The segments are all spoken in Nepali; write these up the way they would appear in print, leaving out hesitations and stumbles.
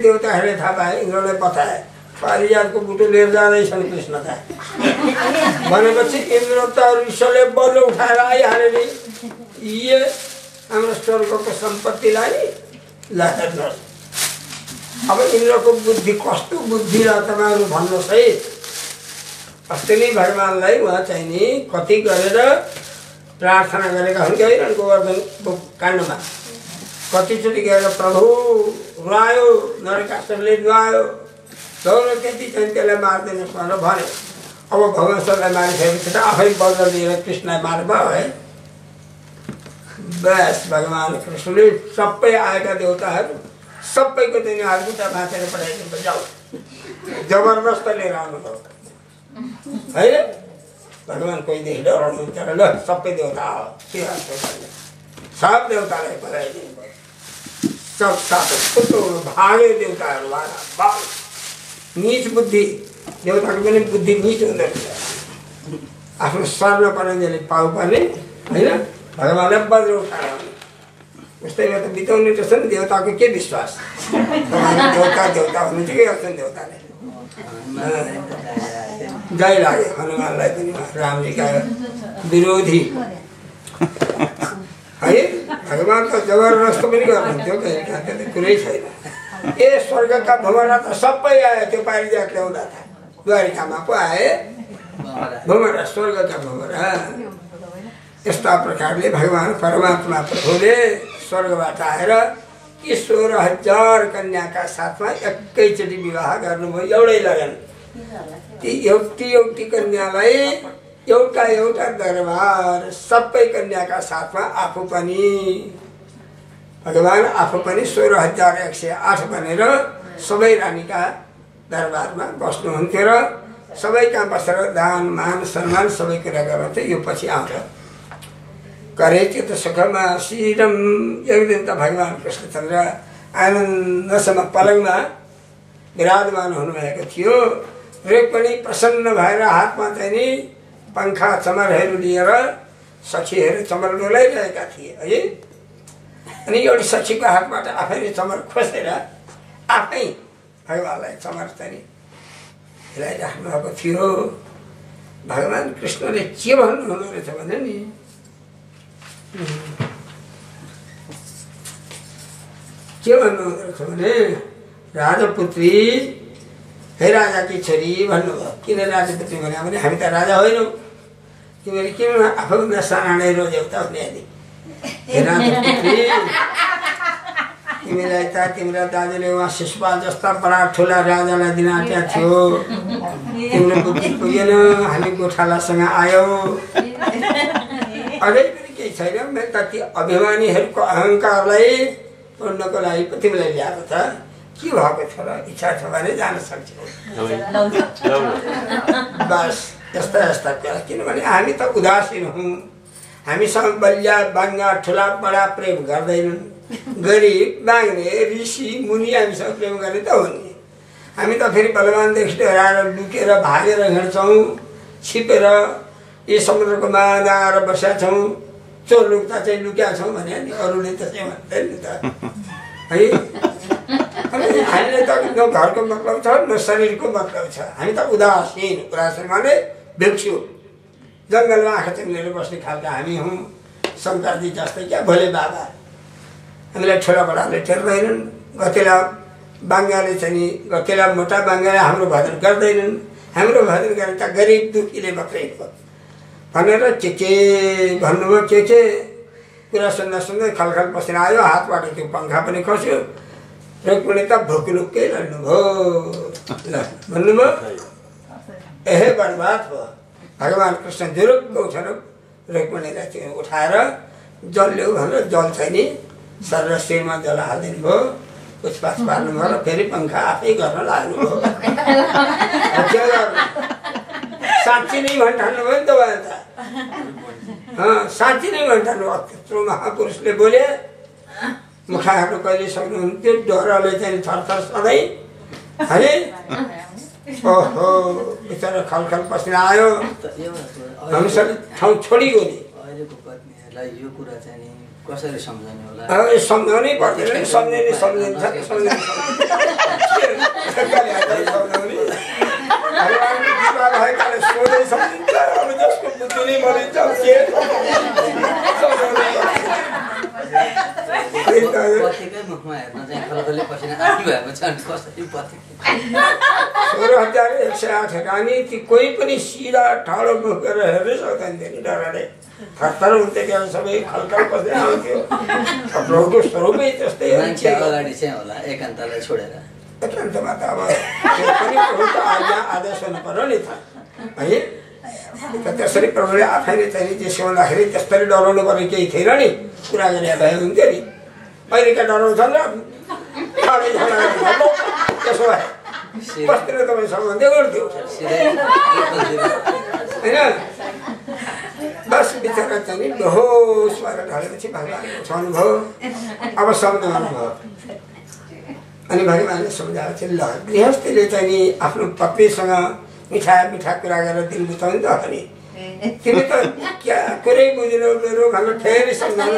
देवताहरूले थाहा पाए, इन्द्रले बताए पारिजातको बुटो लिएर जाँदैछन् कृष्ण त भनेपछि इन्द्र त ऋषले बल्ल उठाएर आइहाले नि ये हाम्रो स्वर्गको सम्पत्तिलाई हेर्नुहोस्। अब इन्द्रको बुद्धि कस्तो बुद्धि र तपाईँहरू भन्नुहोस् है। अस्ति नै भगवानलाई उहाँ चाहिँ नि कति गरेर प्रार्थना गरेका हुन् कि होइन गोवर्धनको काण्डमा कतिचोटि गएर प्रभु रुवायो, नरकासुरले रुवायो, दौड त्यति चाहिँ त्यसलाई मारिदिनुहोस् भनेर भने। अब भगवानलाई मारिसकेपछि त आफै बदला दिएर कृष्णलाई मार्नुभयो है। बस भगवान कृष्णले सबै आएका देवताहरू सबैको तिनीहरू खुट्टा भाँचेर पठाइदिनु जाऊ, जबरजस्त लिएर आउनुभयो है। भगवान कोहीदेखि डराउनुहुन्छ र ल सबै देवता आयो, के गर्छ सब देवतालाई पठाइदिनु भयो। सब साथै पुतो भागे देवताहरू नीच बुद्धि, देवताको पनि बुद्धि नीच हुँदो रहेछ। आफ्नो स्वर्ण पराजयले पाउ पर्ने होइन, भगवानलाई वज्र उठाएर आउने उस्तै त बिताउने रहेछ नि। देवताको के विश्वास, देवता देवता हुनुहुन्छ कि गर्छन् देवताले। जय लाग्यो हनुमानलाई पनि, रामजीका विरोधी है। भगवान त जबरजस्त पनि गर्नुहुन्थ्यो, कहिलेकाहीँ त्यो त कुरै छैन। ए स्वर्गका भमरा त सबै आयो, त्यो पारिजात ल्याउँदा त द्वारिकामा पो आए भमरा, स्वर्गका भमरा। यस्ता प्रकारले भगवान परमात्मा प्रभुले स्वर्गबाट आएर 16,000 कन्याका साथमा एकैचोटि विवाह गर्नुभयो, एउटै लगन। ती एउटी कन्यालाई एउटा एउटा दरबार, सबै कन्याका साथमा आफू पनि भगवान आफू पनि 16,108 बनेर सबै रानीका दरबारमा बस्नुहुन्थ्यो र सबै कहाँ बसेर दान मान सम्मान सबै कुरा गर्नुहुन्थ्यो। यो पछि आउँछ करेचित सुखमा शिरम। एक दिन त भगवान कृष्णचन्द्र आनन्दसँग पलङमा विराजमान हुनुभएको थियो। रुक्मिणी प्रसन्न भएर हातमा चाहिँ नि पङ्खा चमरहरू लिएर सखीहरू चमर डोलाइरहेका थिए है। अनि एउटी सखीको हातबाट आफैले चमर खोसेर आफै भगवानलाई चमर चाहिँ हिलाइराख्नु भएको थियो। भगवान कृष्णले के भन्नुहुँदो रहेछ भने नि, के भन्नुहुँदो रहेछ भने राजपुत्री हे राजाकी छोरी भन्नुभयो। किन राजपुत्री भने हामी त राजा होइनौँ, तिमीले किन आफूभन्दा साना नै रोजेउ त भने। हे राजपुत्री तिमीलाई त तिम्रो दाजुले उहाँ शिशुपाल जस्ता बडा ठुला राजालाई दिन आँटेको थियो, तिम्रो बुद्धि पुगेन, हामी गोठालासँग आयौ। अझै पनि केही छैन, मैले त ती अभिमानीहरूको अहङ्कारलाई तोड्नको लागि पो तिमीलाई ल्याएको त। के भएको छ र, इच्छा छ भने जान सक्छौ। बस यस्ता यस्ता कुरा, किनभने हामी त उदासीन हौँ, हामीसँग बलिया बाङ्गा ठुला बडा प्रेम गर्दैनन्। गरिब बाङ्ने ऋषि मुनि हामीसँग प्रेम गर्ने त हो नि। हामी त फेरि बलवानदेखि हराएर लुकेर भागेर हिँड्छौँ, छिपेर यी समुद्रको माझमा आएर बसेका छौँ। चोर लुक्दा चाहिँ लुक्या छौँ भने नि अरूले त्यसै भन्दैन नि त है। हामीलाई त न घरको मतलब छ न शरीरको मतलब छ। हामी त उदासीन, उदासीन माने भिक्षु, जङ्गलमा आँखा चिम्लेर बस्ने खालका हामी हौँ। शङ्करजी जस्तै क्या भोले बाबा, हामीलाई ठुला बडाले टेर्दैनन्। गतेला बाङ्गाले चाहिँ नि, गतेला मोटा बाङ्गाले हाम्रो भजन गर्दैनन्। हाम्रो भजन गर्ने त गरिब दुखीले मात्रै हो भनेर के भन्नुभयो। के कुरा सुन्दा सुन्दै खलखल पसिना आयो, हातबाट त्यो पङ्खा पनि खस्यो। रुक्मिणी त भुकलुक्कै लड्नुभयो। ल भन्नुभयो, एहे बर्बाद भयो। भगवान कृष्ण जुरुक्क उठेर रुक्मिणीलाई त्यो उठाएर जल ल्याऊ भनेर जल चाहिँ नि सर शिरमा जल हालिदिनु भयो, पुछपाछ पार्नुभयो र फेरि पङ्खा आफै गर्न लाग्नुभयो। साँच्ची नै भन्ठान्नुभयो नि तपाईँ त, साँच्ची नै भन्ठान्नु। त्यत्रो महापुरुषले बोले, मुखाहरू कहिले सक्नुहुन्थ्यो, डरले चाहिँ थरथर सधैँ है। ओहो बिचरा खलखल पसिना आयो, हामी सबै ठाउँ छोडिगयो नि। अहिलेको पत्नीहरूलाई यो कुरा चाहिँ कसरी सम्झाउने होला? सम्झाउनै पर्दैन, सम्झिन्छ। 16,108 रानी ती कोही पनि सिधा ठाडो मुख गरेर हेर्नै सक्दैन थियो नि डरले थरथर हुन्थ्यो क्या सबै खलखल बस्दै आउँथ्यो प्रभुको स्वरूपै त्यस्तै अगाडि चाहिँ होला एकान्तलाई छोडेर एकान्तमा त अब त्यो पनि प्रभुको आज्ञा आदेश हुनु पर्यो नि त है त्यसरी प्रभुले आफैले चाहिँ जे सिकाउँदाखेरि त्यस्तरी डराउनु पर्ने केही थिएन नि कुरा गर्ने भए हुन्थ्यो नि अहिले क्या डराउँछन् र त्यसो भए बस्तिर तपाईँ सम्बन्ध गर्थ्यो होइन बस बिचरा चाहिँ बेहोस भएर ढलेपछि भगवान्ले उठाउनुभयो अब सम्झाउनुभयो अनि भगवान्ले सम्झाएपछि ल गृहस्थीले चाहिँ नि आफ्नो पत्नीसँग मिठा मिठा कुरा गरेर दिन बिताउनु त अनि तिमी त क्या कुरै बुझेनौ मेरो भनेर फेरि सम्झाउनु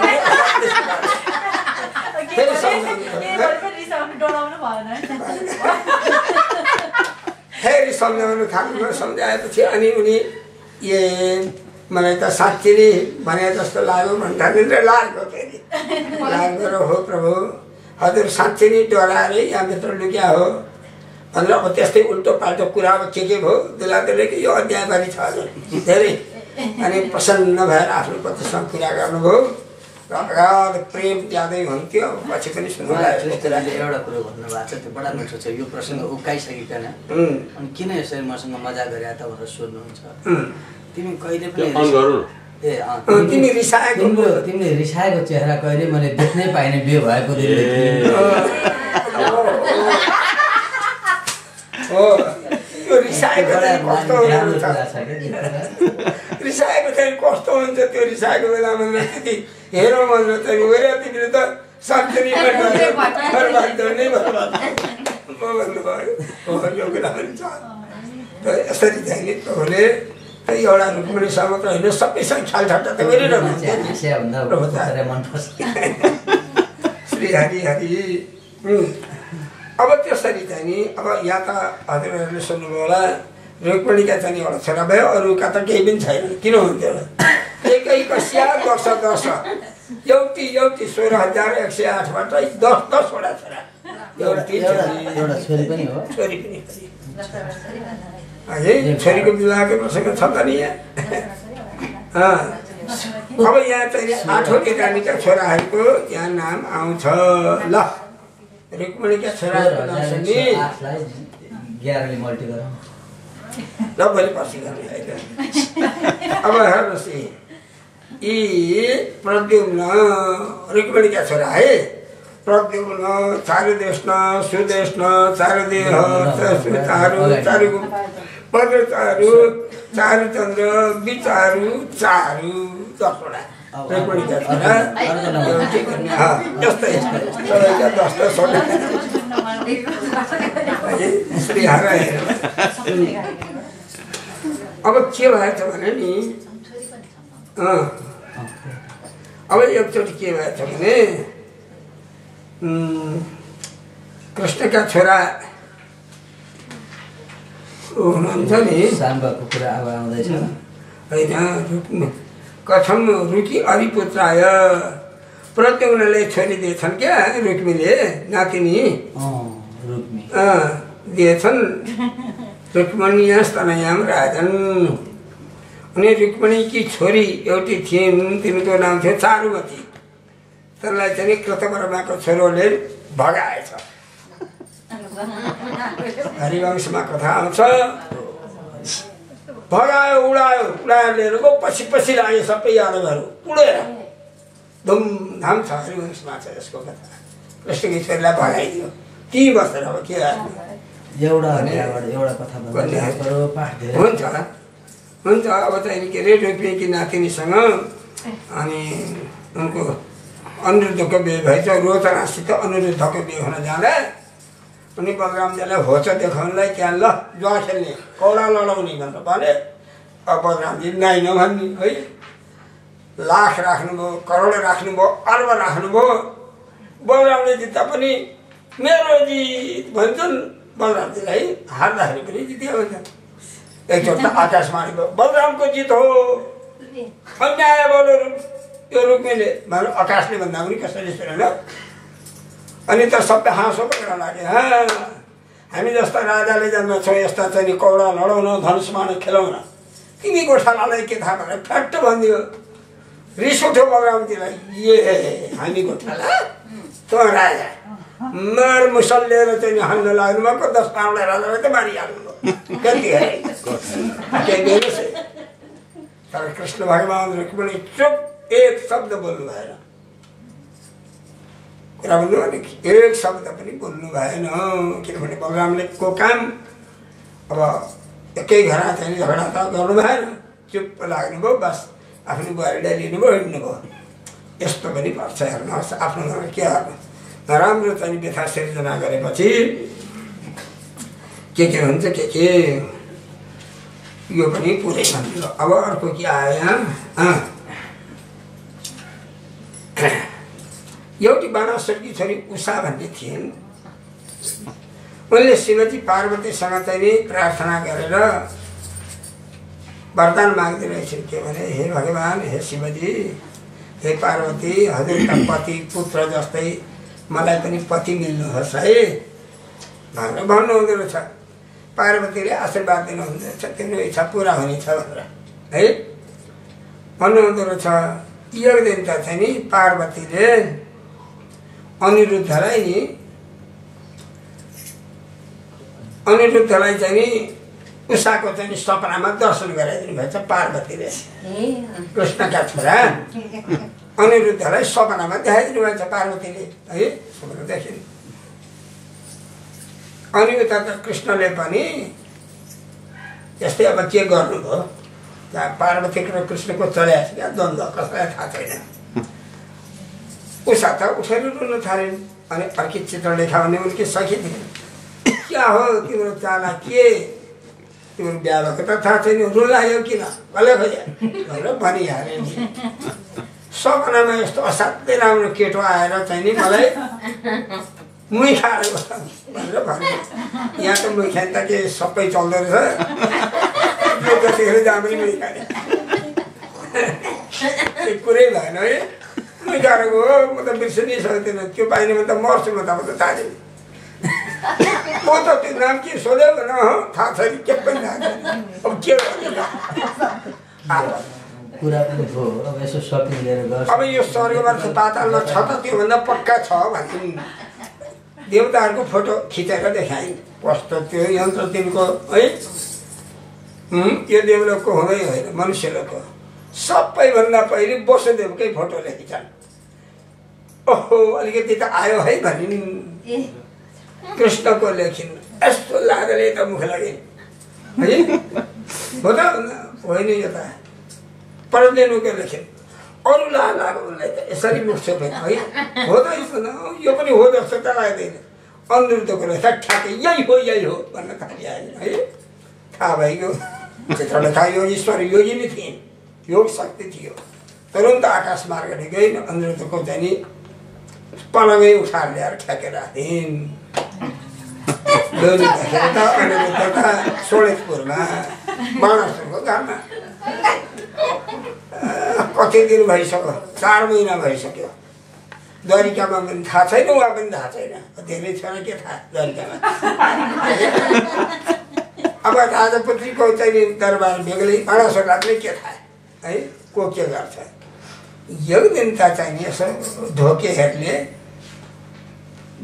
फेरि सम्झाउनु थाल्नु सम्झाएपछि अनि उनी ए मलाई त साँच्ची नै भने जस्तो लाग्यो भन्दाखेरि लाग्यो फेरि लाग्यो र हो प्रभु हजुर साँच्ची नै डराएर यहाँभित्र लुक्या हो भनेर अब त्यस्तै उल्टो पाल्टो कुरा अब के भयो दिलादिलै यो अध्यायबारी छ हजुर धेरै अनि प्रसन्न भएर आफ्नो पतिसँग कुरा गर्नुभयो र अगाध प्रेम ज्यादै हुन्थ्यो अब पछि पनि सुन्नुलाई एउटा कुरो भन्नुभएको छ त्यो बडा मिठो छ यो प्रसङ्ग उकाइसकिकन अनि किन यसरी मसँग मजा गरे त भनेर सोध्नुहुन्छ तिमी कहिले पनि तिमी रिसाएको तिमीले रिसाएको चेहरा कहिले मैले देख्नै पाइने बिहे भएको रिसाएको चाहिँ कस्तो हुन्छ त्यो रिसाएको बेलामा त्यति हेरौँ भनेर चाहिँ गएर तिमीले त सक्छनी भन्नुभयो यो कुरा पनि छ यसरी चाहिँ प्रभुले एउटा रुक्मिणीसँग त होइन सबैसँग ख्यालठट्टा त गरिरहनु श्री हरि हरि अब त्यसरी चाहिँ नि अब यहाँ त हजुरहरूले सुन्नुभयो होला रुक्मिणीका चाहिँ एउटा छोरा भयो अरूका त केही पनि छैन किन हुन्थ्यो होला एकै कसिया 10 एउटी 16,108बाट 10-10वटा छोरा एउटा छोरी पनि हो छोरी पनि है छोरीको विवाहको प्रसङ्ग छ त नि यहाँ अब यहाँ चाहिँ 8औं रानीका छोराहरूको यहाँ नाम आउँछ ल रुक्मिणीका छोराहरूको नाम नि 11 ले मल्टी गरौँ ल भोलि पर्सि गर्ने अब हेर्नुहोस् यी प्रद्युम्न रुक्मिणीका छोरा है प्रद्युम्न चारुदेष्ण सुदेष्ण चारुदेह चारु पद्रचारु चारुचन्द्र विचारु चारु 10वटा रुक्मिणीका छोरा जस्तै सबैका 10 श्री हर अब के भएछ भने नि अब एकचोटि के भएछ भने कृष्णका छोरा हुनुहुन्छ नि साम्बाको कुरा अब आउँदैछ होइन कथम रुचि अरिपुत्राय प्रद्युम्नले छोरी दिएछन् क्या रुक्मीले नातिनी दिएछन् रुक्मणीय स्तनयाम राजन अनि रुक्मणीकी छोरी एउटी थिइन् तिनको नाम थियो चारुमती त्यसलाई चाहिँ कृतवर्माको छोरोले भगाएछ हरिवंशमा कथा आउँछ भगायो उडायो लिएर गयो पछि लाग्यो सबै यादवहरू उडेर धुमधाम छ हरिवंशमा छ यसको कथा कृष्णकी छोरीलाई भगाइदियो ती बसेर अब के एउटा कथा हुन्छ अब चाहिँ के अरे रुक्मिणीकी नातिनीसँग अनि उनको अनिरुद्धको बिहे भएछ रोचनासित अनिरुद्धको बिहे हुन जाँदा अनि बलरामजीलाई होच देखाउनलाई त्यहाँ ल जुवा खेल्ने कौडा लडाउने भनेर भने अब बलरामजी नाइ नभन्ने है लाख राख्नुभयो करोड राख्नुभयो अर्ब राख्नुभयो बलरामले जित्दा पनि मेरो जित भन्छन् बलरामजीलाई हार्दाखेरि पनि जित्यो भन्छन् एकचोटि त आकाशवाणी भयो बलरामको जित हो अन्याय बोल्यो यो रुक्मिणीले भनेर आकाशले भन्दा पनि कसैले सुनेन अनि त सबै हाँसो पक्रेर लागे हामी जस्ता राजाले जान्दछौँ यस्ता चाहिँ नि कौडा लडाउन धनुषमान खेलाउन तिमी गोठालालाई के थाहा भनेर फ्याट्ट भनिदियो रिस उठ्यो बलरामजीलाई हामी गोठाला त राजा मार मुसल लिएर चाहिँ हाल्न लाग्नु भएको 10 पाउला राजालाई त मारिहाल्नु कति है तर कृष्ण भगवान पनि चुप एक शब्द बोल्नु भएन कुरा भन्नु भने एक शब्द पनि बोल्नु भएन किनभने बलरामले को काम अब एकै घरमा चाहिँ झगडा त गर्नु भएन चुप लाग्नुभयो बस आफ्नो बुहारीलाई लिनुभयो हिँड्नुभयो यस्तो पनि पर्छ हेर्नुहोस् आफ्नो घरमा के गर्नु नराम्रो चाहिँ व्यथा सिर्जना गरेपछि के हुन्छ के यो पनि पुरै भनिदियो अब अर्को के आयो यहाँ एउटी बाणासुरकी छोरी उषा भन्ने थिइन् उनले शिवजी पार्वतीसँग चाहिँ प्रार्थना गरेर वरदान माग्दै रहेछन् के भने हे भगवान हे शिवजी हे पार्वती हजुरका पति पुत्र जस्तै मलाई पनि पति मिल्नुहोस् है भनेर भन्नुहुँदो रहेछ पार्वतीले आशीर्वाद दिनुहुँदो रहेछ तिम्रो इच्छा पुरा हुनेछ भनेर है भन्नुहुँदो रहेछ एक दिन त चाहिँ नि पार्वतीले अनिरुद्धलाई चाहिँ नि उषाको चाहिँ नि सपनामा दर्शन गराइदिनु भएछ पार्वतीले कृष्णका छोरा अनिरुद्धलाई सपनामा देखाइदिनु भएछ पार्वतीले है सपना देखिन् अनि उता त कृष्णले पनि यस्तै अब के गर्नुभयो त्यहाँ पार्वती र कृष्णको चल्याएको छ क्या द्वन्द्व कसैलाई थाहा छैन उषा त उठेर रुन थालिन् अनि अर्की चित्र देखाउने उनकी सखी थिइन् क्या हो तिम्रो चाला के तिम्रो बिहा भएको त थाहा छैन रुन लाग्यो किन कसले खोज्यो भनेर भनिहाले सपनामा यस्तो असाध्यै राम्रो केटो आएर चाहिँ नि मलाई मुही खाएर भनेर भने यहाँ त मुही खाने त के सबै चल्दो रहेछ यो जतिखेर जहाँ पनि मुही खाने कुरै भएन है मुही खाएर गयो म त बिर्सिनै सक्दिनँ त्यो पाइने भने त मर्छु म त थाहा छैन म त त्यो नाम के सोध्यो भने थाहा छैन के पनि थाहा छैन अब के कुरा पनि हो अब यसो सपिङ लिएर गर्छ अब यो स्वर्गबाट पातालमा छ त त्योभन्दा पक्का छ भनिन् देवताहरूको फोटो खिचेर देखाइन् कस्तो त्यो यन्त्र तिनको है यो देवलोकको हुँदै होइन मनुष्यलोकको सबैभन्दा पहिले वसुदेवकै फोटो लेखिन्छन् ओहो अलिकति त आयो है भनिन् कृष्णको लेखिन् यस्तो लागले त मुख लागिन् है हो त होइन यो त परदेनुको लेखिन् अरू लाग्यो उनलाई त यसरी मुख छोपेन है हो त यो पनि हो जस्तो त लाग्दैन अनिरुद्धको रहेछ ठ्याक्कै यही हो भन्न थालिहाल्यो है थाहा भइगयो चित्रले थाहा योगीश्वर योगी नै थिइन् योग शक्ति थियो तुरुन्त आकाश मार्गले गइन् अनिरुद्धको चाहिँ नि पलङै उठाएर ल्याएर ठ्याकेर राखिन् त अनिरुद्ध त सोलेजपुरमा बाणासुरको घरमा कति दिन भइसक्यो 4 महिना भइसक्यो द्वारिकामा पनि थाहा छैन उहाँ पनि थाहा छैन धेरै छैन के थाहा द्वारिकामा अब राजपुत्रीको चाहिँ दरबार बेग्लै बाणासुरलाई पनि के थाहा है को के गर्छ एक दिन त चाहिँ यसो ढोकेहरूले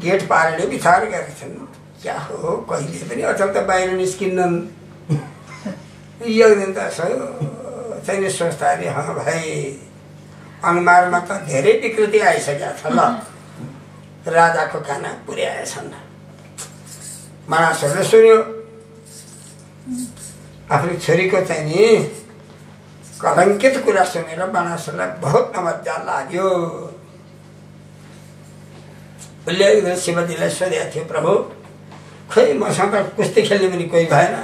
गेट पारेर विचार गरेछन् क्या हो कहिले पनि अचल त बाहिर निस्किन्नन् एक दिन त यसो चाहिँ सोच्दा अरे भाइ अनुहारमा त धेरै विकृति आइसकेको छ ल राजाको खाना पुर्याएछन् बाणासुरले सुन्यो आफ्नो छोरीको चाहिँ नि कलङ्कित कुरा सुनेर बाणासुरलाई बहुत नमज्जा लाग्यो उसले एकदिन शिवजीलाई सोधेको थियो प्रभु खै मसँग त कुस्ती खेल्ने पनि कोही भएन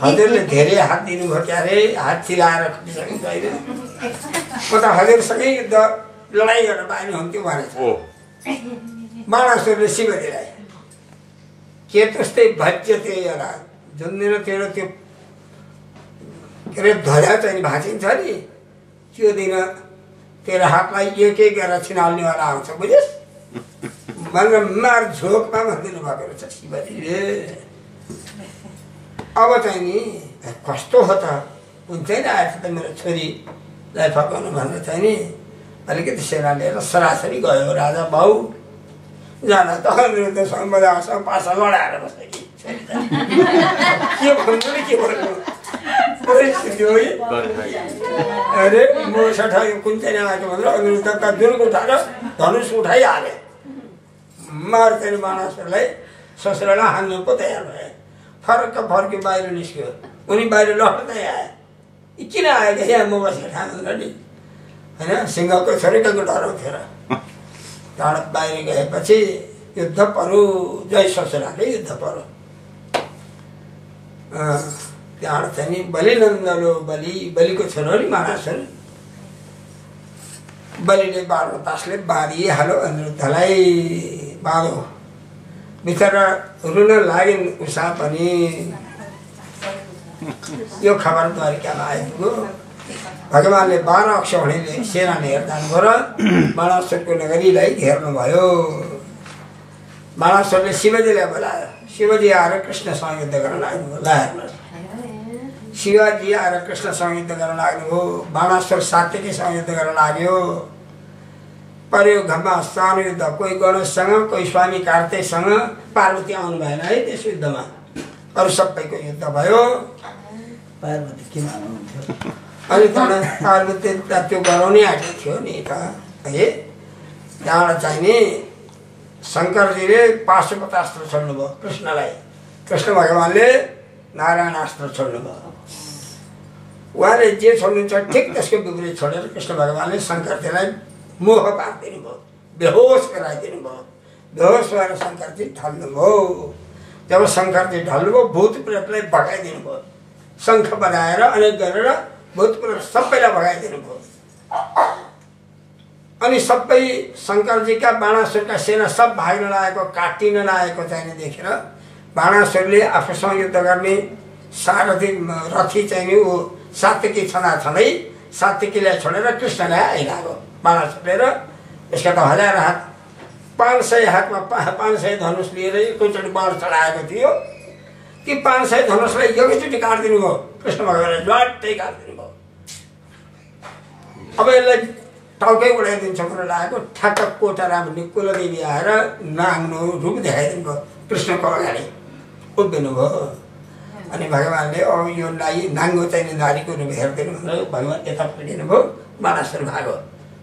हजुरले धेरै हात दिनुभयो क्या अरे हात चिलाएर खटिसकेको छैन म त हजुरसँगै लडाइँ गरेर बानी हुन्थ्यो भनेछ बाणासुरले शिवजीलाई के त्यस्तै भज्य त्यो एउटा जुन दिन तेरो त्यो के अरे ध्वजा चाहिँ भाँचिन्छ नि त्यो दिन तेरो हातलाई एक एक गरेर छिनाल्नेवाला आउँछ बुझिस् भनेर मार झोकमा भनिदिनु भएको रहेछ शिवजीले। अब चाहिँ नि कस्तो हो त, हुन्छ नि आएछ त मेरो छोरीलाई फकाउनु भनेर चाहिँ नि अलिकति सेना लिएर सरासरी गयो राजा भाउ। जाँदा त अनिरुद्धसँग मजासँग पासा लडाएर बस्छ कि के भन्नु नि के भन्नु परिस्थिति हो कि। अरे म सठायो कुन चाहिँ आएको भनेर अनिरुद्धका दुर्ग उठाएर धनुष उठाइहाले। मार चाहिँ बाणासुरलाई ससुरालाई हान्नु पो तयार भए। फर्की बाहिर निस्क्यो। उनी बाहिर लड्दै आए। किन आएको यहाँ म बसेर ठानेर नि होइन, सिंहको छोरीको डराउँथ्यो र। त्यहाँबाट बाहिर गएपछि युद्ध पर्यो, जय ससुराले युद्ध पर्यो। त्यहाँबाट चाहिँ नि बलिनन्दलो बलिको छोरो नि बाणासुर। बलिले बाणतासले बाँधिहाल्यो अनिरुद्धलाई, बाँधो। बिचरा रुन लागिन् उषा पनि। यो खबर द्वारिकामा आइपुग्यो। भगवानले 12 अक्षौहिणीले सेना लिएर जानुभयो र बाणासुरको नगरीलाई घेर्नुभयो। बाणासुरले शिवजीलाई बोलायो। शिवजी आएर कृष्णसँग युद्ध गर्न लाग्नुभयो। ल हेर्नुहोस्, शिवजी आएर कृष्णसँग युद्ध गर्न लाग्नुभयो। बाणासुर सात्विकीसँग युद्ध गर्न लाग्यो। पर्यो घमासान युद्ध, कोही गणेशसँग, कोही स्वामी कार्तिकसँग। पार्वती आउनु भएन है त्यस युद्धमा, अरू सबैको युद्ध भयो। पार्वती किन आउनुहुन्थ्यो? अनि त्यहाँबाट पार्वती त्यो गराउनै आएको थियो नि त है। त्यहाँबाट चाहिँ नि शङ्करजीले पाशुपतास्त्र छोड्नुभयो कृष्णलाई। कृष्ण भगवानले नारायणास्त्र छोड्नुभयो। उहाँले जे छोड्नुहुन्छ ठिक त्यसको विपरीत छोडेर कृष्ण भगवानले शङ्करजीलाई मोह पारिदिनु भयो, बेहोस गराइदिनु भयो। बेहोस भएर शङ्करजी ढल्नुभयो। जब शङ्करजी ढल्नुभयो भूत प्रेतलाई भगाइदिनु भयो। शङ्ख बजाएर अनेक गरेर भूत प्रेत सबैलाई भगाइदिनु भयो। अनि सबै शङ्करजीका बाणासुरका सेना सब भाग्न लागेको, काटिन लागेको चाहिँ देखेर बाणासुरले आफूसँग युद्ध गर्ने सारथी रथी चाहिँ नि ऊ सात्विकी छँदै सात्विकीलाई छोडेर कृष्णलाई आइलाग्यो बाणासुरले। र यसका त 1000 हात 500 हातमा 500 धनुष लिएर एकैचोटि बाण चढाएको थियो। ती 500 धनुषलाई एकैचोटि काटिदिनु भयो कृष्ण भगवानले, झट्टै काटिदिनु भयो। अब यसलाई टाउकै उडाइदिन्छ भनेर लागेको, ठ्याक्क कोटरा भन्ने कुलदेवी आएर नाङ्नो रूप देखाइदिनु भयो कृष्णको अगाडि, उभिनु भयो। अनि भगवानले अब यो नाङ्गो चाहिँ नारीको रूप हेरिदिनु भनेर भगवान यता पुगिनु भयो। बाणासुर भाग्यो।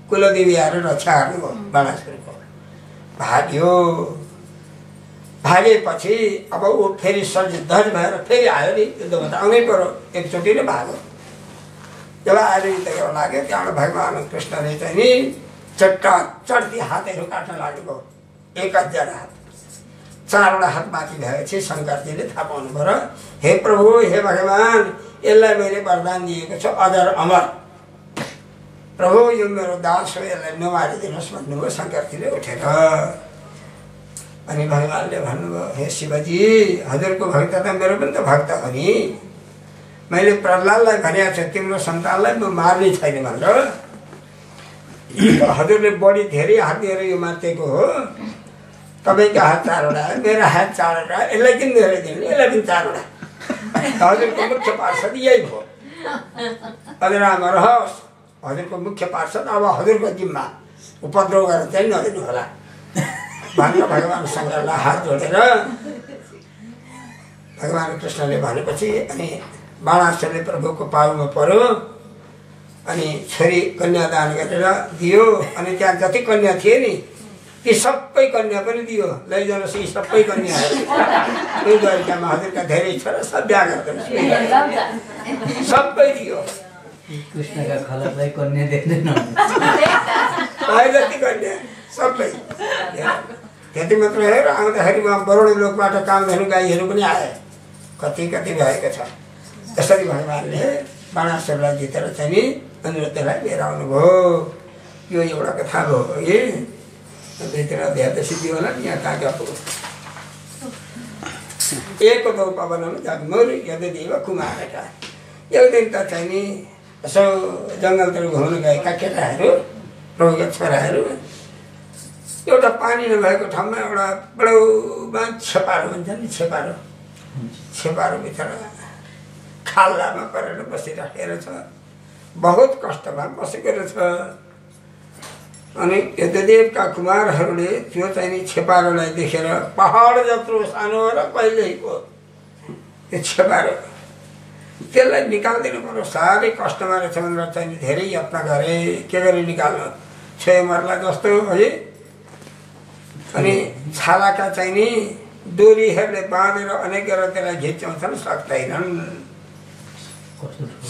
कुलदेवी आएर रक्षा गर्नुभयो बाणासुरको। भाग्यो। भागेपछि अब ऊ फेरि सजिधज भएर फेरि आयो नि युद्धमा त आउनै पर्यो, एकचोटि नै भाग्यो। जब आएर युद्ध गर्न लाग्यो त्यहाँबाट भगवान कृष्णले चाहिँ नि चट्टी हातहरू काट्न लाग्नुभयो। 1000 हात। 4वटा हात बाँकी भएपछि शङ्करजीले थाहा पाउनु पर्यो, हे प्रभु, हे भगवान, यसलाई मैले वरदान दिएको छु अजर अमर। प्रभु यो मेरो दास हो, यसलाई नमारिदिनुहोस् भन्नुभयो शङ्करजीले उठेर। अनि भगवानले भन्नुभयो, हे शिवजी, हजुरको भक्त त मेरो पनि त भक्त हो नि। मैले प्रहलादलाई भनेको छु तिम्रो सन्तानलाई म मार्ने छैन भनेर। हजुरले बढी धेरै हात दिएर यो मातेको हो। तपाईँको हात 4वटा, मेरो हात 4वटा, यसलाई किन धेरै दिनु, यसलाई पनि 4वटा। हजुरको मुख्य पार्षद यही भयो। हजुरआमा रहोस्, हजुरको मुख्य पार्षद अब हजुरको जिम्मा, उपद्रव गरेर चाहिँ नदिनु होला भनेर भगवान शङ्करलाई हात जोडेर भगवान कृष्णले भनेपछि अनि बाणासुरले प्रभुको पाउमा पर्यो। अनि छोरी कन्यादान गरेर दियो। अनि त्यहाँ जति कन्या थिए नि ती सबै कन्या पनि दियो। लैजानुहोस् यी सबै कन्याहरू यो द्वारिकामा हजुरका धेरै छोरा सब बिहा गर्दैछ, सबै दियो। कृष्णका खलकलाई कन्या देख्दैन जति कन्या सबै। त्यति मात्र हेर, आउँदाखेरि उहाँ वरुण लोकबाट कामधेनु गाईहरू पनि आए, कति भएको छ। त्यसरी भगवानले बाणासुरलाई जितेर चाहिँ नि अनिरुद्धलाई लिएर आउनुभयो। यो एउटा कथा हो कि दुईतिर अध्याय सिद्धि होला नि। यहाँ कहाँ एक दो पवनम जगमुर यदेव कुमारका। एक दिन त चाहिँ नि यसो जङ्गलतिर घुम्नु गएका केटाहरू, प्रभुका छोराहरू एउटा पानी नभएको ठाउँमा एउटा बडो छेपारो भन्छ नि, छेपारोभित्र खाल्लामा परेर बसिराखेर छ, बहुत कष्टमा बसेको रहेछ। अनि यज्ञदेवका कुमारहरूले त्यो चाहिँ नि छेपारोलाई देखेर पहाड जत्रो सानो र कहिलेको त्यो छेपारो त्यसलाई निकालिदिनु पर्यो, साह्रै कष्टमा रहेछ भनेर चाहिँ धेरै यत्न गरे, के गरी निकाल्नु, छोयो मर्ला जस्तो है। अनि छालाका चाहिँ नि डोरीहरूले बाँधेर अनेक गरेर त्यसलाई घिच्याउँछन्,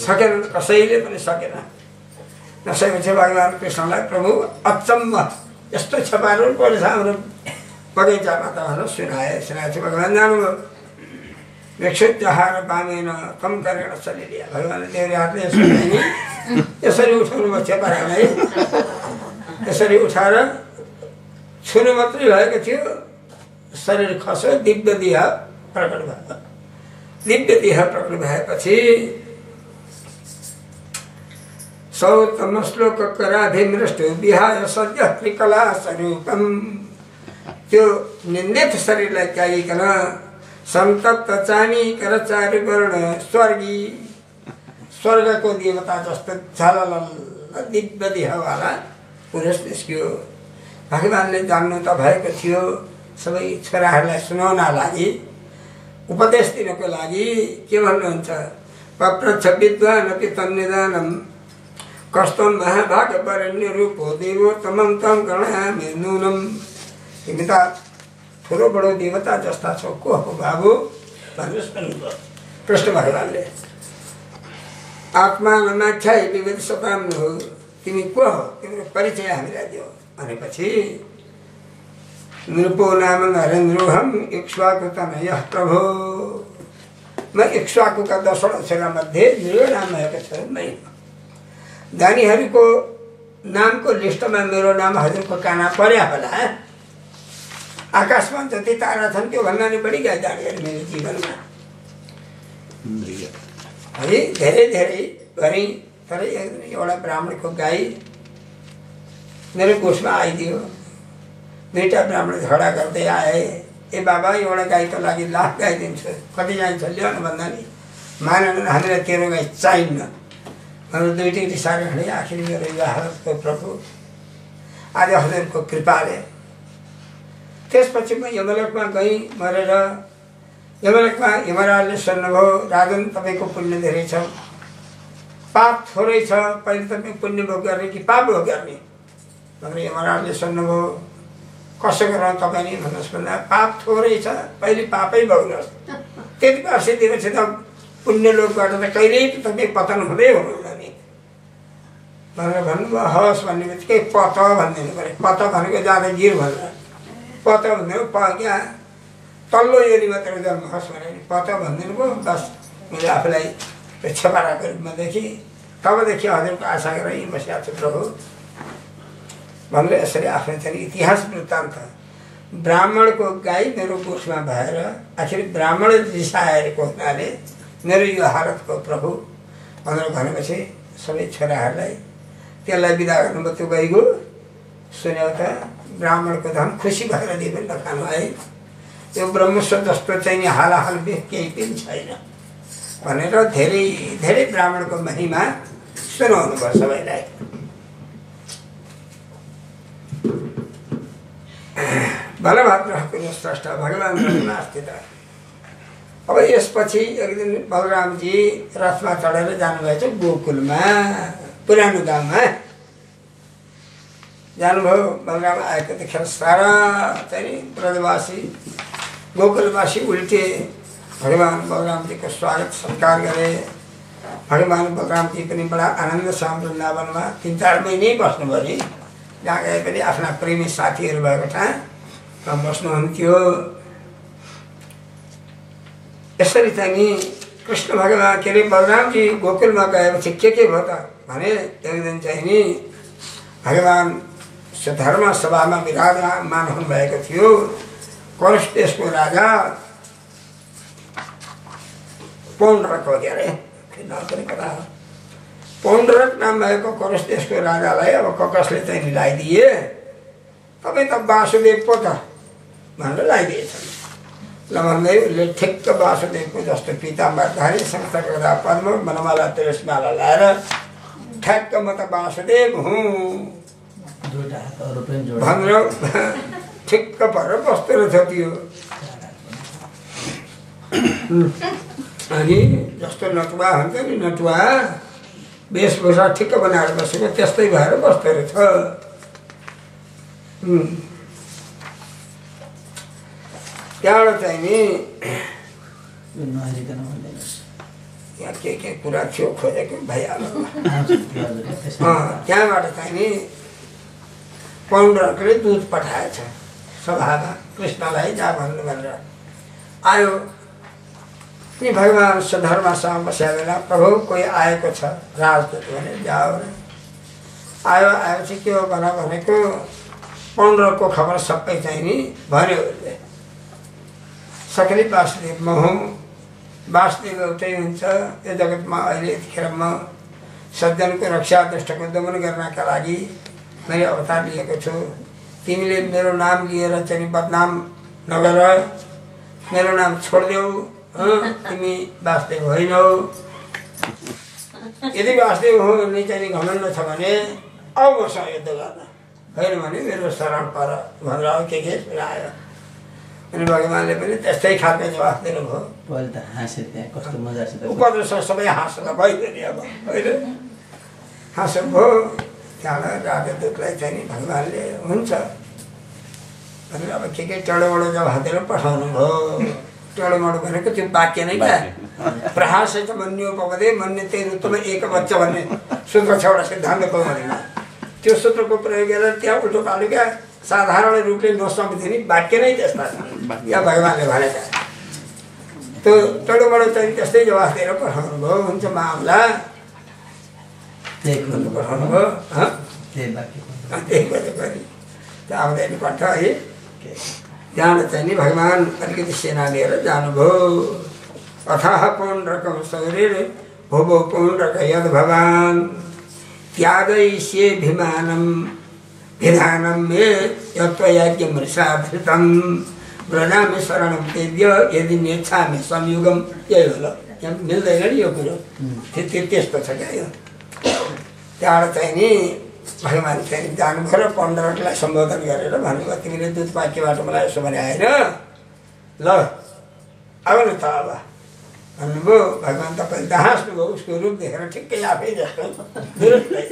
सकेनन्, कसैले पनि सकेन। नसकेपछि भगवान् कृष्णलाई प्रभु अचम्म यस्तो छेपारो परेछ हाम्रो बगैँचामा त भनेर सुनाएपछि भगवान् जानुभयो। विक्षुब्धहार बामेन कम गरेर चलिदिया, भगवान्ले देउरे हातले यसरी उठाउनु भयो छेपारोलाई, यसरी उठाएर छुनु मात्रै भएको थियो, शरीर खस्यो, दिव्य देह प्रकट भयो। दिव्य देह प्रकट भएपछि सौतमश्लोक कराभिमृष्टो विहाय सद्य त्रिकला स्वरूपम, त्यो निन्दित शरीरलाई त्यागिकन संतप्त चानी करचारु वर्ण स्वर्गको देवता जस्तो झलल दिव्य देहवाला पुरुष निस्क्यो। भगवान्ले जान्नु त भएको थियो, सबै छोराहरूलाई सुनाउन लागि, उपदेश दिनको लागि के भन्नुहुन्छ, पप्रच्छ विद्वान् अपि तन्निदानम् कष्टम महाभागवरण्य रूपो देवो तमं तं गणामि नूनम्। तिमी त ठुलो बडो देवता जस्ता छौ, को हो बाबु भन्नुहोस् भन्नुभयो कृष्ण भगवान्ले। आत्मा नमाख्याइ विविध सताम्नु हो, तिमी को हो, तिम्रो परिचय हामीलाई दियो भनेपछि नृपो नाम नरेन्द्रोहम इक्ष्वाकु तनयः प्रभो, म इक्ष्वाकुका 10वटा छोरा मध्ये मेरो नाम भएको छ। मै दानीहरूको नामको लिस्टमा मेरो नाम हजुरको काना पर्या होला। आकाशमा जति तारा छन् त्योभन्दा नि बढी गाई दानीहरू मेरो जीवनमा है, धेरै धेरै गरेँ। तर एउटा ब्राह्मणको गाई मेरो गोठमा आइदियो। दुईटा ब्राह्मण झगडा गर्दै आए, ए बाबा एउटा गाईको लागि लाख गाई दिन्छु, कति चाहिन्छ ल्याउनु भन्दा नि मानेन, हामीलाई तेरो गाई चाहिन्न भनेर दुईटै रिसाएर हिँडे। आखिर मेरो यो हालतको प्रभु आज हजुरको कृपाले। त्यसपछि म यमलोकमा गएँ मरेर। यमलोकमा यमराजले सोध्नुभयो, राजन तपाईँको पुण्य धेरै छ, पाप थोरै छ, पहिले तपाईँ पुण्य भोग गर्ने कि पाप भोग गर्ने भनेर यमराजले सोध्नुभयो। कसो गरौँ तपाईँले भन्नुहोस् भन्दा पाप थोरै छ, पहिले पापै भोग्नुहोस्, त्यति पछि दिएपछि त पुण्य लोकबाट त कहिल्यै तपाईँ पतन हुँदै हुनुहुन्न नि भनेर भन्नुभयो। हवस् भन्ने बित्तिकै पत भनिदिनु पऱ्यो। पत भनेको ज्यादा गिर भन्छ, पत भन्नु क्या तल्लो योनि मात्र जन्म होस् भनेर पत भनिदिनु भयो। बस मैले आफूलाई छेपाराको रूपमा देखेँ। तबदेखि हजुरको आशा गरेर बसिरहेको छु प्रभु भनेर यसरी आफ्नो चाहिँ इतिहास वृत्तान्त। ब्राह्मणको गाई मेरो गोठमा भएर आखिर ब्राह्मण रिसाएको हुनाले मेरो यो हालतको प्रभु भनेर भनेपछि सबै छोराहरूलाई त्यसलाई बिदा गर्नुभयो। त्यो गाईको सुन्यो त ब्राह्मणको धन खुसी भएर दिए पनि नखानु है, यो ब्रह्मस्व जस्तो चाहिँ नि हालाहाल केही पनि छैन भनेर धेरै धेरै ब्राह्मणको महिमा सुनाउनु भयो सबैलाई। बलभद्रको स्रष्टा भगवान् अस्थित। अब यसपछि एक दिन बलरामजी रथमा चढेर जानुभएछ गोकुलमा, पुरानो गाउँमा जानुभयो। बलराम आएको देखेर सारा चाहिँ ब्रजवासी गोकुलवासी उल्टे भगवान् बलरामजीको स्वागत सत्कार गरे। भगवान् बलरामजी पनि बडा आनन्दसँग वृन्दावनमा 3-4 महिनै बस्नुभयो नि। जहाँ गए पनि आफ्ना प्रेमी साथीहरू भएको ठाउँमा बस्नुहुन्थ्यो। यसरी चाहिँ नि कृष्ण भगवान् के अरे बलरामजी गोकुलमा गएपछि के भयो त भने एक दिन चाहिँ नि भगवान् धर्म सभामा विराजमान हुनुभएको थियो। कौरव देशको राजा पौण्ड्रक हो के अरे कथा हो। पौण्ड्रक नाम भएको कौरव देशको राजालाई अब ककसले चाहिँ लगाइदिए। तपाईँ त वासुदेव पो त भनेर लगाइदिएछन्। ल भन्दै उसले ठिक्क वासुदेवको जस्तो पीताम्बरधारी संस्था गर्दा पद्म मनमाला तुलसीमाला लाएर ठ्याक्क म त वासुदेव हुँ भनेर ठिक्क परेर बस्दो रहेछ त्यो। अनि जस्तो नटुवा हुन्छ नि, नटुवा वेशभूषा ठिक्क बनाएर बसेको त्यस्तै भएर बस्दो रहेछ। त्यहाँबाट चाहिँ नि यहाँ के कुरा थियो खोजेको भइहाल्यो। त्यहाँबाट चाहिँ नि पौण्ड्रकले दूध पठाएछ सभामा कृष्णलाई जा भन्नु भनेर आयो। नि भगवान् सुधर्मासँग बसेको बेला प्रभु कोही आएको छ राजदूत भने जाओ। आयो, आएपछि के हो भनेको पौण्ड्रको खबर सबै चाहिँ नि भन्यो उसले। सकलै वासुदेव म हुँ, वासुदेव एउटै हुन्छ यो जगतमा। अहिले यतिखेर म सज्जनको रक्षा दुष्टको दमन गर्नका लागि मैले अवतार लिएको छु। तिमीले मेरो नाम लिएर चाहिँ बदनाम नगर, मेरो नाम छोडिदेऊ। तिमी वासुदेव होइनौ। यदि वासुदेव हो भने चाहिँ घमण्ड छ भने आऊ मसँग युद्ध गर्न, होइन भने मेरो शरण पर भनेर अब के आयो। अनि भगवान्ले पनि त्यस्तै खालको जवाफ दिनुभयो। पहिले त हाँसे, त्यहाँ कस्तो मजासित उपदेश सबै हाँस्न भइदियो नि अब होइन हाँसो भयो। त्यहाँबाट राजदूतलाई चाहिँ नि भगवान्ले हुन्छ भनेर अब के टडोमडो जवाफ दिएर पठाउनु भयो। टडोमडो भनेको त्यो वाक्य नै क्या प्रहास त मन्यो पवदे मन्य तेन उत्तम एक बच्चा भन्ने सूत्र छ एउटा सिद्धान्तको भनेमा। त्यो सूत्रको प्रयोग गरेर त्यहाँ उल्टो पाल्यो क्या। साधारण रूपले नसम्झिने नि वाक्य नै त्यस्ता या भगवान्ले भनेका। त्यो टडोमडो चाहिँ त्यस्तै जवाफ दिएर पठाउनु भयो। हुन्छ मामला पठाउनु भयो। त्यही गरी आउँदैन पठ है। त्यहाँबाट चाहिँ नि भगवान् अलिकति सेना लिएर जानुभयो। अथाह पौण्ड्रकं शौरिर भुवो पौण्ड्रक यद् भवान् त्यागयिष्ये भिमानं विधानं मे यत्त्वयाज्ञमृषा धृतं व्रजामि शरणं तेभ्य यदि नेच्छामि संयुगम। यही हो। ल यहाँ मिल्दैन नि यो कुरो, त्यस्तो छ क्या यो। त्यहाँबाट चाहिँ नि भगवान् चाहिँ जानुभयो र पौण्ड्रकलाई सम्बोधन गरेर भन्नुभयो तिमीले दूध वाक्यबाट मलाई यसो भने आएन, ल अब न त अब भन्नुभयो। भगवान् तपाईँले हाँस्नुभयो। उसको रूप देखेर ठिक्कै आफै जस्तो दुरुस्तै।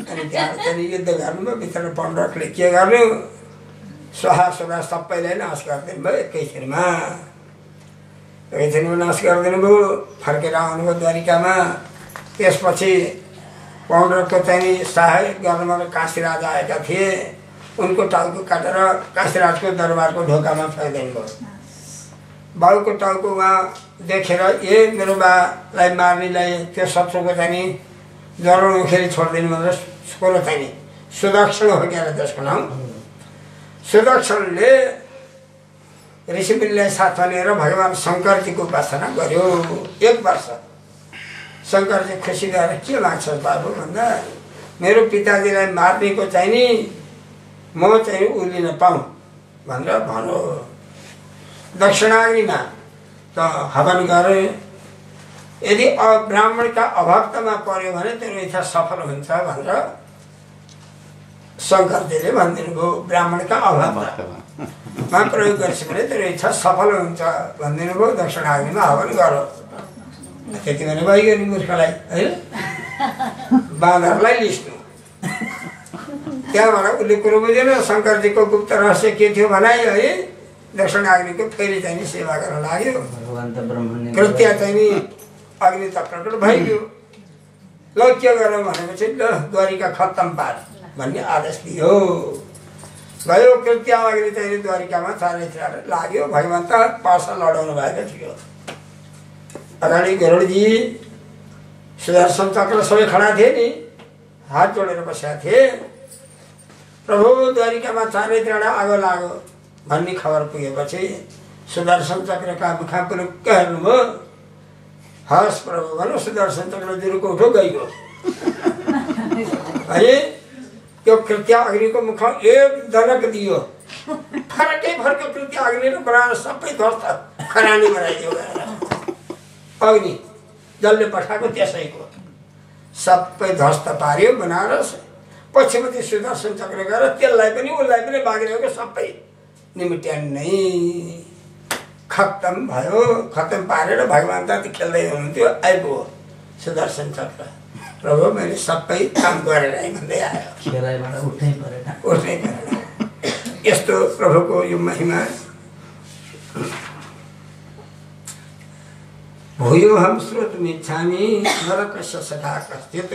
अनि त्यहाँ चाहिँ युद्ध गर्नुभयो। भित्र पौण्ड्रकले के गर्नु स्वाहा सुधा सबैलाई नाश गरिदिनु भयो एकैछिनमा। एकैछिनमा नाश गरिदिनु भयो। फर्केर आउनुभयो द्वारिकामा। त्यसपछि पौण्ड्रकको चाहिँ सहायक गर्नमा काशीराज आएका थिए। उनको टाउको काटेर काशीराजको दरबारको ढोकामा फ्याँकिदिनु भयो। बाउको टाउको उहाँ देखेर ए मेरो बालाई मार्नेलाई त्यो शत्रुको चाहिँ नि जराउनुखेरि छोडिदिनु भनेर छोरो चाहिँ नि सुदक्षिण हो क्या त्यसको नाम। सुदक्षिणले ऋषिमुनिलाई साथमा लिएर भगवान् शङ्करजीको उपासना गर्यो 1 वर्ष। शङ्करजी खुसी भएर के लाग्छ बाबु भन्दा मेरो पिताजीलाई मार्नेको चाहिँ नि म चाहिँ उलिन पाऊँ भनेर भन्यो। दक्षिणाग्निमा त हवन गरे। यदि ब्राह्मणका अभक्तमा पर्यो भने तेरो इच्छा सफल हुन्छ भनेर शङ्करजीले भनिदिनु भयो। ब्राह्मणका अभक्तमा प्रयोग गर्छ भने तेरो इच्छा सफल हुन्छ भनिदिनु भयो। दक्षिणाग्निमा हवन गरो। त्यति भने भइगयो नि मूर्खलाई होइन, बाँदरलाई लिस्नु। त्यहाँबाट उसले कुरो बुझेन। शङ्करजीको गुप्त रहस्य के थियो भनाइ है। दक्षिणाग्निको फेरि चाहिँ नि सेवा गर्न लाग्यो। कृत्य चाहिँ नि अग्नि त प्रकट भइगयो। ल के गरौँ भनेपछि ल द्वारिका खत्तम पार भन्ने आदेश दियो। गयो कृत्य अग्नि चाहिँ नि द्वारिकामा चारैतिर लाग्यो। भगवान् त पासा लडाउनु भएको थियो। अगाडि गरुडजी सुदर्शन चक्र सबै खडा थिए नि, हात जोडेर बसेका थिए। प्रभु द्वारिकामा चारैतिर आगो लाग्यो भन्ने खबर पुगेपछि सुदर्शन चक्रका मुखा पुरुक्क हेर्नुभयो। हस् प्रभु भन्नु सुदर्शन चक्र जुरुको उठो गइगयो है। त्यो त्यो कृत्याग्निको मुख एक दनक दियो फरकै फरक कृत्याग्निले बनाएर सबै ध्वस्त खरानी बनाइदियो अग्नि जसले पठाएको त्यसैको सबै ध्वस्त पार्यो बनारस पछिपट्टि सुदर्शन चक्र गएर त्यसलाई पनि उसलाई पनि बाँगिरहेको सबै निमिट्यान्नै खत्तम भयो खत्तम पारेर भगवान् त खेल्दै हुनुहुन्थ्यो आइपुग्यो सुदर्शन चक्र प्रभु मैले सबै काम गरेर भन्दै आयो उठ्नै परेन यस्तो प्रभुको यो महिमा भूयो हम श्रोतुमिच्छामि नरकस्य सखा कश्चित्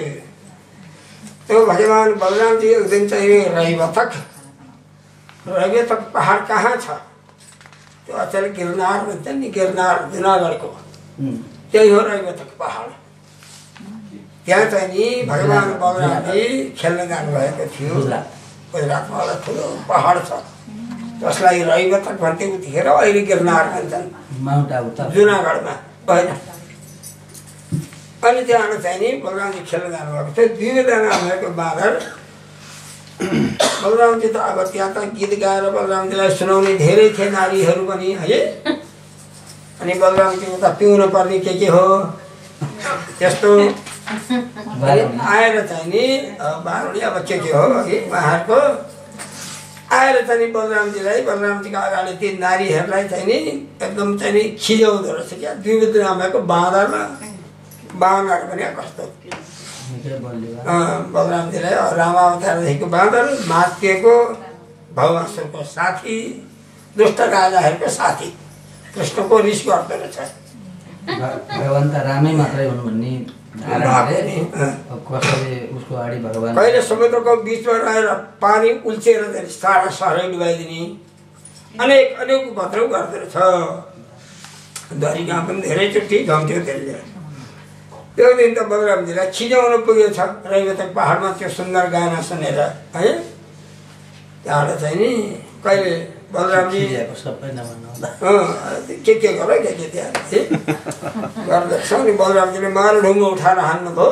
त्यो भगवान् बलरामजी एक दिन चाहिँ रैवतक पहाड कहाँ छ त्यो अचेल गिरनार भन्छ नि गिरनार जुनागढको त्यही हो रैवतक पहाड त्यहाँ चाहिँ नि भगवान् बलरामजी खेल्न जानुभएको थियो गुजरातमा एउटा ठुलो पहाड छ जसलाई रैवतक भन्थे उतिखेर अहिले गिरनार भन्छन् माउन्ट आबु जुनागढमा होइन अनि त्यहाँ चाहिँ नि बलरामजी खेल्न जानुभएको थियो दुईजना भएको बाँदर बलरामजी त अब त्यहाँ त गीत गाएर बलरामजीलाई सुनाउने धेरै थिए नारीहरू पनि है अनि बलरामजीको त पिउनु पर्ने के हो त्यस्तो आएर चाहिँ नि बारुणी अब के हो है उहाँहरूको आएर चाहिँ नि बलरामजीको अगाडि ती नारीहरूलाई चाहिँ नि एकदम चाहिँ नि खिजाउँदो रहेछ क्या दुईजना भएको बाँदर पनि कस्तो बलरामजीलाई रामावतारदेखिको बाँदर मात्यको भवसुरको साथी दुष्ट राजाहरूको साथी कृष्णको रिस गर्दो रहेछ भगवान् त रामै मात्रै हुन् भन्ने उसको अगाडि भगवान् कहिले समुद्रको बिचमा रहेर पानी उल्चेर सारा सहरै डुबाइदिने अनेक उपद्रव गर्दो रहेछ द्वारिका पनि धेरैचोटि झम्थ्यो त्यसले त्यो दिन त बलरामजीलाई खिजाउनु पुगेको छ रैवतक पहाडमा त्यो सुन्दर गाना सुनेर है त्यहाँबाट चाहिँ नि कहिले बलरामजी सबै नभन्दा के गर के त्यहाँ गर्दछ नि बलरामजीले मारो ढुङ्गो उठाएर हान्नुभयो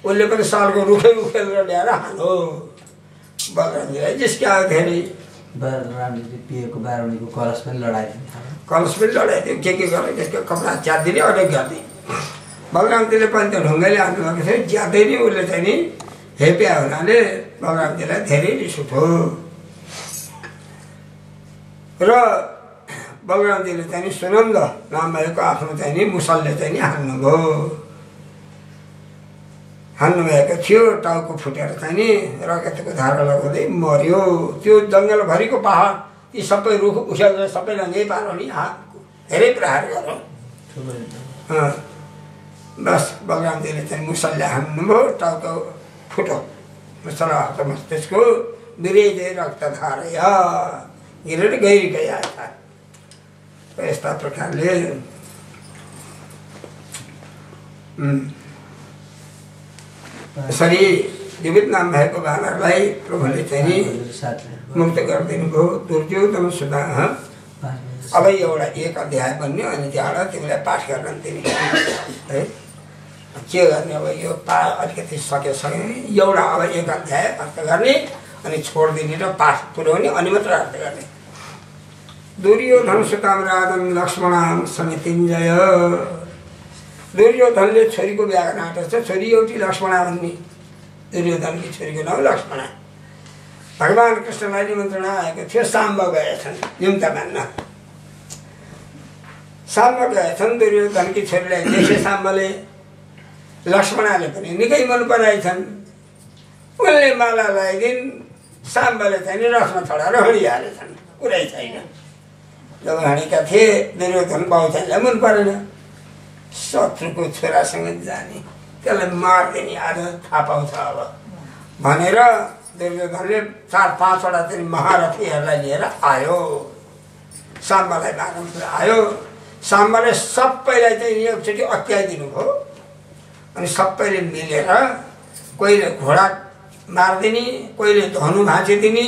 उसले पनि सालको रुखै उखेलेर ल्याएर हान्यो बलरामजीलाई जिस्क्यायो धेरै बलरामजीले पिएको बारुणीको कलश पनि लडाइदियो के गर त्यसको कपडा च्यातिदिने अनेक गर्ने बलरामजीले पनि त्यो ढुङ्गाले हान्नुभएको थियो ज्यादै नै उसले चाहिँ नि हेप्या हुनाले बलरामजीलाई धेरै रिस उठ्यो र बलरामजीले चाहिँ नि सुनन्द नाम भएको आफ्नो चाहिँ नि मुसलले चाहिँ नि हान्नुभएको थियो टाउको फुटेर चाहिँ नि रगतको धारा लगाउँदै मर्यो त्यो जङ्गलभरिको पहाड यी सबै रुख उखेलेर सबैलाई नै पारो नि धेरै प्रहार गरौँ बस बलरामजीले चाहिँ मुसलले हान्नुभयो टाउको फुट्यो मुसल मस्तिष्कको विरेजै रक्तधारया गिरेर गहिरी आएछ यस्ता प्रकारले यसरी जीवित नाम भएको बालकलाई प्रभुले चाहिँ नि मुक्त गरिदिनु भयो दुर्योधन सुधा अब एउटा एक अध्याय बन्यो अनि त्यहाँबाट तिमीलाई पाठ गर्न तिमी है के गर्ने अब यो अलिकति सके एउटा अब एक अध्याय अर्थ गर्ने अनि छोडिदिने र पाठ पुर्याउने अनि मात्र अर्थ गर्ने दुर्योधन सुताम राजन लक्ष्मणाम समितिञ्जय दुर्योधनले छोरीको बिहा गर्न आँटेको छ छोरी एउटी लक्ष्मणा भन्ने दुर्योधनकी छोरीको नाम लक्ष्मणा भगवान् कृष्णलाई निमन्त्रणा आएको थियो साम्ब गएछन् निम्ता मान्न साम्ब गएछन् दुर्योधनकी छोरीलाई देखे साम्बले लक्ष्मणाले पनि निकै मन पराएछन् उनले माला लगाइदिन साम्बले चाहिँ रथमा चढाएर हँडिहालेछन् कुरै छैन जब हाँडेका थिए दुर्योधन बाउछाइलाई मन परेन शत्रुको छोरासँग जाने त्यसलाई मारिदिने आज थाहा पाउँछ अब भनेर दुर्योधनले 4-5वटा चाहिँ महारथीहरूलाई लिएर आयो साम्बलाई मार्न आयो साम्बले सबैलाई चाहिँ एकचोटि अत्याइदिनु भयो अनि सबैले मिलेर कोहीले घोडा मारिदिने कोहीले धनु भाँचिदिने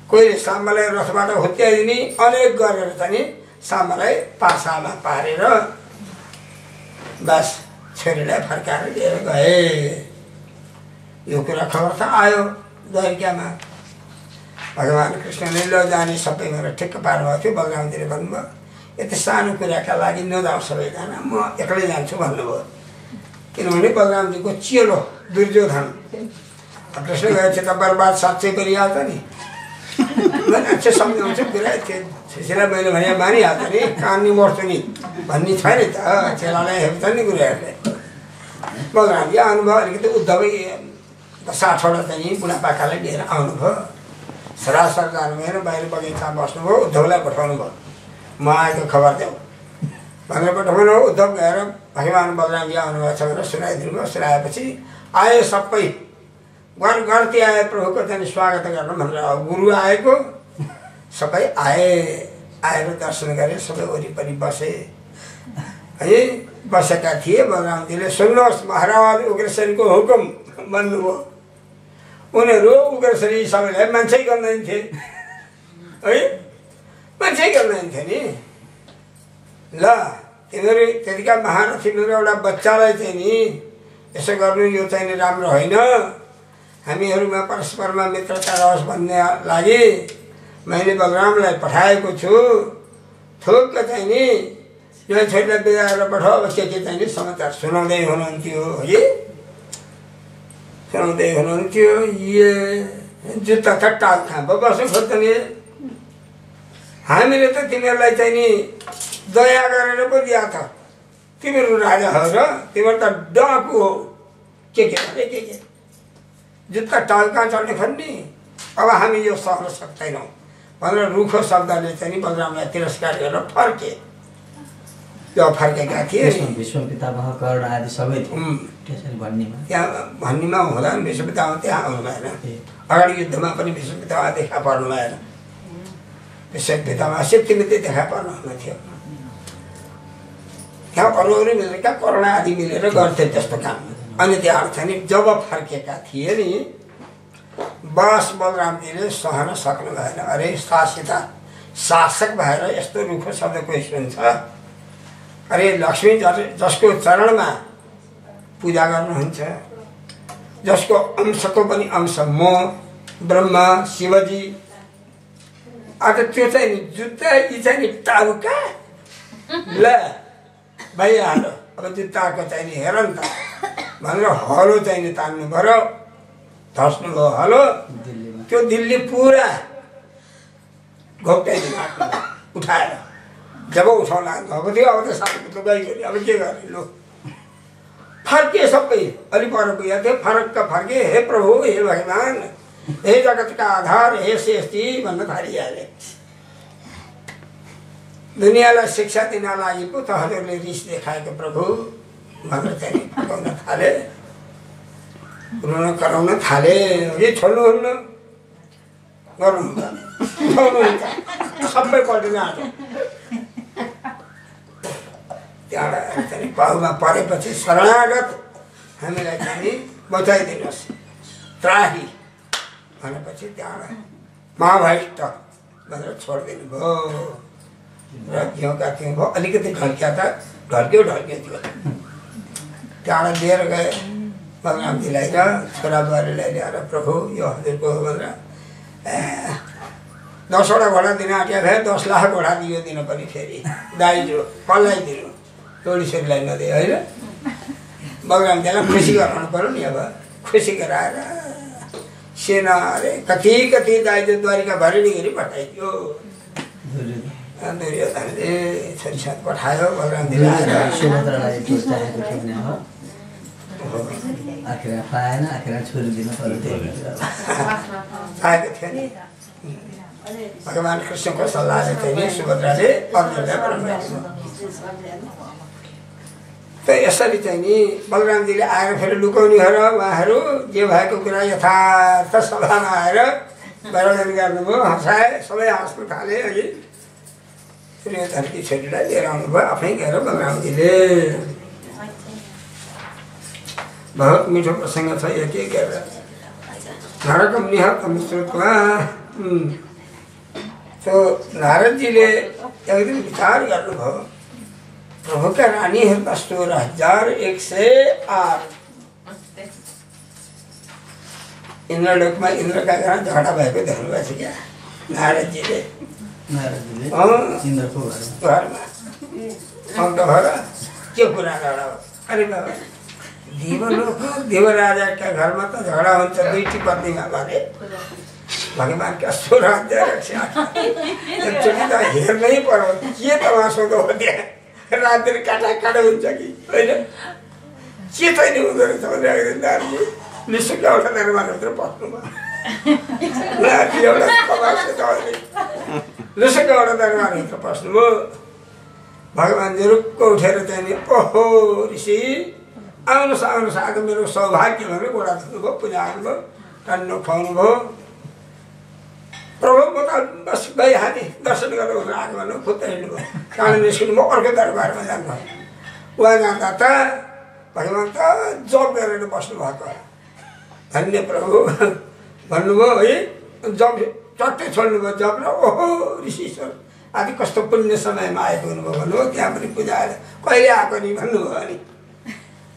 कोहीले साम्बलाई रथबाट हुत्याइदिने अनेक गरेर चाहिँ साम्बलाई पासामा पारेर बस छोरीलाई फर्काएर लिएर गए यो कुरा खबर त आयो द्वारिकामा भगवान् कृष्णले लजाने सबै गरेर ठिक्क पार्नुभएको थियो। बलरामजीले भन्नुभयो यति सानो कुराका लागि नजाउँ सबैजना, म एक्लै जान्छु भन्नुभयो। किनभने बलरामजीको चेलो दुर्योधन कृष्ण गएपछि त बर्बाद साँच्चै परिहाल्छ नि। अच्छै सम्झाउँछु कुरा त्यो छिसेलाई मैले भने मानिहाल्छ नि, कान्नी मर्छु नि भन्ने छैन त, चेलालाई हेर्छ नि कुराहरूले। बलरामजी आउनुभयो, अलिकति उद्धवै 60वटा चाहिँ बुढापाकालाई लिएर आउनुभयो। सरासर जानु भएन, बाहिर बगैँचा बस्नुभयो। उद्धवलाई पठाउनु भयो, म आएको खबर देऊ भनेर पठाउनु। उद्धव गएर भगवान् बलरामजी आउनुभएको छ भनेर सुनाइदिनु भयो। सुनाएपछि आयो सबै, गर्ती आए प्रभुको चाहिँ स्वागत गर्न भनेर। गुरु आएको सबै आएर दर्शन गरे, सबै वरिपरि बसे है। बसेका थिए। बलरामजीले सुन्नुहोस् महाराज उग्रसेनको हुकुम भन्नुभयो। उनीहरू उग्रसेनी सबैलाई मान्छे गर्दैन थिए है, मान्छे गर्दैन थिए नि। ल तिमीहरू त्यतिका महारथी मेरो एउटा बच्चालाई चाहिँ नि यसो गर्नु यो चाहिँ राम्रो होइन। हामीहरूमा परस्परमा मित्रता रहोस् भन्ने लागि मैले बलरामलाई पठाएको छु। थोक चाहिँ नि यो छोरीलाई बिदा गरेर पठाऊ। अब के चाहिँ नि समाचार सुनाउँदै हुनुहुन्थ्यो है, सुनाउँदै हुनुहुन्थ्यो। ये जुत्ता त टाल कहाँ पो बस्नु खोज्ने, हामीले त तिमीहरूलाई चाहिँ नि दया गरेर पो दिया त। तिमीहरू राजा हो र तिमीहरू त डाकु हो। के जुत्ता टाल कहाँ चढ्ने खन्ने, अब हामी यो सहन सक्दैनौँ भनेर रुखो शब्दले चाहिँ नि बलरामलाई तिरस्कार गरेर फर्के। त्यो फर्केका थिए। भीष्म पितामह कर्ण आदि सबै त्यसरी भन्नेमा, त्यहाँ भन्नेमा हुँदा भीष्म पितामह त्यहाँ आउनु भएन। अगाडि युद्धमा पनि भीष्म पितामह देखा पर्नु भएन। भीष्म पितामह सिद्धिमिति देखा पर्नु हुन्थ्यो। त्यहाँ अरू मिलेर क्या कर्ण आदि मिलेर गर्थे त्यस्तो काम। अनि त्यहाँ छ नि जब फर्केका थिए नि, बस बलरामजीले सहन सक्नु भएन। अरे शासक भएर यस्तो रुखो शब्द कोही सुन्छ? अरे लक्ष्मी जसको चरणमा पूजा गर्नुहुन्छ, जसको अंशको पनि अंश म ब्रह्मा शिवजी, अब त्यो चाहिँ नि जुत्ता यी चाहिँ नि टाउका ल भइहाल्यो। अब जुत्ताको चाहिँ नि हेर नि त भनेर हलो चाहिँ नि तान्नु पऱ्यो। धस्नु भयो हलो, त्यो दिल्ली पुरा घोप्टाइदिनु उठाएर। जब उठाउन लाग्नुभएको थियो अब त सानो गइगयो। अब के गर्ने, लु फर्के सबै। अलिक पर पुगेको थियो, फरक्क फर्के। हे प्रभु, हे भगवान्, हे जगतका आधार, हे श्रेष्ठी भन्न थालिहाले। दुनियाँलाई शिक्षा दिन लागि पो त हजुरले रिस देखाएको प्रभु भनेर चाहिँ फर्काउन थाले, रुन कराउन थाले। है छोड्नुहुन्न, गर्नुहुन्छ, उठाउनुहुन्छ, सबै पल्टिन आँट्यो। त्यहाँबाट चाहिँ पाहुमा परेपछि शरणागत हामीलाई चाहिँ बचाइदिनुहोस् त्राही भनेपछि त्यहाँबाट महाभाष्ट भनेर छोडिदिनु भयो। र घिउका घिउ भयो। अलिकति ढल्क्या त ढल्क्यो थियो। त्यहाँबाट लिएर गए बलरामजीलाई र छोराबुहारीलाई ल्याएर प्रभु यो हजुरको हो भनेर 10वटा घोडा दिन आँटेका थिए। 10 लाख घोडा दियो दिन पनि फेरि दाइजो कसलाई दिनु, छोरीलाई नदिए होइन। बलरामजीलाई खुसी गराउनु पऱ्यो नि। अब खुसी गराएर सेना अरे कति दाइजो द्वारिका भरिणी गरी पठाइदियो। दुर्योधनले छोरीसाथ पठायो। बलरामजीलाई आएको थियो नि। भगवान् कृष्णको सल्लाहले चाहिँ सुभद्राले अर्जुनलाई बनाउनु। त यसरी चाहिँ नि बलरामजीले आएर फेरि लुकाउने हो र उहाँहरू जे भएको कुरा यथार्थ सभामा आएर वर्णन गर्नुभयो। हँसाए, सबै हाँस्नु थाले। अघि दुर्योधनकी छोरीलाई लिएर आउनुभयो आफै गएर बलरामजीले। बहुत मिठो प्रसङ्ग छ। एक गरेर नरकम निहतम श्रुत्वा। तो नारदजीले एक दिन विचार गर्नुभयो, प्रभुका रानीहरू त 16,108 इन्द्रलोकमा इन्द्रका घर झगडा भएको देख्नुभएछ क्या नारदजीले इन्द्रको घरमा अन्त भएर के कुरा झगडा भयो? अरे बाबा देवलोक देवराजाका घरमा त झगडा हुन्छ दुईटी पत्नीमा भने भगवान्का 16,000 त हेर्नै पर्यो के तमासो त हो त्यहाँ रातदिन काटा हुन्छ कि होइन के छैन हुँदो रहेछ भने नारजी निशुका एउटा दरबारभित्र पस्नुभयो एउटा तमासो त निशुका एउटा दरबारभित्र पस्नुभयो भगवान् रुक्क उठेर चाहिँ नि ओहो ऋषि आउनुहोस् आउनुहोस् आज मेरो सौभाग्य भनेर गोडा धुनुभयो पूजा गर्नुभयो टन्नु खुवाउनुभयो प्रभु म त बस गइहालेँ दर्शन गरेर आएको भन्नु खुट्टा हिँड्नुभयो काँडो निस्किनुभयो अर्को दरबारमा जानुभयो उहाँ जाँदा त भगवान् त जप गरेर बस्नुभएको धन्य प्रभु भन्नुभयो है जप चट्टै छोड्नुभयो जप र ओहो ऋषिश्वर आज कस्तो पुण्य समयमा आइपुग्नुभयो भन्नुभयो त्यहाँ पनि पूजा कहिले आएको नि भन्नुभयो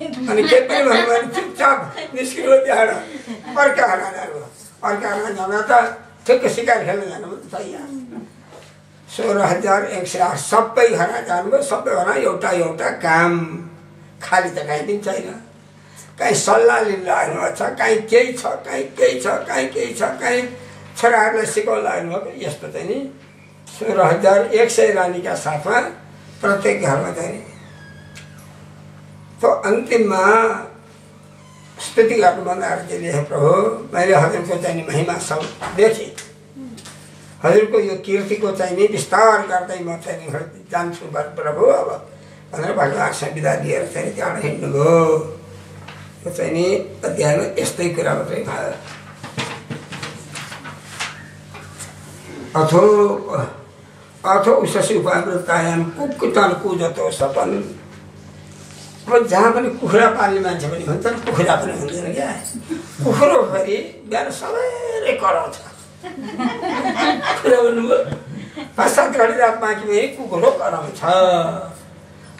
अनि के पनि भन्नुभयो भने चुपचाप निस्किनु त्यहाँबाट अर्का हरा जानुभयो अर्का हरा जाँदा त ठिक्क सिकार खेल्न जानुभयो तयार 16,108 सबै हरा जानुभयो सबै हरा एउटा एउटा काम खाली त काहीँ पनि छैन काहीँ सल्लाह लिन लाग्नुभएको छ काहीँ केही छ काहीँ केही छ काहीँ केही छ काहीँ छोराहरूलाई सिकाउन लाग्नुभयो यस्तो चाहिँ नि 16,100 रानीका साथमा प्रत्येक घरमा चाहिँ तो अन्तिममा स्तुति गर्नुभन्दा के लेखे प्रभु मैले हजुरको चाहिँ महिमा सब देखेँ हजुरको यो कीर्तिको चाहिँ नि विस्तार गर्दै म चाहिँ जान्छु प्रभु अब भनेर भगवान्सँग बिदा दिएर चाहिँ त्यहाँबाट हिँड्नुभयो यो चाहिँ नि अध्यायमा यस्तै कुरा मात्रै भयो अथो उससी उपावृत्तायाम कुकुटन कुजतो सपन अब जहाँ पनि कुखुरा पाल्ने मान्छे पनि हुन्छ नि कुखुरा पनि हुँदैन क्या कुखुरो फेरि बिहान सबैले कराउँछ कुरा भन्नुभयो 5-7 घडी रात बाँकी भए कुखुरो कराउँछ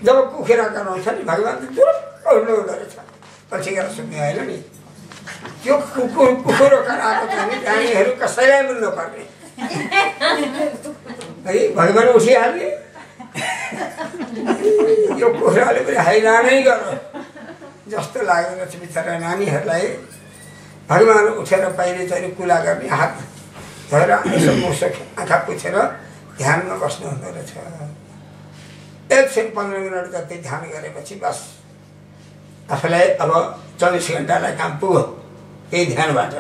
जब कुखुरा कराउँछ नि भगवान् त दुरुप्प हुँदो रहेछ पछि गएर सुन्ने होइन नि त्यो कुखुरो कराएको छ भने नानीहरू कसैलाई पनि नपर्ने है भगवान् उठिहाल्ने यो कुखुराले पनि हैरानै गर्यो जस्तो लाग्दो रहेछ बिचरा नानीहरूलाई भगवान् उठेर पहिले चाहिँ कुला गर्ने हात धरेर यसो मुसो आँखा पुछेर ध्यानमा बस्नु हुँदो रहेछ 1-15 मिनट जति ध्यान गरेपछि बस आफूलाई अब 24 घन्टालाई काम पुग्यो त्यही ध्यानबाट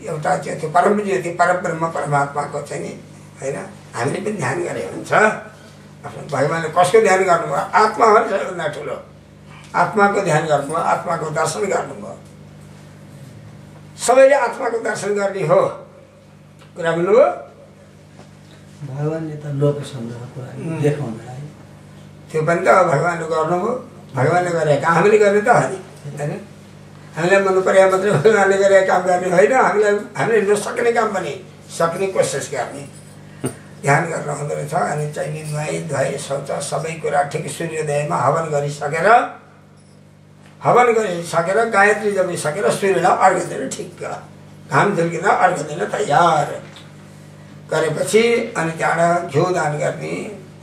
एउटा चाहिँ त्यो परम ज्योति परब्रह्म परमात्माको चाहिँ नि होइन हामीले पनि ध्यान गरे हुन्छ आफ्नो भगवान्ले कसको ध्यान गर्नुभयो आत्मा हो सबैभन्दा ठुलो आत्माको ध्यान गर्नुभयो आत्माको दर्शन गर्नुभयो सबैले आत्माको दर्शन गर्ने हो कुरा भन्नुभयो भगवान्ले त लोक सम्झको देखाउनलाई त्यो पनि त भगवान्ले गर्नुभयो भगवान्ले गरेका हामीले गर्ने त हो नि होइन हामीलाई मन परे मात्रै भगवान्ले गरेका काम गर्ने होइन हामीले नसक्ने काम पनि सक्ने कोसिस गर्ने ध्यान गर्न हुँदो रहेछ अनि चाहिँ नुहाई धुवाई शौच सबै कुरा ठिक सूर्योदयमा हवन गरिसकेर गायत्री जपिसकेर सूर्यलाई अर्घ दिएर ठिक्क घाम झुल्किँदा अर्घ दिन तयार गरेपछि अनि त्यहाँबाट घिउ दान गर्ने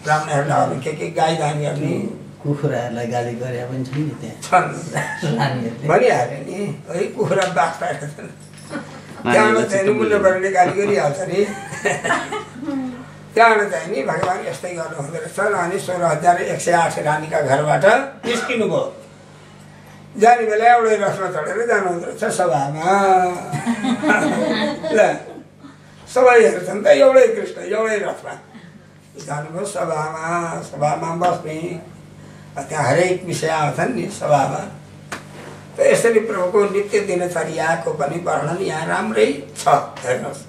ब्राह्मणहरूलाई अरू के गाई दान गर्ने कुखुराहरूलाई गाली गरे पनि छ नि त्यहाँ भनिहाल्यो नि है कुखुरा बाघ पाएर छन् त्यहाँबाट चाहिँ मूल्य गरेर गाली गरिहाल्छ नि त्यहाँबाट चाहिँ नि भगवान् यस्तै गर्नु हुँदो रहेछ अनि 16,108 रानीका घरबाट निस्किनुभयो जाने बेला एउटै रथमा चढेर जानु हुँदो रहेछ सभामा ल सबैहरू छन् त एउटै कृष्ण एउटै रथमा जानुभयो सभामा बस्ने त्यहाँ हरेक विषय आउँछन् नि सभामा त यसरी प्रभुको नित्य दिनचर्याको पनि वर्णन यहाँ राम्रै छ हेर्नुहोस्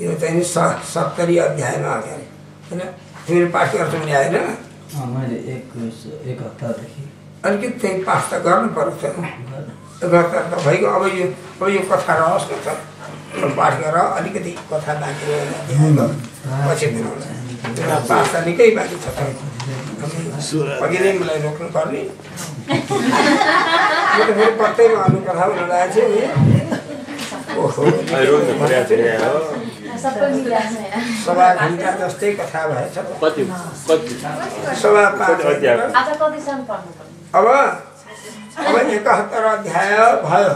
यो चाहिँ 70 अध्यायमा हो अरे होइन तिमीले पाठ गर्छौ भने आएन मैले एक हप्तादेखि अलिकति त्यही पाठ त गर्नु पर्छ गर्दा त भइगयो अब यो कथा रहोस् न त पाठ गर अलिकति कथा बाँकी पछि पाठ त निकै बाँकी छ अघि नै मलाई रोक्नु पर्ने तो फिर पत्ते में अनुकथा बनाया थे ये ओहो सवा घंटा जस्तै कथा भएछ सवा 5 अब 71 अध्याय भयो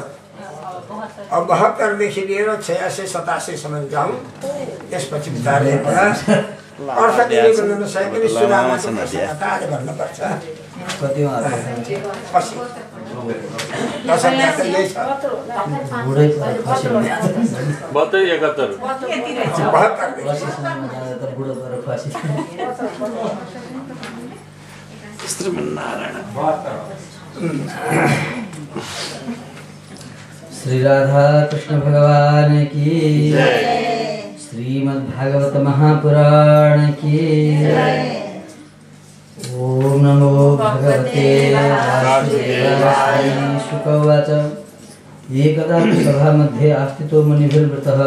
अब 72 देखि लिएर 86 87 सम्म जाउँ त्यसपछि बितारे अर्थ दिने गर्न नसके पनि सुनामाको कथाले भन्नुपर्छ कतिमा पछि दशकमा त यही छ बुढै खसी बतै 71 बुढो भएर खसी श्रीमन्नारायण श्री राधा कृष्ण भगवान की श्रीमद् भागवत महापुराण की ओम नमो भगवते वासुदेवाय शुक उवाच एकदा सभा मध्ये आस्थितो मुनिभिर्वृतः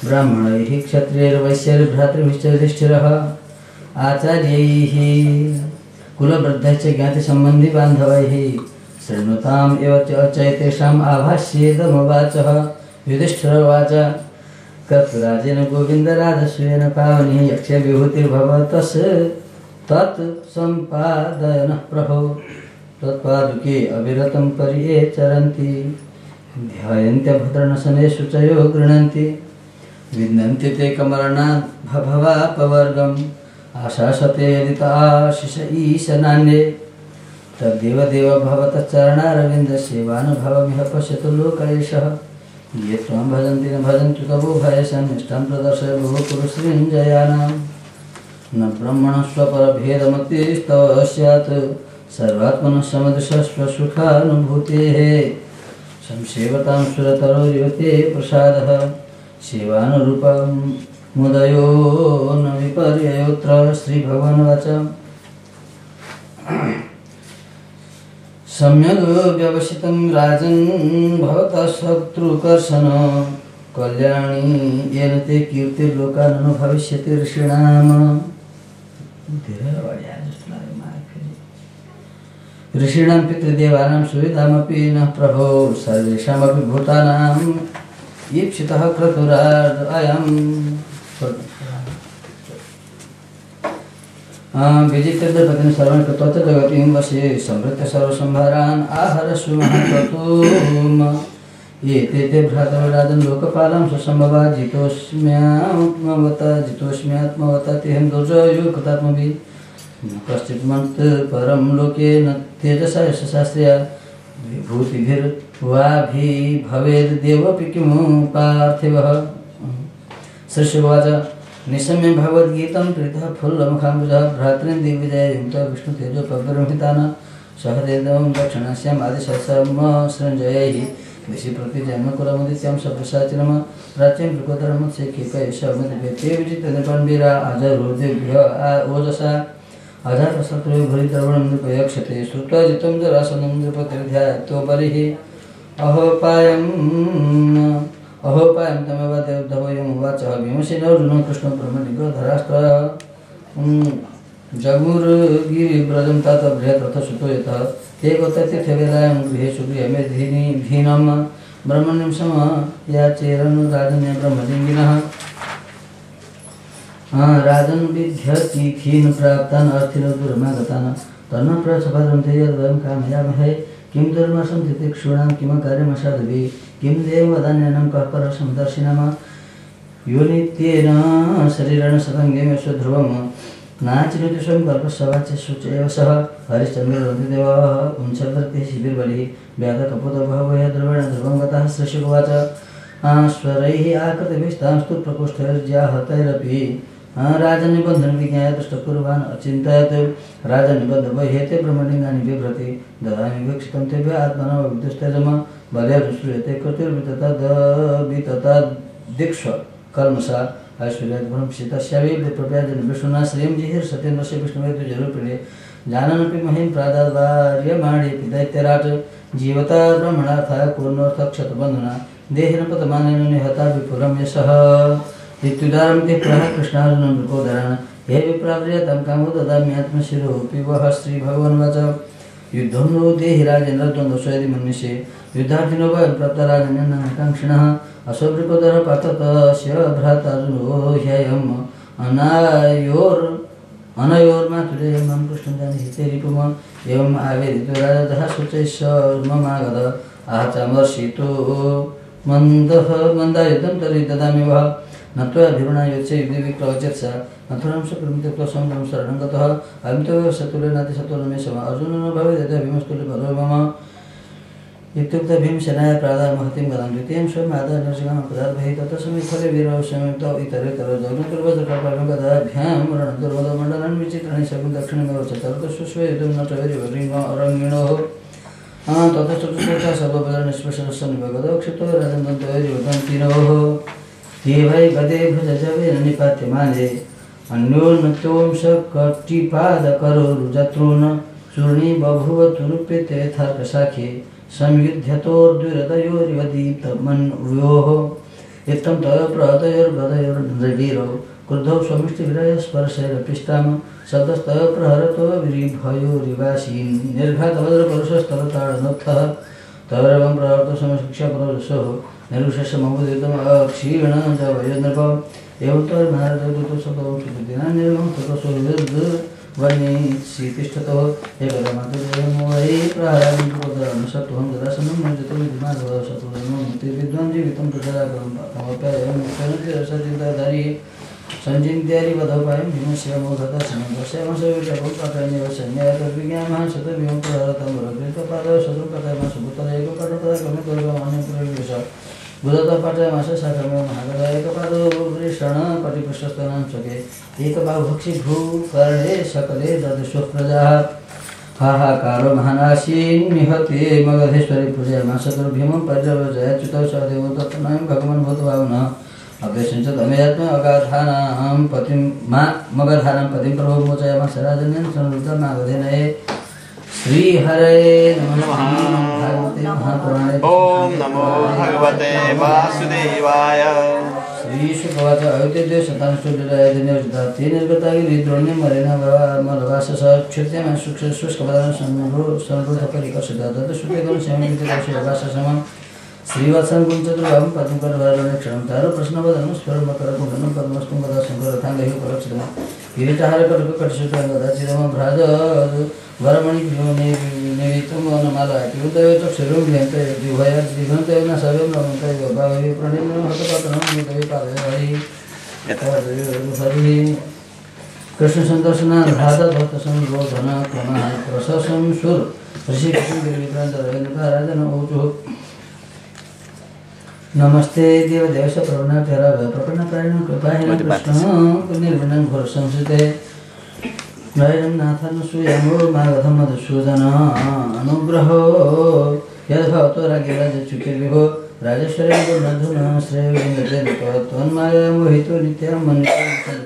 ब्राह्मणैः क्षत्रियैर्वैश्यैर्भ्रातृभिश्च युधिष्ठिरः आचार्यैः कुलवृद्धैश्च ज्ञातिसम्बन्धिबान्धवैः शृणुताम् एव चैतेषाम् आभाष्येदमुवाचः युधिष्ठिरोवाच कत्राजेन गोविन्दराधस्वेन पावनी यक्षविभूतिर्भवतस् तत् सम्पादयनः प्रभो तत्पादुके अविरतं परिचरन्ति ध्यायन्त्यभद्रनशनेषु च यो गृह्णन्ति विन्दन्ति ते कमरणात् भवापवर्गम् आशासते यदि आशिष ईशनान्ये तद्देव देव भवतश्चरणारविन्दसेवानुभवमिह पश्यतु लोकैषः ये त्वां भजन्ति न भजन्तु तवो भयसन्निष्ठां प्रदर्शय भुः कुरु सृञ्जयानां न ब्रह्मणः स्वपरभेदमतिस्तव स्यात् सर्वात्मनः समदृशस्वसुखानुभूतेः संसेवतां सुरतरोर्युते प्रसादः सेवानुरूपं मुदयो न विपर्ययोऽत्र श्रीभगवानुवाच सम्यग् व्यवसितं राजन् भवतः शत्रुकर्षण कल्याणी येन ते कीर्तिर्लोकान् भविष्यति ऋषीणाम् ऋषीणां पितृदेवानां सुविधामपि नः प्रभो सर्वेषामपि भूतानां ईप्सितः क्रतुरायम् विजित्यद्रपतिं सर्वं कृत्वा च जगतिं वशे संवृत्य सर्वसंभारान् आहरस्व महाक्रतुम् एते ते भ्रातरो राजन् लोकपालं सुसम्भवा जितोऽस्म्यात्मवता तेहं दुर्जयो कृतात्मभिः न कश्चित् मत् परं लोके न तेजसा यशशास्त्र्या विभूतिभिर्वाभिभवेद्देवोऽपि किमु पार्थिवः श्रीशुवाच निशम्य भगवद्गीतं प्रीतः फुल्लमुखाम्बुजः भ्रातॄन् दिग्विजययुक्तः विष्णुतेजोपब्रह्मितान् सहदेवं दक्षिणास्याम् आदिशस्यमसृञ्जयैः दिशि प्रतिजन्मकुलमुदित्यां सप्रसाचिनम प्राच्यं प्रकोदरमत्स्यकेकयशमदिव्यते विजितनिर्पन्वीरा अजरुदेभ्यः ओजसा अजातशत्रुः भूरिद्रवणं नृपयक्षते श्रुत्वा जितं जरासनं नृपतिर्ध्यायत्वबलिः अहोपायं तमेव देवधवयमुवाचः भीमसेनोर्जुनो कृष्णो ब्रह्मनिग्रहधराष्ट्र जगुर्गिरिव्रजं तात बृहद्रथसुतो यतः ते गोततीर्थवेलायां गृहेषु गृहमेधीनं ब्रह्मण्यं समयाचेरन् राजन्य ब्रह्मलिङ्गिनः राजन् विद्यतीथीन् प्राप्तान् अर्थिनो दुर्मागतान् तन्न प्रसभद्रन्ते यद्वयं कामयामहे किं दुर्मसं तितिक्षूणां किं कार्यमसाधुभिः किं देववदान्यानं कः परसंदर्शिनाम यो नित्येन शरीरेण सतङ्गेमेषु ध्रुवम् नाचिनोति स्वयं कल्पसवाच्यसु च एव सः हरिश्चन्द्रदेवः उंसवर्तिः शिबिर्बलिः व्याधकपुतभवय द्रवेण ध्रुवं गतः श्रीशुकवाच स्वरैः आकृतिभिस्तांस्तु प्रकोष्ठैर्जाहतैरपि राजनिबन्धनं विज्ञाय दृष्टकुर्वान् अचिन्तयत् राजनिबद्धवह्येते ब्रह्मलिङ्गानि बिभ्रति ददामि वीक्षितं तेभ्य आत्मनः विदुष्टजम बल्याश्रूयते कृतिर्वितता दीक्ष कल्मषा ऐश्वर्याद्भुतं सीतस्यावि विप्रव्याजन विष्णुना श्रियं जिहिर् सत्येन्द्रस्य विष्णुवे द्विजरूपिणे जाननपि महिं प्रादाद्वार्यमाणेऽपि दैत्यराज जीवता ब्रह्मणार्थाय पूर्णोऽर्थक्षतबन्धना देहेन पतमानेन निहता विपुलं यशः इत्युदारं ते पुनः कृष्णार्जुनं विपोदरान् हे विप्राव्रियतं कामो ददाम्यात्मशिरोऽपि वः श्रीभगवानुवाच युद्धं नो देहि राजेन्द्र द्वन्द्वस्वयदि मन्यसे युद्धार्थिनो वयं प्राप्तराजन्यनाकाङ्क्षिणः असौभृपदः पाततस्य भ्रातर्नो ह्ययम् अनयोर्मातुरे मां पृष्ठं जानीहि ते रिपुम एवम् आवेदितो राजतः शुचैश्वर्ममागत आहचामर्षितो मन्दायुधं तर्हि ददामि वः न त्वयाभिरुणायोच्य युद्धे विक्लवचेत् सा मथुरां सकृमित्यक्त्वा समुद्रं शरणं गतः अयं तु सतुले नातिसतुलं मे सम अर्जुनो न भवेत् भीमस्तुल्य बलो मम इत्युक्त भीमसेनाय प्रादाय महतीं गदां द्वितीयं स्वयम् आदाय नरसिंहं पदाद्भहि ततः समीफले वीरौ समीप्त इतरेतरो जग्नतुर्वज्रकपालं गदाभ्यां रणदुर्वदमण्डलं विचित्राणि सर्वं दक्षिणमेव च तर्कस्वस्वयुधं न चैरिवरिङ्गणोः ततः चतुष्टथा सर्वपदनिष्पशरस्य निभगतो क्षिप्तो राजन्दन्तयोरिवतं तीनोः ते वै गदे भुजजवेन निपात्यमाने अन्योन्नतोंशकटिपादकरोरुजतॄन् चूर्णी बभूव तुरुप्यते यथार्कशाखे संयुध्यतोर्द्विरदयोरिव दीप्तमन्व्योः इत्थं तव प्रहतयोर्गदयोर्वीरौ क्रुद्धौ स्वमिष्टिविरय स्पर्शैरपिष्टां शब्दस्तव प्रहरतो विरिभयोरिवासीन् निर्घातवज्रपरुषस्तवताडनोत्थः तवरवं प्रहर्तो समशिक्षापरोजसोः निर्विशेषममुदितमक्षीण च वयोनृप एवं तर्मारदूतो सतो सुदिनान्येवं ततो सुहृद्वन्येत्सितिष्ठतो एकदा मातुर्वयं वै प्रहरादिपुत्रनुसत्वं ददासनं मर्जितो विद्माधव शत्रुर्मुक्तिर्विद्वान् जीवितं प्रजराकरं पापमप्यायं मुक्तनतिरसचिन्ताधारी सञ्चिन्त्यारिवधोपायं भीमस्य मोघता समन्तस्यामसविटकं पाठयनेव सन्न्यायतद्विज्ञामः शतविमं प्रहरतं वरकृतपादः शत्रुपतयमः सुभूतलैकपाठतयकमितोर्गमन्यपुरविश बुधतपाठयमस्य साकमेव महागदायकपादो वृषण कटिपृष्ठस्तनं सखे एकबाहुभक्षि भूकर्णे सकले ददुषुः प्रजाः हाहाकारो महानासीन् निहते मगधेश्वरी पूजयामास शत्रुभीमं पर्यवजयच्युतौ सहदेवो तत्तनयं भगवन् भूतभावनः अभ्यसिञ्च तमेयात्म अगाधानां पतिं मगधानां पतिं प्रभो मोचयामास राजन्यं संवृतं मागधेनये श्रीहरये नमः भगवते महापुराणे ओम नमो भगवते वासुदेवाय श्रीशुकवाच अयोध्येद्वे शतानुष्टुलिराय दिनेर्जितार्थे निर्गता गिरिद्रोण्यं मरेण मलवासस क्षित्यं शुष्कपदानं संवृतपरिकर्षिता तद् श्रुतेगुणश्यामितिदर्शयवाससमं श्रीवत्सं गुञ्चतुर्भावं पद्मकरवारणक्षणं तारो प्रश्नवदनं स्फुरमकरकुण्डलं पद्मस्तुं गदा शङ्करथाङ्गैः परक्षितम् किरीटहारकटुकटिशुटङ्गदाचिरमं भ्राज वरमणिनिवेतं वनमाला किरुतयो चक्षुरुं जिह्वया न सव्यं रमन्तयो भावये प्रणितं हतपातनं मितये पादये हरिः कृष्णसन्दर्शनात् भादभक्तसंरोधन क्रमः प्रशंसं सुर ऋषिकृष्णगिरिविक्रान्तरविन्द्रराजन ऊचुः नमस्ते देवदेवश प्रवणप्यराग प्रपन्नप्रायणं कृपाहीनं कृष्णं निर्विणं घोरसंस्कृते नयनं नाथानुसूयमो मागधं मधुसूदनः अनुग्रहो यद्भवतो राज्ञराजच्युतिर्विभो राजेश्वरेण गुणधुनः श्रेयोविन्दते त्वन्माया मोहितो नित्यं मन्यते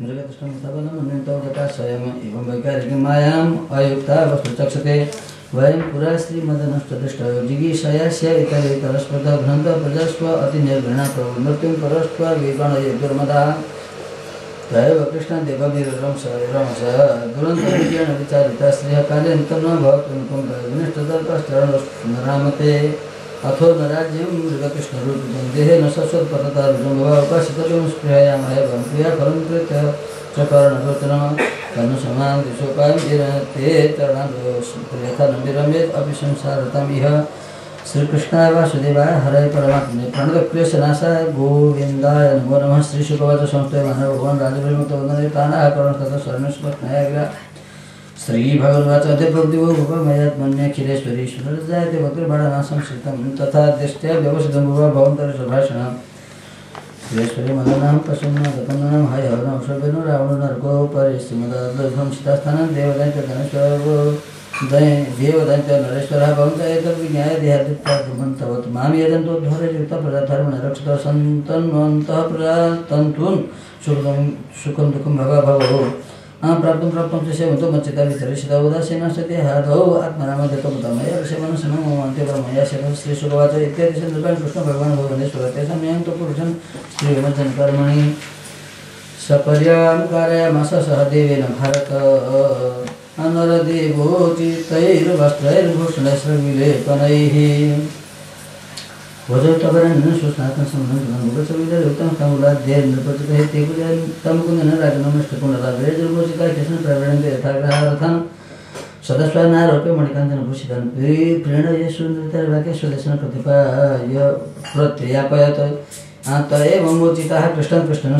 मृगतुष्टं तपनमन्यन्तो गता स्वयम् एवं वैकारिकीं मायाम् अयुक्ता वस्तुचक्षते वयं पुरा श्रीमदनष्टदृष्टयो जिगीषयास्य इतरेतरस्पर्धा घ्नन्तः प्रजास्व अतिनिर्घृणातो मृत्युं परस्त्व विगणये दुर्मदाः त्रयव कृष्णदेववीररंस दुरन्तविजयेन विचारिता श्रियः कालेऽन्तं न भवतु विनष्टतर्पश्चरणरामते अथो न राज्यं मृगकृष्णरूपितं देहेन शश्वत्पततारुजं भवावकाशितव्यं स्पृहयामः प्रियाफलं कृत्य चकर्णगोचरं तन्नसमां दिशोपायं ते चरणादोषयथा न विरमेत् अपि संसारतम् इह श्रीकृष्णाय वासुदेवाय हरये परमात्मने प्रणतक्लेशनाशाय गोविन्दाय नमो नमः श्रीशुकवाच संस्थय मानव भगवान् राजभीमुक्तवन्दने तानाः करुणस्ततः शरणस्पत्नया गिरा श्रीभगवाच अध्यप्रभुदिवो भूपमयात्मन्यखिलेश्वरी सुरजायते वक्त्रबाणानां संश्रितं तथा दृष्ट्या व्यवसितं भुवा भवन्तरिषभाषणम् श्रीश्वरी मदनां पशुनागतनां हयहनौषभेनो रावणनर्कोपरि श्रीमदाद्वैतं सीतास्थानं देवदन्त्य नरेश्वरः भवन्तः एतद्विज्ञाय देहादित्याद्भुवन्तवत् मां यजन्तोद्धरयुक्तप्रजाधर्मणरक्षितः सन्तन्वन्तः प्रजातन्तून् सुखं दुःखं भवो प्राप्तं च सेवन्तो मच्चिता विचरिषिता उदासीन सति हादौ आत्मनामध्यतमतमया विषमनसमं ममन्ते परमया सेवं श्रीशुकवाच इत्यादि सन्दर्भान् कृष्णभगवान् भुवनेश्वर तेषां यं तु पुरुषं श्रीविमर्जनकर्मणि सपर्यां कारयामास सह देवेन भारत नरदेवोचितैर्वस्त्रैर्भूषणैर्विलेपनैः वजोतवरन्न सुस्नातं सम्बन्धं मुखसविदरुक्तं कमलाद्यैर्नृपतितैः ते कुजन्तमुकुन्दन राजनमष्टकुण्डलाभेर्जलभूषिता कृष्णप्रवृणन्ते यथाग्रहारथं सदस्वनारोप्य मणिकाञ्चनभूषितं प्रेरणयशुन्दरवाक्य स्वदर्शनप्रतिपाय प्रत्ययापयत् त एवमुचितः कृष्णं कृष्णेन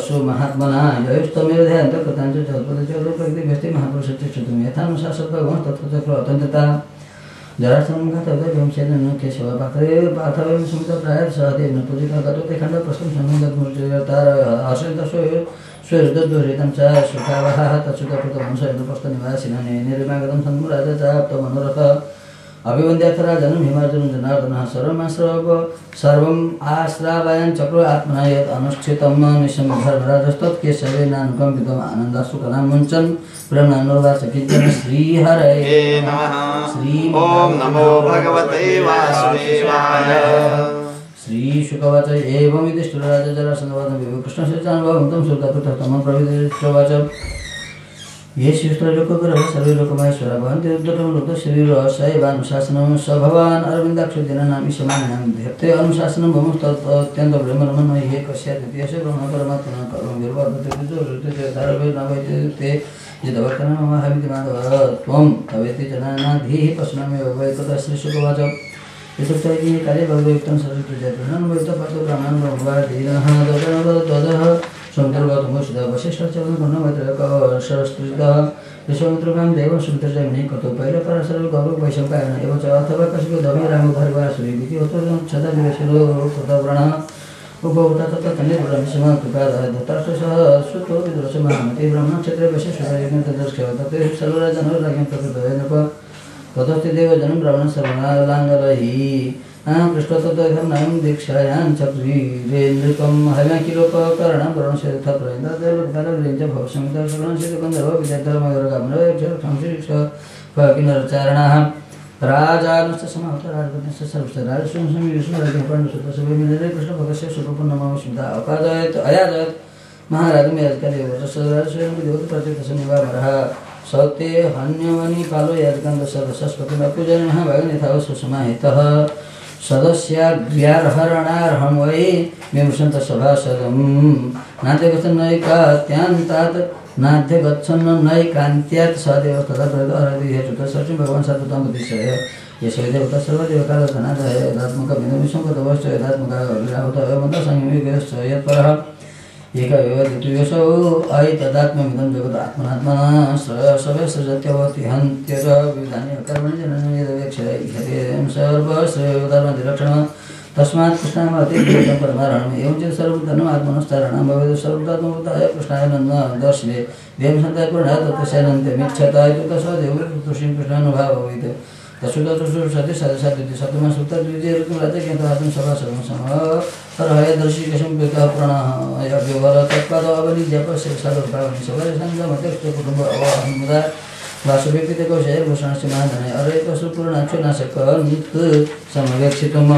सुमहात्मना ययुस्तमेव ध्यान्तकृताञ्च जगत्पदचक्रोप्रकृतिभ्यस्ते महापुरुषतिष्ठितुं यथानुशासद्भगवान् तत्त्वचक्रो अत्यन्तता जरासंघातव्यं सेन केशव पार्थव्यं सुमितप्रायः सहदेव न पूजिता गतोते खण्डप्रस्थं संगतमूर्तितार आश्रितस्वहृदोद्धरितं च सुखावहः तत्सुखप्रतमंसहृदप्रस्थनिवासिनः निर्मागतं सन्मुराज चाप्तमनोरथः अभिवन्द्यार्थराजनं हिमार्जुनं जनार्दनः सर्वम् आश्रावयन् चक्रो आत्मना यत् अनुष्ठितं निशम्यधर्मराजस्तत्केशवेनानुकम्पितम् आनन्दाश्रुकलां मुञ्चन् प्रेम्णानुवाच किञ्चन श्रीहरये नमः। ॐ नमो भगवते वासुदेवाय। श्रीशुकवाच एवं युधिष्ठिरराज जरासन्धवदं कृष्णस्य चानुभवं तं सुतपुत्रतमं प्रविदिष्टवाच ये शिष्टलोकगुरवः सर्वे लोकमहेश्वरा भवन्ति उद्धतमरुद्रशरीरशैवानुशासनं स भवान् अरविन्दाक्षदिनानाम् ईशमानां ध्यप्ते अनुशासनं भवमुस्तत्यन्तब्रह्मणमन्मये ये कस्या द्वितीयस्य ब्रह्मपरमात्मनः कर्मविर्वर्धते यदवर्तनं मम हविति माधव त्वं तवेति जनानाधिः पश्नामेव वैकतः श्रीशुकवाच यतोक्तैः काले भगवयुक्तं सरस्वतीजयप्रधानं वैतपातो ब्राह्मणं ब्रह्मवादीनः ददः समुद्रगतमुषितः वसिष्ठचरणगणमैत्रकशरस्त्रितः विश्वामित्रकां देवं सुमित्रजयमिनि कतो पैलपराशरगौरववैशम्पायन एव च अथवा कश्चित् दमे रामोधर्वासुरीति होतो छदाविरशिरो कृतव्रणः उपभूता तथा कन्यपुरमिषमः कृपादः धृतराष्ट्रसह श्रुतो विदुरसमहामति ब्रह्मक्षेत्रे वशिष्ठराजज्ञतदर्शव तत्र सर्वराजनो राज्ञं प्रकृतः नृप ततस्ते देवजनं ब्राह्मणः सर्वनालाङ्गलैः कृष्णतत्त्वं नाम दीक्षायां चक्रीरेन्द्रिकं हव्याकिलोपकरणं वरुणशेखप्रवेन्द्रदेवलोकपालग्रेञ्च भवसंहिताशरणशितगन्धर्व विद्याधर्मयोगमनोक्षकिन्नरचारणाः राजानश्च समाहूतः राजपत्न्यश्च सर्वस्य राजसूंसंविष्णुराजपण्डितसुतसभे कृष्णभक्तस्य स्वरूपन्नमामि अयाजयत् महाराजं याजकार्यवरसराजस्वयंदेवप्रत्यक्षसन्निवामरः सत्ये हन्यवनि कालो याजकान्दसदसस्पतिमपूजनः भगनिथाव सुसमाहितः सदस्याग्र्यार्हरणार्हं वै विमृशन्तः सभासदं नाद्यगच्छन्नैकान्त्यात् नाद्यगच्छन् नैकान्त्यात् सदेव तथा प्रदहरदिहेतुतः सचिं भगवान् सात्वतां प्रतिष्ठय यशोदेवतः सर्वदेवकालधनादय यदात्मकविन्दुविशङ्कतवश्च यदात्मकः विराहुतः मन्दसंयुगश्च यत्परः एक एव द्वितीयसौ ऐतदात्म्यमिदं जगदात्मनात्मना सव्यसृजत्यवति हन्त्यज विधाने कर्मणि जननं यदवेक्षयं सर्वश्रेयोधर्मधिलक्षणं तस्मात् कृष्णामति परमारणम् एवं च सर्वधर्मम् आत्मनश्चारणं भवेत् सर्वदात्मभूताय कृष्णाय नन्दर्शने देवं सन्ताय पूर्णाय तत्त्वस्यानन्त्यमीक्षताय तस्वदेव श्रीकृष्णानुभाववेत् तस्वदर्शति सदसाद्विति सप्तमा सूत्र द्वितीय ऋतुराजज्ञातवादं सभासदं समहरहय दर्शिकेशं पितः प्रणयव्यवहर तत्पादवनिजपस्य सर्वभावनि सवरसङ्गमत्यकुटुम्ब अवहमुदा वासुव्यक्तिकौशयभूषणस्य महाधनय अरयकसुपूर्णाक्षुनाशकनित् समवेक्षितुम्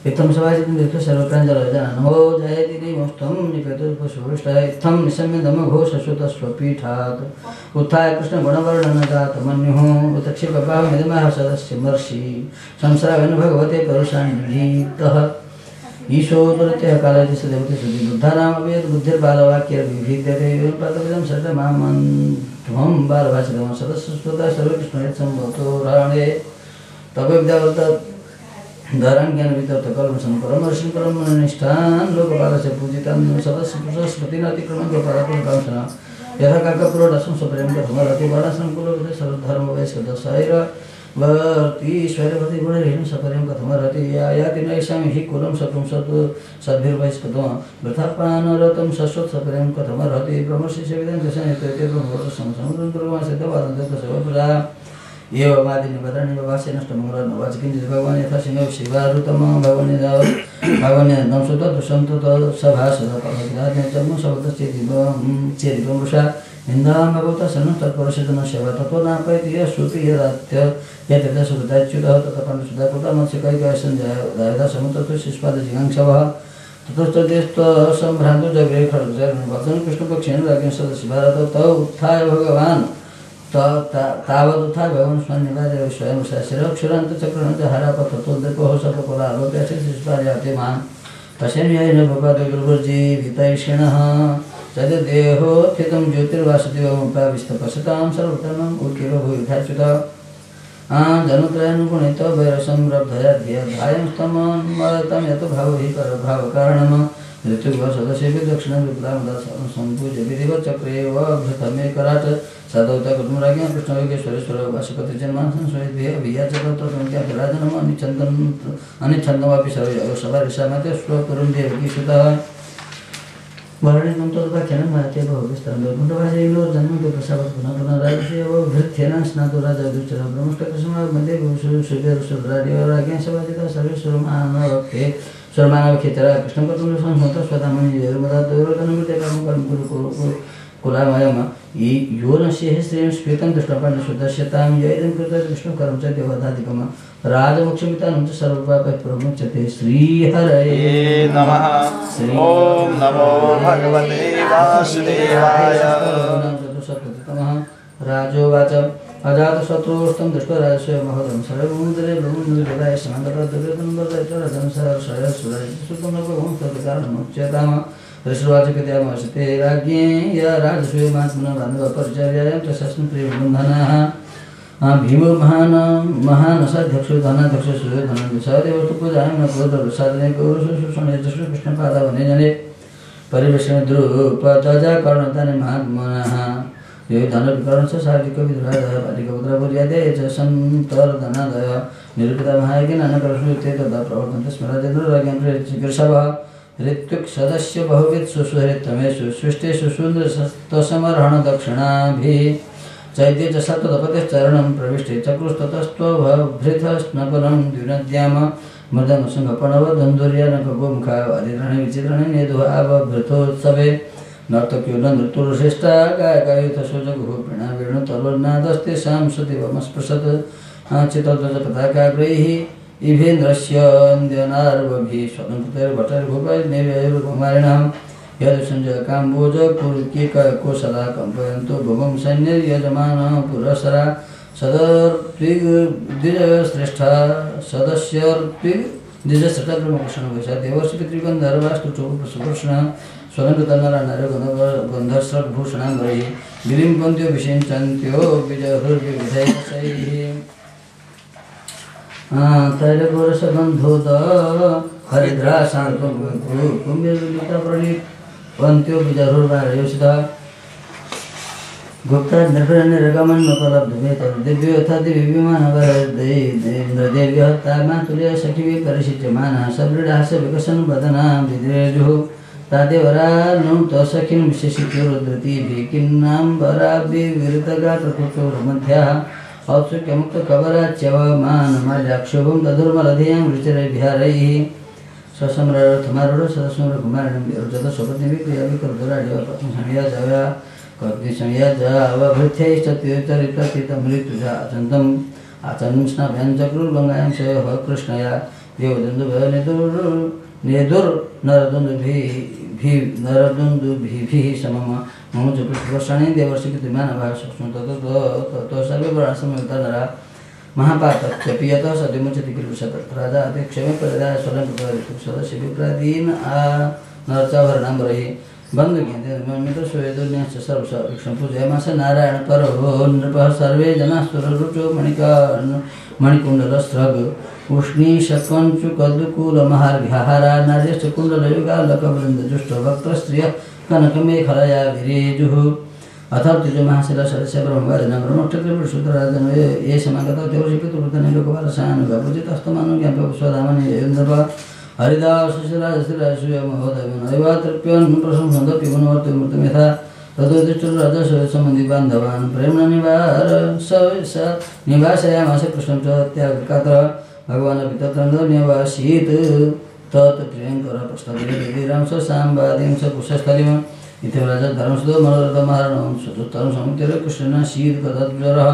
इत्थं सभाजितं दीर्घ सर्वप्राञ्जलजननो जयति मोष्ठं निपेतुपशुष्टः इत्थं निशम्यदमघोषश्रुतस्वपीठात् उत्थाय कृष्णगुणवर्णनजातमन्युः उत्क्षिपभावमिदमः सदस्य महर्षि संस्रावेन भगवते परुषाण्यधीतः ईशोदरत्यः कालति सदेवते सुधि बुद्धानामवेद बुद्धिर्बालवाक्यर्विभिद्यते पातविदं सर्वमामन्ध्वं बालभाषितमं सदस्यस्तुतः सर्वकृष्णयत्सम्भवतो राणे तपविद्यावृत धरं ज्ञानवितर्थकल्मषं परमर्षिं परमनिष्ठान् लोकपालस्य पूजितान् सदस्यपुरुषस्मृतिनतिक्रमं गोपालपुरकांक्षणा यथा काकपुरोडसं स्वप्रेम कथमरति वर्णसङ्कुलविधे सर्वधर्मवैश्वदशैरवर्तीश्वरवती गुणहीनं सपर्यं कथमरति याति नैषां हि कुलं सत्वं सद्भिर्वैस्कृतं वृथापानरतं शश्वत् सपर्यं कथमर्हति ब्रह्मशिष्यविदं दशनित्यते ब्रह्मवर्षसंसमुद्रं दुर्वासितवादन्तसवपुरा एवमादिनिपदानिव वास्य नष्टमङ्गलवाच किञ्चित् भगवान् यथा सिंह शिवारुतम भगवान् सुतदुषन्तु सभासदपदाज्ञम शब्दश्चेदिवंशा निन्दां भगवतः शरणं तत्परशजनसेवा ततो नापयति यश्रुति यदात्य यत् सुकृताच्युतः ततः पण्डुसुधा मत्स्यकैकसञ्जयदा समुद्रतो शिष्पादजिगांक्षवः ततश्चदेस्तसम्भ्रान्तो जगरे खड्गजन भक्तं कृष्णपक्षेण राज्ञं सदस्य भारत तौ उत्थाय भगवान् तावदुत्था भगवान् स्वनिवार्य स्वयं शिरक्षुरान्तचक्रान्त हरापथतोद्रकोः सपकोलालोक्यशिष्पार्याते मान् पश्यन्येन भवद्गुरुर्जीवितैषिणः तद्देहोत्थितं ज्योतिर्वासुदेवमुपाविष्टपश्यतां सर्वतमम् उर्केव भूयिथाच्युत जनुत्रयानुगुणितो वैरसंरब्धया धियाधायं स्तमन्मरतं यत् भावहि परभावकारणम् ऋतुः सदस्येपि दक्षिणं विप्लामदासं सम्पूज्य विधिवच्चक्रे वभृतमेकराट् सदौत कुटुम्बराज्ञा कृष्णयोगेश्वरेश्वर वासुपति जन्मांसं स्वयद्भिः अभियाचकत्वसंख्याभिराजनम् अनिच्छन्दमपि सभारिषामते स्वपुरुं देवकीसुतः वर्णितं तदुपाख्यानं महते बहुविस्तरं वैकुण्ठवासैलो जन्मतो प्रसावत् पुनः पुनः राजसेव भृत्येन स्नातो राजा दुश्चर ब्रह्मष्टकस्मामध्ये सुराज्ञा सभाजिता सर्वेश्वरमानवक्षे स्वरमानवक्षेतरा कृष्णं कर्तुं संस्मृतः स्वधामनिर्मदाद्वैरोदनुकृत्यकामं कुलामयम् यो न श्रेयः श्वेतं दृष्टपाण्डुदश्यतां यैदं कृतं विष्णुकरं च देवताधिकम् राजमुख्यमितानं च सर्वपापैः प्रमुच्यते श्रीहरये नमः। ॐ नमो भगवते वासुदेवाय। राजोवाच अजातशत्रुस्तं दृष्ट्वा राजस्य महोदयं सर्वमुद्रे ब्रह्मनिर्भराय समान्तरं ऋषिवाचकत्यामर्षते राज्ञे या राजसूयमात्मनः बान्धवपरिचर्यायां च सस्मप्रियबन्धनाः भीमो महानसाध्यक्षो धनाध्यक्षो सूर्यधनाध्यक्षो सहदेवस्तु पूजायां न क्रोधप्रसादने गौरवशोषणे कृष्णपादावने जने परिवेशने द्रुपदजा कर्णतानि महात्मनः यो धनविकरणश्च सार्थिकविद्रादः बालिकपुत्रपुर्यादय च सन्तर्धनादय निरूपिता महायज्ञ नानाकर्षणयुक्ते तदा प्रवर्तन्ते स्मराजेन्द्रराज्ञां चिकीर्षवः ऋत्विक सदस्य बहुविध सुसुहृतमेषु सृष्टेषु सुन्दरसमर्हण दक्षिणाभिः चैत्य च सप्तपतिश्चरणं प्रविष्टे चक्रुस्ततस्त्वभृतस्नपनं द्विनद्याम मृदङ्गसङ्गपणवधन्दुर्यानकगोमुखादित्रणे विचित्रणे नेदुहावभृतोत्सवे नर्तक्यो न नृतुर्श्रेष्ठा गायकयुतसोजगुः वेणुतलोन्नादस्तेषां सुदेवमस्पृशत् चित्तध्वजपताकाग्रैः इभेन्द्रस्यन्द्यनार्वभिः स्वतन्त्रैर्भटैर्भूपैर्निर्वैर्कुमारिणां यदुसञ्जयकाम्बोजकुरुकिककोशला कम्पयन्तो भुवं सैन्यर्यजमानः पुरःसरा सदर्द्विजश्रेष्ठा सदस्यर्द्विजश्रेष्ठा ब्रह्मकृष्णवैशा देवर्षि पितृगन्धर्वास्तुचोपसुकृष्णः स्वलङ्कृतनरनरगन्धर्षड्भूषणाम्बरैः गिरिं पन्त्यो विषिञ्चन्त्यो विजहृर्विविधैः तैलगोरसगन्धोद हरिद्राशान्तकुम्भीरलिताप्रणीपन्त्यो विजहृर्वारयोषितः गुप्ता निर्गमन्नुपलब्धवेतर्दिव्यो यथा दिव्यविमानवरदेन्द्रदेव्यः तामातुल्य सखिभिः परिषिच्यमानः सदृढास्य विकसन्वदना विद्रेजुः तादेवरानुतसखिं विशेषित्यो रुद्रतीभिः किन्नाम्बराभिविवृतगात्रकुटोरमध्याः औत्सुक्यमुक्तकवराच्यवमानमाल्याक्षोभं दधुर्मलधेयं रुचिरैर्विहारैः स्वसम्रार्थमारूढ सदस्मृकुमारिणं विरुजत स्वपत्नीविक्रियाविकर्दुराडिवपत्नीसंयाजया कर्तिसंयाजावभृत्यैश्चरितमृत्युजा अचन्तम् आचरन् स्नाभ्याञ्चक्रुर्गङ्गायां शयः कृष्णया देवदुन्दुभयो नरदुन्दुभिः समम मम च पृष्ठवर्षाणि देवर्षिकृतिमानभाः सूक्ष्मं ततो सर्वे वर्णाश्रमयुक्ता नरा महापातत्यपि यतः सद्यमुच्यते किल्बिषतः राजा अपेक्षमे परिदाय स्वलङ्कृतसदस्यभिप्रादीन् नरचाभरणाम्बरैः बन्धुज्ञानमित्रस्वेदुन्यश्च सर्वसवीक्षं पूजयामास नारायणपरो नृपः सर्वे जनाः सुररुचो मणिकुण्डलस्रग् उष्णीशकञ्चुकदुकूलमहार्घ्यहारा नार्यश्च कुण्डलयुगालकवृन्दजुष्टवक्त्रस्त्रियः कनकमेखलया विरेजुः अथर्तिजमहाशिलासदस्य ब्रह्मवादिनां ब्रह्मक्षत्रिपुरुषोत्तराजनो ये समागतौ देवर्षिपितृवृतने लोकपालसानुगापुजितस्तमानुज्ञाप्य स्वधामनि जयन्द्रप हरिदासशिराजशिराजसूयमहोदयनैवातृप्यन् प्रशंसन्दपि गुणवर्तमृतं यथा ततोदिष्टुराजसम्बन्धि प्रेम्ण निवासयामास कृष्णं च त्यागकातर भगवान् अपि तत्र न्यवासीत् तत्प्रियङ्कर प्रस्तुतिरां स साम्बादिं स कुशस्थलिम् इति राजा धर्मसुतो मनोरथमहारणं चतुर्थं समुद्र कृष्णेन शीतकदज्वरः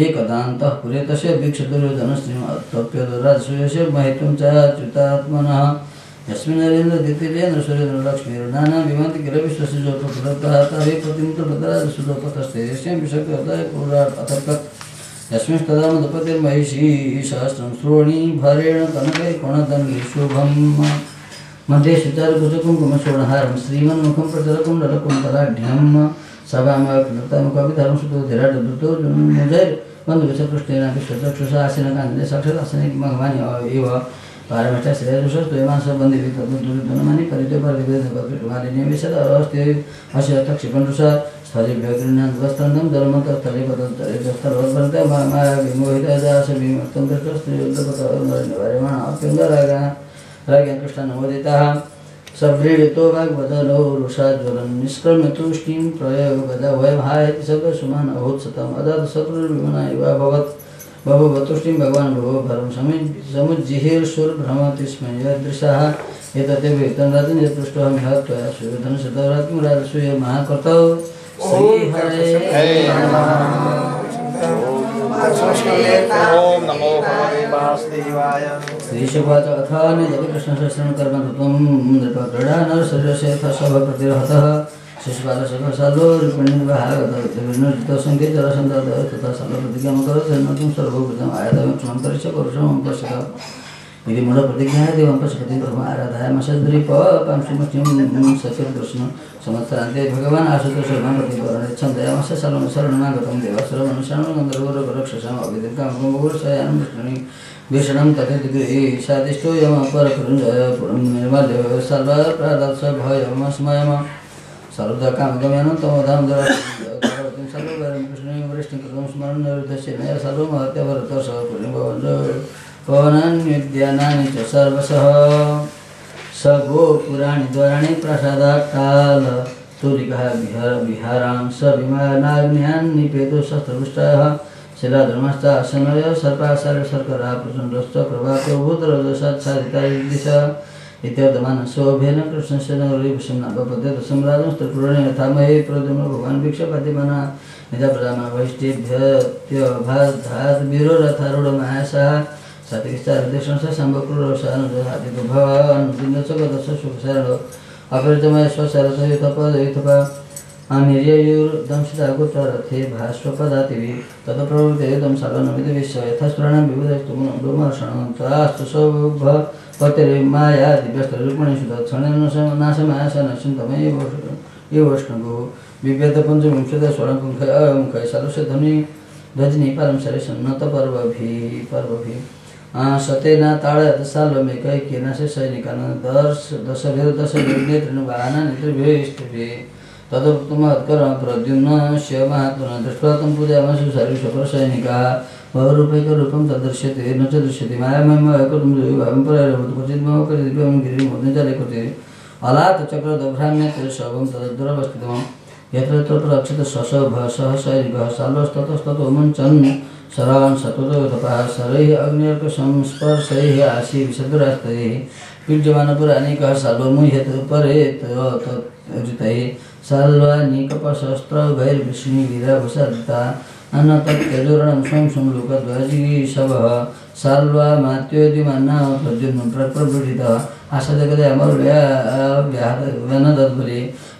एकदान्तः पुरे तस्य वीक्षदुर्योधनस्त्रीम् अतप्य राजसूयस्य महितुं च च्युतात्मनः यस्मिन् नरेन्द्र दितिलेन्द्र सुरेन्द्र लक्ष्मी नाना विमन्ति किल विश्वस्य जोतप्रदत्तारे प्रतिमुद्रपदराज सुदोपतस्ते यस्यां विषक्यताय पुराट अतर्कत् यस्मिन् तदामदपतिर्महिषी सहस्रं श्रोणी भरेण कनकै कोणदण्डे शुभम् मध्ये शुचारुकुचकुङ्कुमशोणहारं श्रीमन्मुखं प्रचलकुण्डलकुन्तलाढ्यं सभामकविधर्म सुतोधिराडुतो बन्धुविषपृष्ठेन विश्वचक्षुषा आसीनकान्ते साक्षादासने भगवान् एव पारमष्टा श्रेयदुषस्तुयमांसबन्धिवितदुर्दुर्दुनमनि परितोपर्दिविदमालिन्यविशद अस्ति अस्य तक्षिपण्डुषा स्थलिभ्यग्रहणवस्त्रन्दं जलमन्तस्थले पतस्थले माया विमोहितदास विमुक्तं दृष्टस्त्रियुद्धपतनिवार्यमाण अप्यङ्गरागा राज्ञा कृष्णनमोदिताः सव्रीडितो भागवदलो रुषाज्वलं निष्क्रम्य तुष्टिं प्रयोगदा वयभायति सर्वसुमान अभूत्सतम् अदात शत्रुर्विमना इव अभवत् बभुवतुष्टिं भगवान् भुवो भरं समुज्जिहीर्षुर्भ्रमति स्म यदृशः एतदेव एतन्राजन् यत्पृष्टोऽहं ह्यत्वया सुयोधनशतरात्मं राजसूय महाकर्तौ श्रीहरे ओम नमो भगवते वासुदेवाय। श्रीशुवाच अथानि जलकृष्णशस्त्रकर्मतत्त्वं नृपक्रीडा नरशरीरस्य यथाशवप्रतिहतः शिशुपालशकशालो रूपिणीर्वहागतः सङ्केत जलसन्धातः तथा सर्वप्रतिज्ञामकरोत् जन्मतं सर्वभूतम् आयातव्यं क्षमं करिष्य पुरुषं पश्यत यदि मूढप्रतिज्ञाय देवं पशुपतिं प्रभुम् आराधयामशद्रीपपांशुमुष्टिं सचेतकृष्ण संवत्सरान्ते भगवान् आशुतोषमां प्रतिपरणेच्छं दयामस्य सर्वं शरणमागतं देवासुरमनुष्याणं गन्धर्वोरक्षसाम् अभिधिं कामकुमुशयानं विष्णुनि भीषणं तथेतिशादिष्टो यमपरपुरं निर्मल्य सर्वप्रादत्स भयमस्मयम सर्वदा कामगमनं तमोधाम दरवतिं सर्ववरं कृष्णं वरिष्ठं कृतं स्मरणं निरुद्धस्य मया सर्वमहत्यवरतः पुरीं पवनान्युद्यानानि च सर्वशः स गोपुराणि द्वाराणि प्रसादाट्टाल तुलिकः विहारां स विमानाग्न्यान् निपेतो शस्त्रपुष्टाः शिलाधर्मश्चासनय सर्पासार्य शर्करा प्रचण्डश्च प्रभातो भूतरजसाच्छादितादिश इत्यर्थमान शोभेन कृष्णस्य नगरीविषं नापपद्यत सम्राजं स्त्रिपुराणे यथामहे प्रद्युम्न भगवान् भिक्षापातिमना निजा प्रजामा वैष्टिभ्यत्यभाधात् वीरोरथारूढमायासः सात्विकश्चारिदेशंस शम्भक्रूरवशानुजहातितो भवानुदिन्नच गतस्य सुखशरणो अपरितमय स्वशरथ युथप निर्ययुर्दंशितागोत्ररथे भास्वपदातिभिः ततप्रवृत्ते युद्धं सर्वनमिति विश्व यथास्फुरणं विविधस्तु डोमर्षणं तास्तु सौभपतिर्माया दिव्यस्तरूपिणी सुदक्षणेन नाशमायासनश्चिन्तमयैवष्णगुः विव्यतपञ्चविंशति स्वर्णपुङ्खै अमुखै सर्वस्य ध्वजिनी परं शरीरसन्नतपर्वभिः सतेन ताडयत साल्वमेकैक्येन सैनिकान् दशभिर्नेत्रेण वाहनानि त्रिभिः तदुत्तमत्करं प्रद्युम्नस्य महात्मनः दृष्ट्वा तं पूजयामासु सर्वेषु बहुरूपैकरूपं तद्दृश्यते न च दृश्यते मायामयकर्तुं भावं परैरभूत् क्वचित् मम करिदिव्यं गिरिमोदनजाले कृते अलातचक्रदभ्राम्यत् शवं तदुरवस्थितम् यत्र तत्र रक्षितशशभः सह सैनिकः साल्वस्ततस्ततो मुञ्चन् शरान् सततोतपः शरैः अग्न्यर्कसंस्पर्शैः आशी विशदुरास्तैः पीड्यमानपुराणिकः साल्वमुह्यत् परेतैः साल्वानिकपशस्त्रभैर्विष्णुवीराभूषादिता अन्नतत्यजुरणं स्वयं संलोकध्वजिशवः साल्वामात्योद्यमानः प्रद्युम्नं प्रप्रवृत्तितः आशजगदे अमरव्यानदद्बले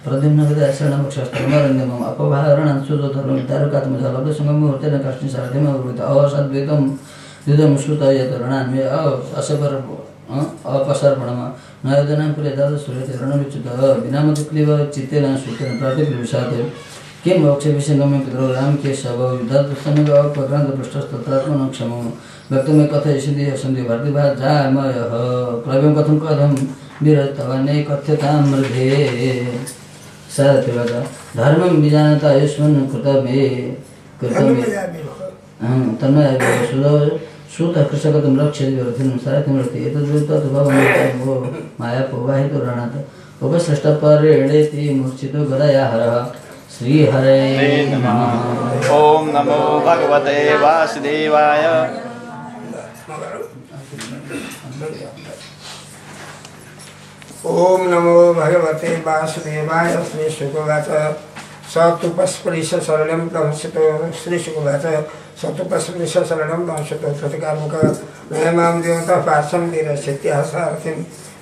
प्रद्युम्नगदे शरणमक्षस्त्रमरण्यमम् अपभारणं सुदोधर्मं तारकात्मजलब्धसङ्गमुहूर्तेन काष्ठीसारथिमवृत अवसद्वैतं द्विधं श्रुत यत् रणान्वे अपसर्पणम नयोदनां कुलेदादसूर्यते रणविच्युतः विनामदुक्लीव चित्तेन श्रुतेन प्रातिक्लिविषात् किं मोक्षविषङ्गमे पितरो रामकेशव युद्धात्सम्यग अपक्रान्तपृष्ठस्तत्रात्मनो क्षमो व्यक्तमे कथयिष्यति असन्धि भारतीभाजामयः क्लव्यं कथं विरतवने कथ्यतां मृधे सारथिवद धर्मं विजानता युष्मन् कृतमे तन्मय सूत कृषकतं रक्षति व्यर्थिनं सारथिमृति एतद्वितत् भवन्तो मायापोवाहितो रणात् उपसृष्टपरेणेति मूर्छितो गदया हरः श्रीहरे नमः। ओम नमो भगवते वासुदेवाय। ओम नमो भगवते वासुदेवाय। श्री शुकवाच सतुपस्पृश शरणं दंशितो श्रीशुकुवाच सतुपस्पृश शरणं दंशितो श्रुतिकामुक नयमां देवतः पार्श्वं वीरशक्त्यः सारथिं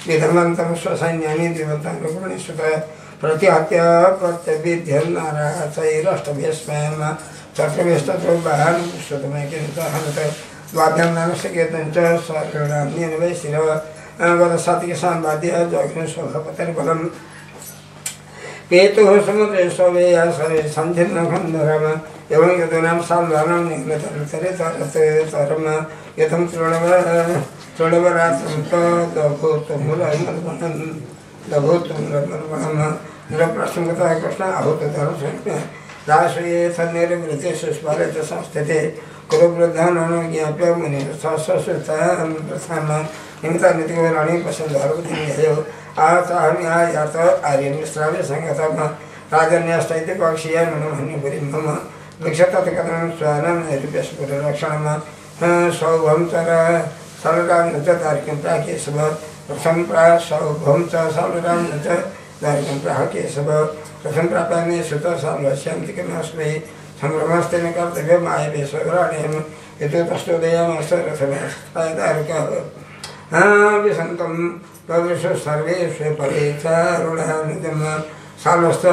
विधमन्तं स्वसैन्यानि देवतां रुक्मिणीसुत प्रतिहत्य प्रत्यभिध्यं नाराचैरष्टभ्यस्मयं चक्रवेष्टतो बाहानुष्टतमैकिन्तहनुत द्वाभ्यां नानसकेतं च सर्वणाम्येन वै शिरः वदसातिकसाम्बाद्य जग्नुस्वभपतिर्बलम् पेतुः समुद्रे स्ववेयासरे सन्धिर्नखन्दरम एवं यदूनां साल्वानां निग्नतरुतरेतरम यथं तृणवरात्रं तदभूतमूलमर्मणं निरप्रसङ्गतः कृष्ण आहूतधर्मसंज्ञा राष्ट्रिये सन्निर्वृत्तेषु स्मरत संस्थिते कुरुवृद्धानां ज्ञाप्य मुनिरसस्वतां प्रथानां निमित्तानितिगौराणि पश्यन्धारवतिन्ययो आचार्यायात आर्यमिश्राव्य संगतम राजन्यस्तैति पक्षीय मनोहन्यपुरीं मम वृक्षतत्कथनं स्वानं नैरूप्यस्फुटरक्षणं सौभं चर सरलां न च तार्किं प्राकेशव प्रथम सौभं च सरलां न च तार्किं प्राकेशव प्रथम प्राप्यामि सुत साल्वस्यान्तिकमस्मै संभ्रमस्तेन कर्तव्यम् आयवेश्वराणेन यतोतस्तोदयमसरथमेस्तादारकः विसन्तं तदृश सर्वेषु परेचारुणानुजम सालस्त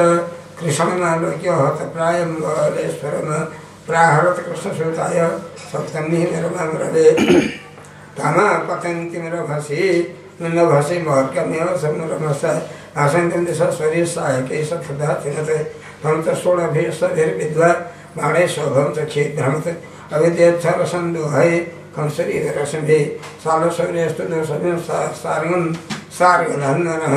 कृष्णमालोक्य हतप्रायं बलेश्वरं प्राहरत कृष्णसूताय सप्तमी निरमामृते तमापतन्तिमिरभसि नभसि महर्कमेव समरमस आसन्तं दिशस्वरी सहायकै सक्षुधातिनत् तं च षोडभिस्तभिर्विद्वा बाणे शोभं च क्षेद्भ्रमत् अविद्येच्छरसन्दोहै कंसरीरसंभे सालशौर्यस्तु दोषभिं सार्गं सार्गधन्वनः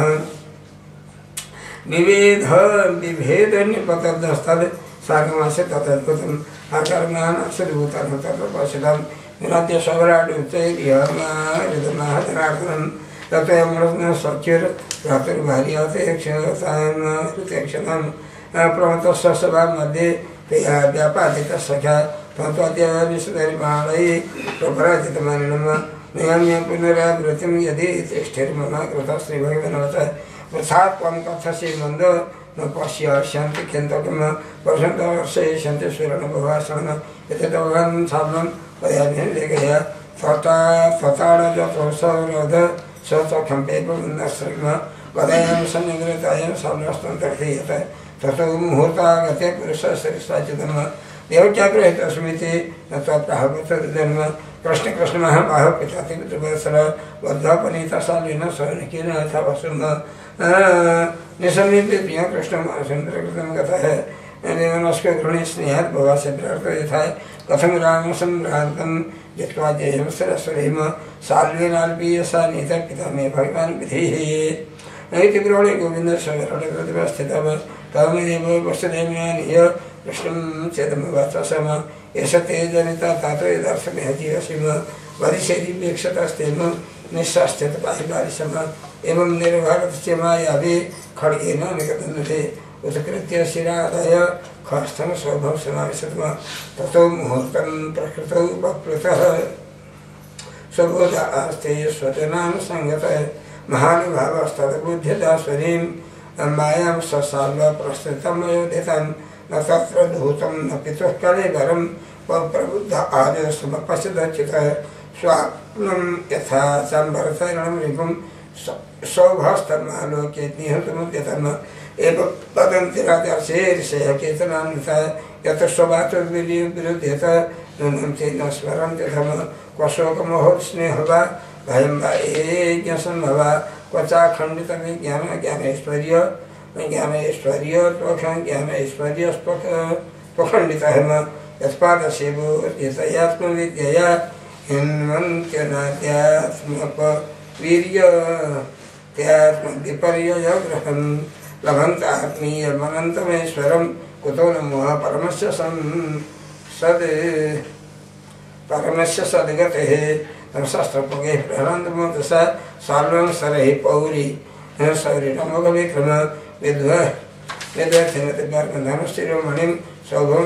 विभेद निपतस्तद् सार्गमास्य तदद्भुतम् आकर्मानश्रीभूतं तत्प्रसिद्धं निराद्य सौराडुचैर्यमाहृदमाहतराकरं ततोऽमृतं सख्युर्भ्रातुर्भार्यातेक्षतां प्रमतस्य सभा मध्ये व्यापादितः सख्या तत्त्वाद्य विशुद्धरिमाणै प्रपराजितमानिनं नियम्य पुनरावृत्तिं यदि तिष्ठिर्मम कृतः श्रीभगवानवच वृथात् त्वं कथसि मन्द न पश्यन्ति किन्तकं वर्षन्तवर्षयिष्यन्ति सुरणभवासनं एतद्भगवान् साधनं पदयाभ्यं लेखया तताडजतोऽसौरोध स च खम्पेपमन्नश्रग्म पदयां सन्निगृतायां साम्रास्तं तर्थयत ततो मुहूर्तागते पुरुषश्रेष्ठाचितम् देवत्याग्रहितस्मिति न त्वत्प्राहपतर्जन्म कृष्णकृष्णमहाबाह पितातिपितृवत्सर बद्धापनीतशालिन सौनिकेन अथ वसुम निसमीप्य प्रिय कृष्णमासन्द्रकृतं गतः देवनस्क गृणे स्नेहात् भवास्य प्रार्थ यथा कथं रामसम्भ्रान्तं जित्वा जयं सरस्वतीम साल्वेनाल्पीयसा नीतः पिता मे भगवान् विधिः इति गृणे गोविन्दस्वरटकृतिवस्थितः तमेव वसुदेवयानीय कृष्णं चेदमवाचसम एष ते जनिता तातो यदर्शमेह जीवसीम वरिशैरीपेक्षतस्तेम निःशास्त्यत पाहिपारिशम एवं निर्भरस्य मायावे खड्गेन निगतन्ते उत्कृत्य शिरादाय खस्थं सौभं समाविशतम ततो मुहूर्तं प्रकृतौ वप्लुतः स्वबोधास्ते स्वजनां सङ्गतः महानुभावस्तद्बुद्ध्यदास्वरीं मायां ससाल्व प्रस्तुतमयोधितं न तत्र धूतं न पितुः कलेवरं प्रबुद्ध आजसमपश्यदच्युतः स्वाप्नं यथा सम्भरतरणं रिपुं सौभास्तमालोके निहतमुद्यतम् एव वदन्ति राजर्षेर्षयः केचनान्विता यत्र स्ववाचोर्वीर्यं विरुध्यत नूनं न स्मरन्ति धम क्व शोकमोहोत्स्नेह वा भयं वा यज्ञसन्न वा क्व चाखण्डितविज्ञान ज्ञानैश्वर्य ज्ञानैश्वर्यस्त्वखण्डितः यस्पादसेवो यतयात्मविद्यया हिन्वन्त्यनाद्यात्मवीर्यत्यात्मविपर्ययग्रहं लभन्तात्मीयमनन्तमेश्वरं कुतो न मोह परमस्य सद्गतेः शस्त्रपुगे प्रहरन्तमोदसा साल्वं सरहि पौरी सौरिणमोघविक्रम विद्वत्थिनतिर्गन्धनुशिरोमणिं सौभं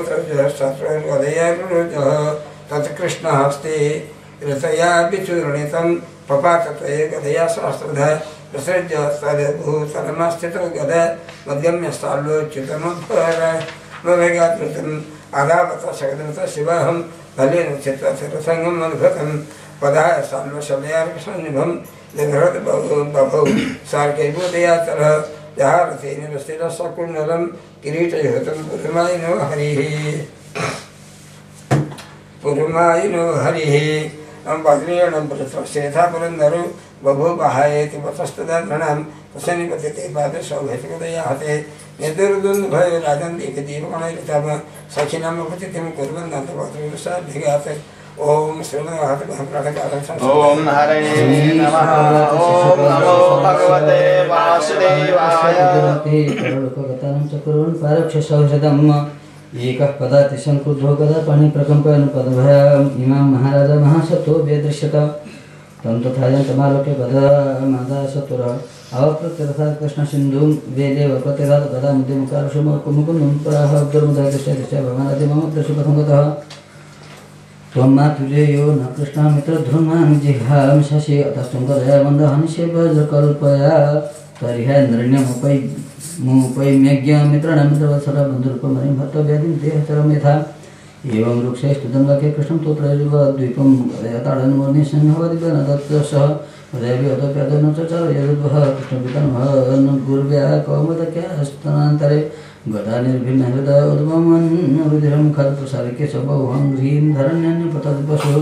तद्वदयारुजः तत्कृष्णहस्ते रसया विचूर्णितं पपाततये गदया शास्त्रधः प्रसृज्य स्थलभूतलमस्थितो गद मध्यम्य स्थालोच्युतमुद्धरमवेगात्मृतम् आदावत सकदमत शिवाहं भलेन चित्तरसङ्गम् अनुभूतं पदाय साल्वशलयार्कसन्निभं निभृत बभौ सार्कैबोधयातरः जहारथेन रस्तिरसकुण्डलं किरीटयुतं पुरमायिनो हरिः पुरमायिनो हरिः वज्रेणं प्रथश्चेथा पुरन्दरो बभूवहायेति वतस्तदर्भणां तस्यनिपतिते पादसौभैतकदया हते निर्दुर्दुन्दुभय राजन्दीकदीपगणैरितम सखिनामपतितिं कुर्वन् दन्तवक्त्रसाभिघात ओम ओम हरे नमः। ओम नमो भगवते वासुदेवाय। चक्रुन् पारक्षसौषधम् एकः पदाति संक्रुद्धो कदा पाणि प्रकम्पयन् पदभयाम् इमां महाराज महासतो व्यदृश्यत तं तथायन्तमालोक्य पदमादासतुरः अवप्रत्यर्थात् कृष्णसिन्धुं वेदेव प्रत्यगात् कदा मुद्यमुकारुषमुकुन्दं पुराः दुर्मुदयदृश्य भवानादि मम दर्शपथं गतः त्वं मातुलेयो न कृष्णमित्रध्रुमान् जिहां शशि अतस्त्वं कदया मन्दहनिशे वज्रकल्पया तर्ह्यन्द्रण्यमुपैम्यज्ञमित्राणां मित्रवत्सला बन्धुरूपमणिं भर्तव्याधिं देहचरं यथा एवं वृक्षैस्तुदङ्गके कृष्णं तोत्रैर्वद्वीपं ताडन्मूर्निसंहवदिव्यन दत्तसः उदयव्योतप्यदन च चरयद्वः कृष्णपितामहं गुर्व्या कौमुदक्यास्तनान्तरे गदानिर्भिन्नहृदय उद्भवन्रुधिरं खद्प्रसारिके सबहुहं ह्रीं धरण्यन्यपतद्वशो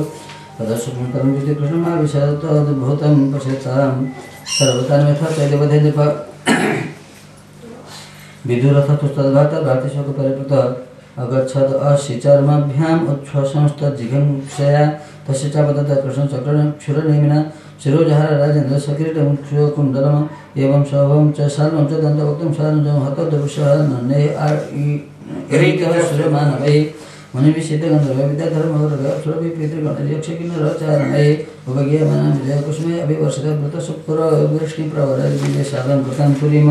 तदशुभकरं विधि कृष्णमाविशतद्भूतं पश्यतां सर्वतान्यथा चैलवधेदप विदुरथतुस्तद्भातभातिशोकपरिपृतः अगच्छद अशिचर्माभ्याम् उच्छ्वसंस्तज्जिघंक्षया तस्य चापतत कृष्णचक्रेण क्षुरनेमिना शिरोजहार राजेन्द्र सकिरीटमुक्षकुण्डलम् एवं सभं च शाल्वं च दन्तवक्त्रं शाल्वं हतदृशः नन्ने सुरमानवै मुनिविषितगन्धर्वविद्याधर्मवर्गसुरभिप्रीतिगणयक्षकिन्नरचारणै उपज्ञामनां विजयकुसुमे अभिवर्षितव्रतसुपुरवृष्णिप्रवरविजय साधं पुरीम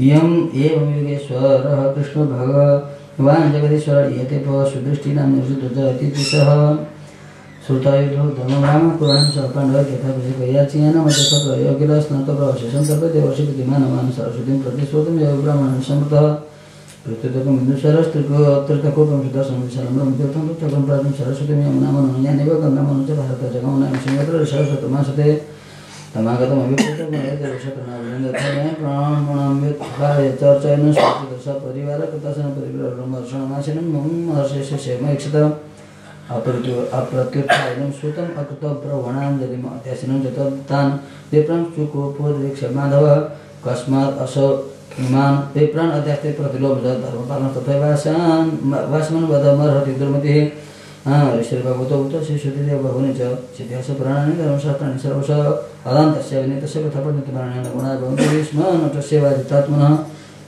इयम् एवं योगेश्वरः कृष्णो भगवान् जगदीश्वर यते सुदृष्टिनां निर्जितोजयति दिशः श्रुतायुधो धर्मं राम पुराणं सपाण्डव यथा विजयकयाचीयनमजसप्रयोगिलस्नातप्रवशेषं तर्पदेवर्षिपतिमानवान् सरस्वतीं प्रतिश्रोतं योगब्राह्मणं समृतः प्रत्युदकं बिन्दुसरस्त्रिकोत्तरकोपं सुदर्शनं विशालं ब्रह्मतीर्थं चक्रं प्राप्तं सरस्वतीं यमुनामनुयानेव गङ्गामनु च भारत जगमुनां सिंहत्र सरस्वतमासते तमागतमभिप्रेतमयदेवशकनाविन्दथाय प्राणमुणाम्युत्थाय चर्चयन् स्वातिदशपरिवारकृतासन परिवारब्रह्मर्षणमाशिनं मम महर्षेशेमैक्षत अप्रत्युत्थायनं श्रुतम् अकृतप्रवणाञ्जलिम् अत्यासिनं च तान् विप्रां चुकोपोद्वीक्ष्य कस्मात् असौ इमान् विप्रान् अत्यास्ते प्रतिलोभ धर्मपालनं तथैवासन् वदमर्हति दुर्मतिः ऋषिर्भगवतो शिशुदेव बहुनि च सिद्ध्यास पुराणानि धर्मशास्त्राणि सर्वश अदान्तस्य विनीतस्य कथापठितपुराणानि गुणाः भवन्ति स्म नटस्य वादितात्मनः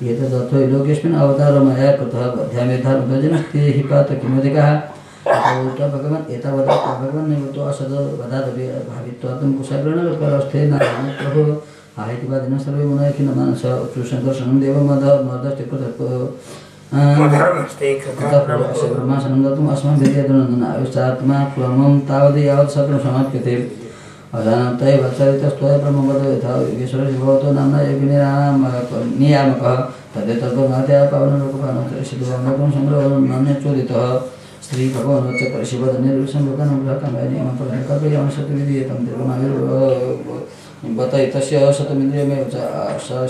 एतदर्थो लोकेऽस्मिन् अवतारो मया कृतः अध्यामेधर्मभजनस्ते हि पात किमधिकः भगवान् एतावता भगवान् निवृत्तो असद वदादपि भावित्वात्म कुशाग्रणलोकरस्थे नारायण प्रभु आहितिवादिनः सर्वे मुनयः खिन्नमानस उत्सुशङ्कर्षणं देवमधर्मस्ते ब्रह्मासनं दत्तुम् अस्माभिर्यदनन्दन आयुष्यात्मा क्लमं तावद् यावत् सत्रं समाप्यते अजानन्तैव चरितस्त्वया ब्रह्मवद यथा योगेश्वरस्य भवतो नाम्ना नियामकः तदेतद्भगवत्या पावनलोकपालनं सिद्धवाङ्गं संग्रहं नान्यचोदितः श्री भगवान शिवद निर्विषंकल्पयामशतविधीयतं दीर्घमायुर्बतै तस्य शतमिन्द्रियमेव च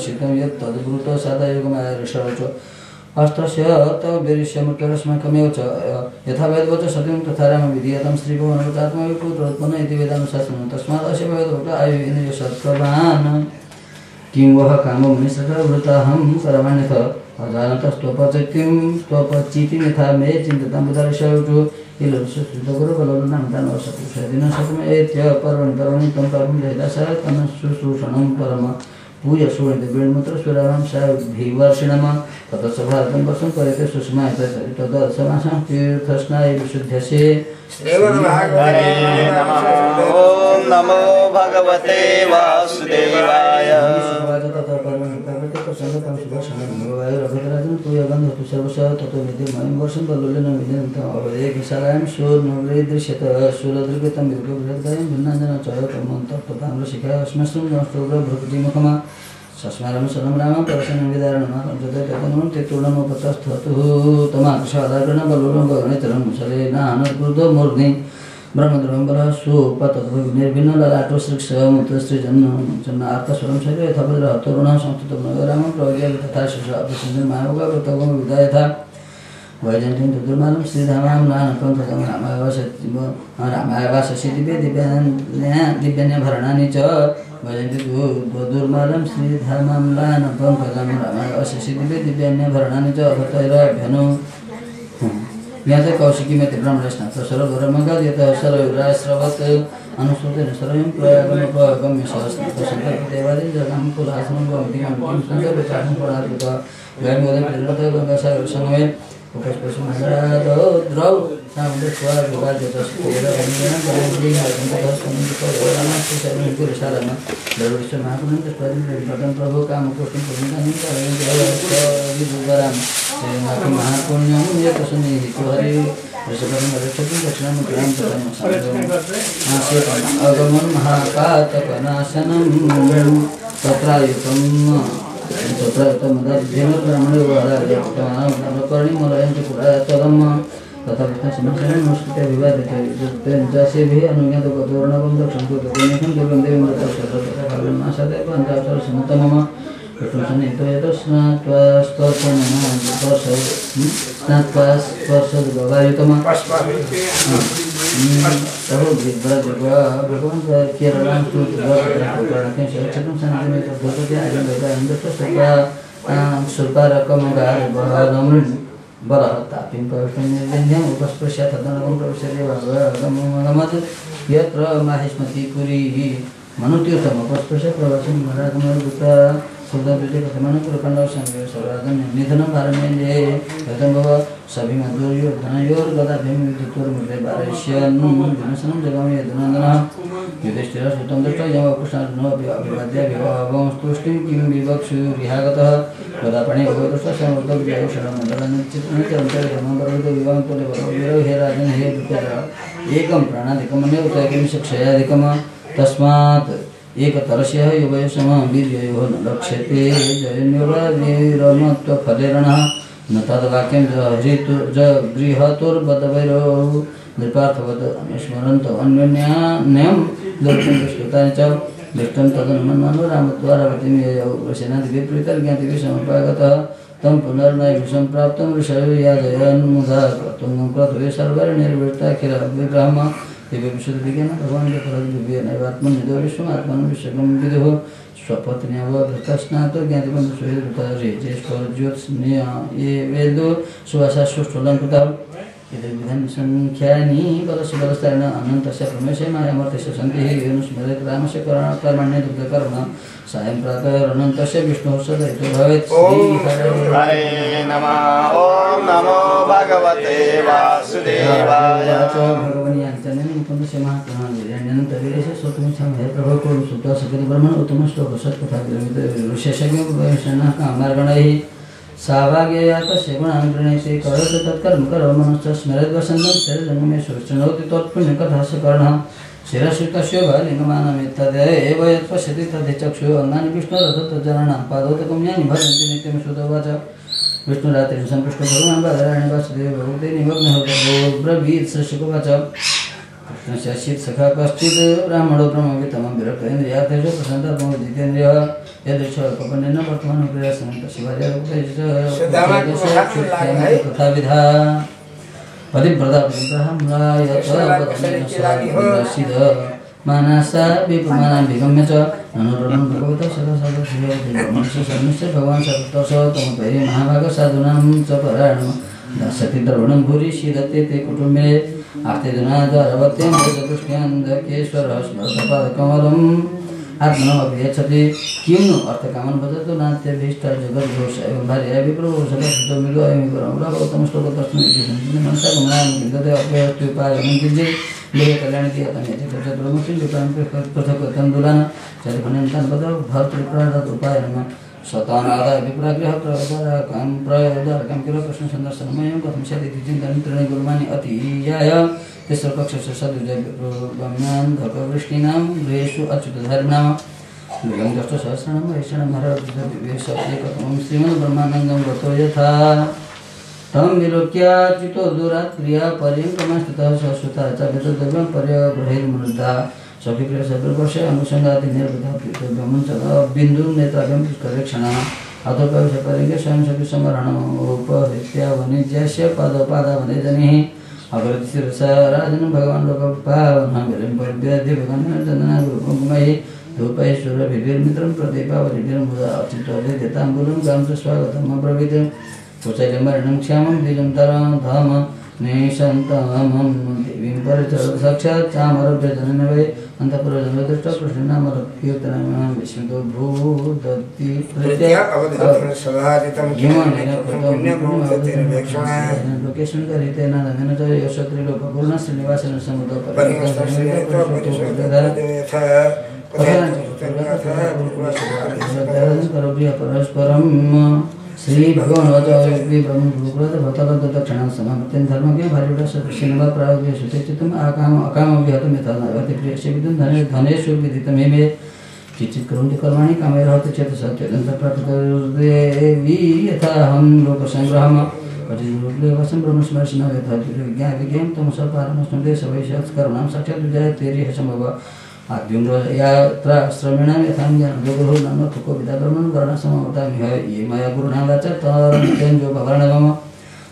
शीतं यत् तद्ब्रूत साधयोगमायर्षच अष्टस्य तवीर्यमृत्युरस्माकमेव च यथा वेदवच सत्यं तथा राम विधीयतं श्रीभगवानवचात्मविपुत्रोत्पन्न इति वेदानुशासनं तस्मात् अस्य वेदवक्त आयु इन्द्रियसत्प्रभान् किं वः कामो मुनिश्रवृताहं परमाण्यथ अजानतस्त्वपचितिं यथा मे चिन्तितं बुधारिषु इलुसुगुरुबलनामदानवसपुषदिनशतमेत्य पर्वणि तं पर्वं जयदाशतनशुश्रूषणं परम पूय शून्यते वेणमुत्रस्वरां साभिवर्षिणम् ततः भारतं वर्षं परिते सुषमाय तदसमासं तीर्थस्नाय विशुद्ध्यसे ओम नमो भगवते वासुदेवाय। यगन्धतु सर्वशः ततो विद्यमयं वर्षं बल्लोलेन विजयन्तं अवदेकशालायां सूर्यदृश्यत सूर्यदृगतं विद्युबृहद्गयं भिन्नाञ्जनं च तमन्तप्तताम्रशिखा अस्मश्रं नष्टोग्रभृतिमुखमा सस्मारं शरणं रामं परशनं विदारणं ततनं तेतुर्णमोपतस्थतु तमाकृशादाग्रण बल्लोलं गगनेतरं मुसलेनानर्गुर्धो मूर्ध्नि ब्रह्मद्रवं बलः सुपतद्भिर्भिन्न ललाटो श्रीक्षमुतश्रीजन्न आर्तस्वरं शरीर यथा भद्रहतोरुणः संस्थितं नगरामं प्रवज्य तथा शिशापसञ्जन मायोगावृतगं विदा यथा वैजयन्तीं दुर्मालं श्रीधामां नानकं तदं रामायवाससि दिव्यान्यभरणानि च वैजयन्ती दुर्मालं श्रीधामां नानकं तदं रामायवाससि दिव्यान्यभरणानि च अभतैरभ्यनु ज्ञाते कौशिकी में ब्रह्मणस्नाथ सर्वरमगद यतः सर्वराश्रवत् अनुश्रुतेन सर्वं प्रयागमपगम्य सहस्रनाथ शङ्करदेवादि जगं कुलासनं भवति अन्तिम शङ्करविचारं पराकृत गयमोदं प्रेरतः गङ्गासागरसमये उपस्पशुमहाराजौ द्रौ सामुद्रस्वागवाद्यतस्फोरगणेन गणेन्द्रीयगन्ततस्कन्दितोरामाश्रीशरणकुरशालम दरुष्टमहापुनन्दस्पदिं प्रभु कामकोटिं पुण्यकानि कारयन्ति महापुण्यं यतसन्निहितो हरि ऋषभं रक्षति दक्षिणमुद्रां अगमन् महापातकनाशनं तत्रायुतं ब्राह्मणोकर्णिमलयं च पुरातरं तथा विष्णुसमस्यनुष्ठिते विवादितसेभिः अनुज्ञातगतोर्णवं दक्षिणं दुर्गं देवीं दत्तनाशादे पञ्चाक्षरसमतमम विष्णुसन्निहितो यतो स्नात्वास्पर्शद्गवायुतमः भगवान केरलां स्तुतिर्वकर्णकेन शरक्षणं सन्निधिमेतद्भूतते आजन्वैकानन्दस्वल्पारकमगारबलं बलः तापिं पवित्रनिर्विन्द्यम् उपस्पृश्य तदनगं प्रविशदेवागमत् यत्र माहिष्मति पुरी मनुतीर्थमुपस्पृश्य प्रवचनं मरागमर्भूता सुखदुजे कथमनुपुरकण्डसंवेश निधनं भारमेन्द्रे गतं भव सभिमधुर्योर्धनयोर्गदाभिं विद्युतोर्मुद्रे पारयिष्यन्नु विनशनं जगामि यदुनन्दनः युधिष्ठिरः सुतं दृष्ट्वा यमकृष्णार्जुनोऽपि अभिवाद्य विवाहं स्तुष्टिं किं विवक्षुरिहागतः गदापणे भगवतः सर्वोत्तमशरणमण्डलनिश्चितनित्यन्तरमं पर्वतो विवाहं तुल्यबलवीरो हे राजन् हे दुःखजः एकं प्राणाधिकमन्यो किं शिक्षयाधिकं तस्मात् एकतरस्य युवयसमः वीर्ययोः न लक्ष्यते जयन्योरवीरमत्वफलेरणः न तद्वाक्यं गृहतुर्बद्धवैरो नृपार्थवत् अनुस्मरन्तो अन्योन्यान्यं दुर्गं दुष्कृतानि च दृष्टं तदनुमन्मनो रामत्वारावतिं ययौ वशनादिविपरीतज्ञातिभिः समुपागतः तं पुनर्नैमिषं प्राप्तं ऋषयो याजयन्मुदा क्रतुङ्गं क्रतुवे सर्वैर्निर्वृत्ताखिलविग्रहम् दिव्य विशुद्ध विज्ञान भगवान के फल दिव्य नैवात्मनिदो विश्वमात्मन विश्वगम विदुः स्वपत्न्यावभृतस्नातो ज्ञातिबन्धु सुहृदृतरेजेश्वर ज्योत्स्नेय ये वेदो सुवासाश्वष्टोलङ्कृतः यद्विधानि संख्यानि बलस्य बलस्तारेण अनन्तस्य प्रमेशे मायामर्त्यस्य सन्तिः अनुस्मरेत् रामस्य कर्मण्ये दुर्गकर्म सायं प्रातः अनन्तस्य विष्णोः सदयितो भवेत् हरे नमः ॐ नमो भगवते वासुदेवाय भगवन् याञ्चनेन मुकुन्दस्य महात्मनान्यनन्तवीरेश स्वतमिच्छामहे प्रभो कुरु सुत्वा सकलब्रह्मण उत्तमश्लोकसत्कथा विशेषज्ञोपवेशनः कामार्गणैः साभाग्ययातस्य गुणान् गृह्णीते करोतु तत्कर्म करो मनश्च स्मरेद्वसन्तं शरीरजन्मे सुविष्णुनोति त्वत्पुण्यकथास्य कर्णः शिरस्युतस्य लिङ्गमानमित्तदेव यत्पश्यति तद्धिचक्षुः अङ्गानि विष्णोरथतज्जनानां पादोदकं यानि भजन्ति नित्यं श्रुतवाच विष्णुरात्रिं सम्पृष्टो भगवान् बादरायणे वासुदेव भगवते निमग्नः ब्रवीत् श्रीशुकवाच कृष्णस्य शीत्सखा कश्चित् ब्राह्मणो ब्रह्मवितमं विरक्तेन्द्रियार्थेषु प्रसन्नात्मो जितेन्द्रियः यदृच्छकपन्नेन वर्तमानं क्रियासमन्तशिवार्यतथाविधा पतिप्रदापिन्द्रहम्लायतसिद मानसा विपमानाभिगम्य च अनुरमं भगवतः सदासागरस्य भगवान् सर्वतोषतमपरि महाभागसाधूनां च परायणं दास्यति द्रवणं भूरि शीलते ते कुटुम्बे आर्तेदुनादारवत्यं चतुष्ण्यन्धकेश्वरः स्मरतपादकमलम् आत्मनमपि यच्छति किं नु अर्थकामं भजतु नात्यभीष्ट जगद्घोष एवं भार्या विप्रभो सदासुतो मिलो अयं परमश्लोकतस्मै मनसा गमनां विदते अप्यस्त्युपायं किञ्चित् लोककल्याणति अतन्यचक्रचक्रमुखिं विप्रां पृथक् तण्डुलान् चरिफणं तन्पदौ भर्तृप्राणात् उपायनम् सतानादाय विप्राग्रह प्रयोदारकं किल प्रश्न संदर्शनमयं कथं स्यादिति चिन्तनं त्रीणि गुरुमानि अतीयाय तिस्रकक्षस्य सदुजगम्यान् धकवृष्टीनां गृहेषु अच्युतधारिणां युगं दष्टसहस्राणां वैष्णवं हरविवेश एकतमं श्रीमद्ब्रह्मानन्दं गतो यथा तं विलोक्याच्युतो दूरात् क्रिया पर्यङ्कमस्थितः सश्रुता च वितद्गं पर्यगृहैर्मनुद्धा सखिप्रिय सदृवर्षे अनुसंगाति निर्वृता बिन्दुं नेत्राभ्यं पुष्करेक्षणः अथोपविश परिज्ञ स्वयं सखि समरणोपहृत्या वनिज्यस्य पादपादावने जनिः अवरति शिरसा राजन् भगवान् लोकपावनः विरं परिव्याधि भगवान् गुरुकुङ्कुमैः धूपैश्वरभिर्मित्रं प्रदीपावलिभिर्मुदा अचितोभिताम्बूलं गां च स्वागतम् अब्रवीत् कुचैलमरणं क्षामं द्विजं तरं धाम निशन्तमं देवीं परिचरति साक्षात् चामरभ्यजनेन वै अन्तःपुरजनदृष्टा कृष्णनामकीर्तनं विस्मितो भूदत्ति लोकेशङ्करितेन नमेन च यशत्रिलोकपूर्णश्रीनिवासेन समुदो परस्परम् श्री भगवान वाचाव्य ब्रह्म गुरुकुलत भतलत दक्षिणा समापत्यं धर्मज्ञ भार्यवृष कृष्णवा प्राग्य सुचितम अकाम विहतम यथा नागति प्रियस्य विदुं धनेषु विदितं मे चिचित करोति कर्माणि कामे रहते चेत सत्यदन्त प्रकृतिर्देवी यथा हम लोक संग्रहम कटिरूपले वसं ब्रह्मस्मर्शन यथा विज्ञान विज्ञान तमसा पारमस्मदे सवैशत् कर्मणां साक्षात् विजय तेरि संभव आद्युं यात्रा श्रमेणां यथां ज्ञानयोगो नाम तुको विद्याकर्मं वर्णसमवता मिह ये मया गुरुणा वाचा तेन जो भवर्णगम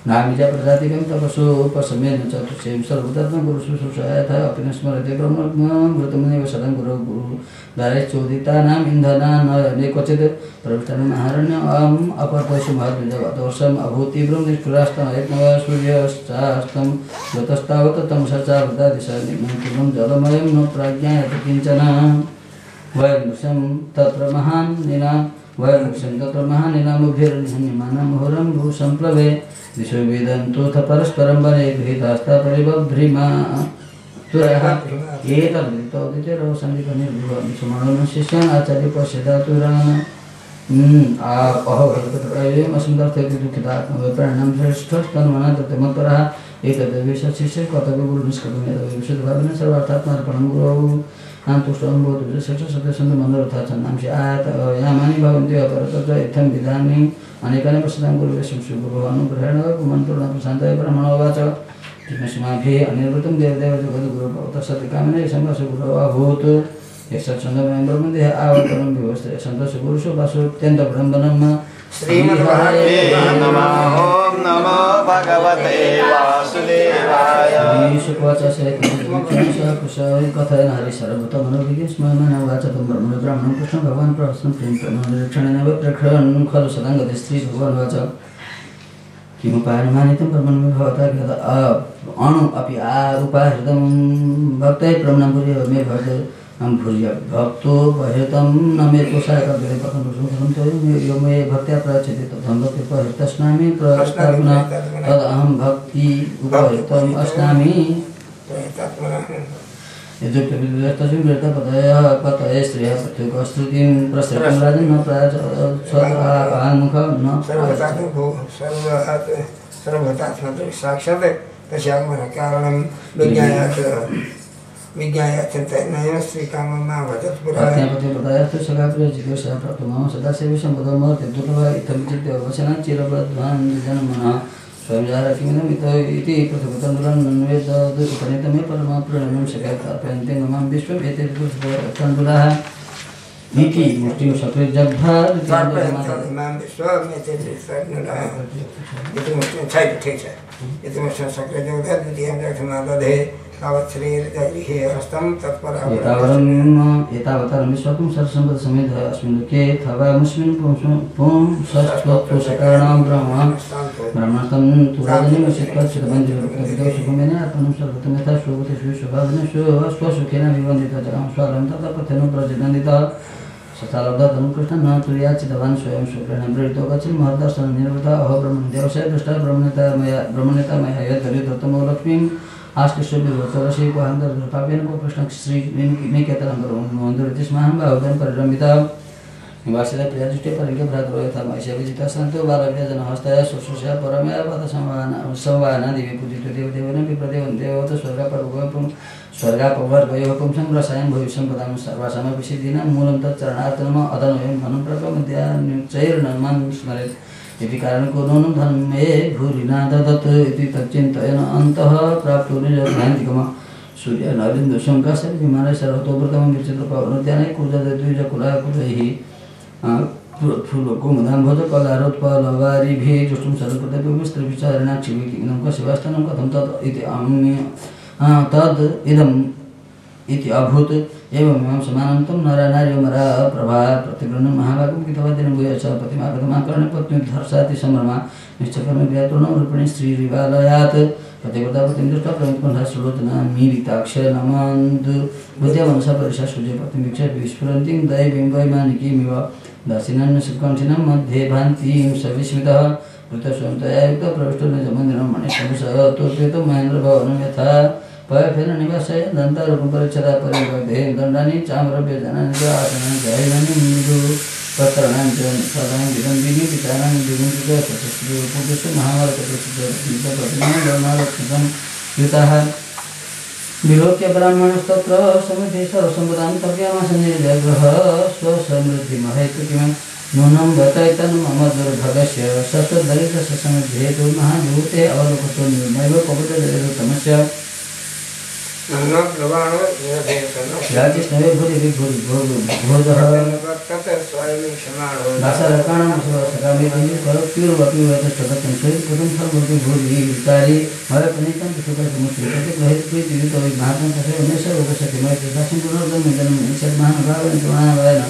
नामिजा प्रजातिकं तपसो उपसमेन चतुष्यं सर्वतत्त्वं गुरुशुश्रूषायथा अपि न स्मरते ब्रह्ममृतमुनिव सदं गुरु दारे चोदितानाम् इन्धनानयने क्वचित् प्रविष्टानाम् आहारण्यम् अपरतेषु महद्विजवतवर्षम् अभूतीव्रं निष्कुरास्तमयत्नव सूर्यश्चास्तं गतस्तावत् तमसचावृतादिशनिर्मं जलमयं न प्राज्ञायते किञ्चन वयं तत्र महानिनामुभिर्निहन्यमानं मुहुरं भूसम्प्लवे दिशो वेदन्तोऽथ परस्परं वने गृहीतास्ता परिबभ्रिमा तुरः एतद्विदितौदितिरो सन्धिपनिर्भुवं शिष्यान् आचार्य पश्यदातुरान् अहवैकतप्रयोगम् अस्मदर्थेति दुःखितात्मविप्राणां श्रेष्ठस्तन्मना तत्तमत्परः एतद्विशशिष्य कर्तव्यगुरुनिष्कटं यद्विशुद्धभावेन सर्वार्थात्मार्पणं गुरौ आन्तुष्टं भवतु सत्यसन्धु मन्दरथाचन्नांशि आयत यामानि भवन्ति अपरत च इत्थं विधानि अनेकानि पश्यतां गुरुवेशं श्रीगुरुवानुग्रहेण पुमन्त्रणप्रशान्ताय ब्रह्मणोवाच किमस्माभिः अनिर्वृतं देवदेव जगद्गुरुः तत्सत्यकामिने संवासगुरौ अभूत् यक्षच्छन्दमयं ब्रह्मदेह आवतरं विवस्त्रे सन्तोषगुरुषु वासुत्यन्तविडम्बनं श्रीमद्भागवते नमः। ॐ नमो भगवते वासुदेवाय। कथयन हरिशरभूतमनोभिज्ञस्मरणवाचतं ब्रह्मणे ब्राह्मणं कृष्ण भगवान् प्रहसनं प्रेमनिरीक्षणेन प्रेक्षणं खलु सदाङ्गते श्रीभगवान् वाच किमुपायमानितं ब्रह्मणं भवता अणु अपि आरूपाहृतं भक्तै प्रमणपुर्य मे भवते भूर्य भक्तो बहितं न मे तोषायकव्यते पठन् यो मे भक्त्या प्रयच्छति तदहं भक्ति उपहृतस्नामि प्रस्तावना तदहं भक्ति उपहृतम् अस्नामि यजुक्तविदस्तस्मिन् वृत्तपतयः पतये श्रेयः प्रत्युपस्तुतिं प्रसृतं राजन् न प्रामुख न सर्वतात्मतः साक्षात् तस्यागमनः कारणं विज्ञायात्यन्तनैव श्रीकामं भजत्पुरः प्रत्यापतिपदायस्तु सखाप्रिय जिज्ञासा प्राप्तुमां सदाशिव सम्पदमर्त्य दुर्लभः इत्थं वचनात् चिरबद्ध्वान् जनमनः स्वयं जारकिमिदम् इति पृथुपतण्डुलन्वेदुपनीतमे परमाप्रणम्यं सखाप्राप्यन्ते नमां विश्वम् एते तण्डुलाः इति मुष्टिं सकृज्जग्धा एतावतारं विश्वकं सर्वसम्पदसमेतः अस्मिन् लोके थवामुस्मिन् पुंसस्त्वत्पुषकाणां ब्रह्मणस्तं तुराजनिमसित्वच्छितबन्धिविदौ सुखमेन आत्मनं सर्वतं यथा स्वगतेषु स्वभावेन स्वसुखेन विवन्दितः जगां स्वालं तथा पथेन प्रजिदन्दितः सतालब्धं कृष्णं न तुर्याचितवान् स्वयं शुक्रेण प्रेरितो गच्छन् महर्दर्शननिर्वृतः अहो ब्रह्मदेवस्य दृष्टा ब्रह्मनेता मया यद्दलितोत्तमो लक्ष्मीम् आश्लिष्य विभूतरसि पापेन कृष्ण श्री निकेतनं करोमि मन्दुरिति स्माहं बाहुभ्यां परिरमिता निवासिता प्रियादृष्टि परिके भ्रातरो यथा महिष्या विजिता सन्तो बालव्य जनहस्तया शुश्रूषया परमया पद संवाहना दिव्य पूजितो देवदेवेन विप्रदेवं देववत स्वर्गापवर्गयो पुंसं रसायन भविष्यं पदां सर्वासामपि सिद्धिनां मूलं तच्चरणार्थनम अदनोयं धनं प्रकमद्यानुचैर्नमं स्मरेत् इति कारणको नूनं धनं मे भूरिना ददत् इति तच्चिन्तयन् अन्तः प्राप्तो निजभ्रान्तिकम सूर्य नलिन्दु शङ्काशर विमानय सर्वतोव्रतमं विचित्रपवनोद्याने कूजदद्विजकुलाकुलैः फूलकुमुदाम्भोज कलारोत्पलवारिभिः जुष्टुं सर्वप्रत्यभिस्त्रिविचारिणाक्षिभिः कशिवास्थानं कथं तद् इति तद् इदम् इति अभूत् एवमेवं समानन्तं नरनार्यमरा प्रभा प्रतिगृह्णन् महाभागं गीतवादिनं भूयश्च प्रतिमागतमाकर्ण्य पत्नीधर्षाति सम्भ्रमा निश्चकर्म व्यातुर्णं रूपिणी श्रीरिवालयात् प्रतिव्रतापतिं दृष्ट्वा प्रमुखकण्ठा सुलोचना मीलिताक्षर नमान्द बुद्ध्यावंशा परिशा सूर्यपतिं वीक्ष्य विस्फुरन्तीं दैवीं वैमानिकीमिव दासिनां सुकण्ठिनां मध्ये भान्तीं सविस्मितः वृतस्वन्तया युक्तः प्रविष्टो निजमन्दिरं मणिशंसतोपेतो महेन्द्रभवनं यथा पयफेन निवासय दन्तारूपं परिच्छदा परिवर्धे दण्डानि चाम्रव्यजनानि च आसनानि दैवानि मृदु पत्राणां च सदां विदम्बिनी विचाराणि विगुंसित सतस्त्रीपुरुषो महाभारतप्रसिद्धप्रतिमां युताः विलोक्य ब्राह्मणस्तत्र समिति सर्वसम्पदां तर्क्यामासन्निर्व्यग्रह स्वसमृद्धिमहेतुकिमं नूनं बतैतन् मम दुर्भगस्य सत्वदरिद्रस्य समिद्धेतु महाभूते अवलोकतो निर्णयो कपटदरिद्रतमस्य राजेशनवे भूरि विभूरि भोजः दासरकाणां सकामे करोत्युर्वपिवतस्ततं स्वयं सर्वति भूरि विकारी मरपनितं सुखसमुच्यते महात्मं तस्य उन्मेषरूपशक्तिमय दासं पुनर्जन्मजन्म निषद्महानुभावेन प्रमाणवायन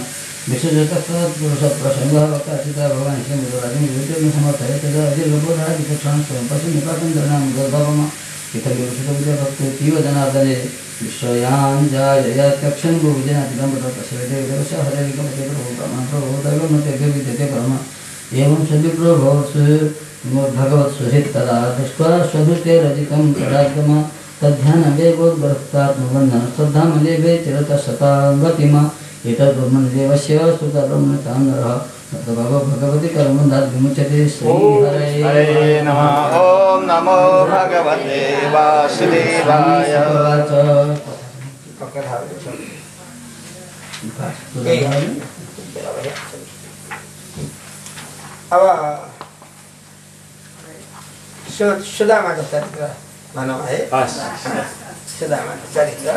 विश्वजगत्पुरुषप्रसङ्गः वक्ताचिता भगवान् श्रीमद्राजं विवेकेन समर्थयत् तदा अजिर्गोधरा विचक्षणं स्वयं पशु निपातं जनां गर्भवम इतर्विभक्तीव जनार्दने विश्वयान् जाययात्यक्षन् भुविजनातिदं तस्य हरेविकमते प्रभुप्रमाणप्रभुदैवमते विद्यते परम एवं सद्विप्रो भगवत्सुहित तदा दृष्ट्वा स्वभृत्यरजिकं तदागम तद्ध्यानवेगोद्बृहत्तात्मबन्धनस्तद्धामलेभे चिरतशताङ्गतिम एतद्ब्रह्मदेवस्य स्तुतब्रह्मणतां नरः भगवती कर्मबन्धात् विमुच्यते हरे नमः। ॐ नमो भगवते वासुदेवाय। अब सुदामाको चरित्र भनौँ है। सुदामाको चरित्र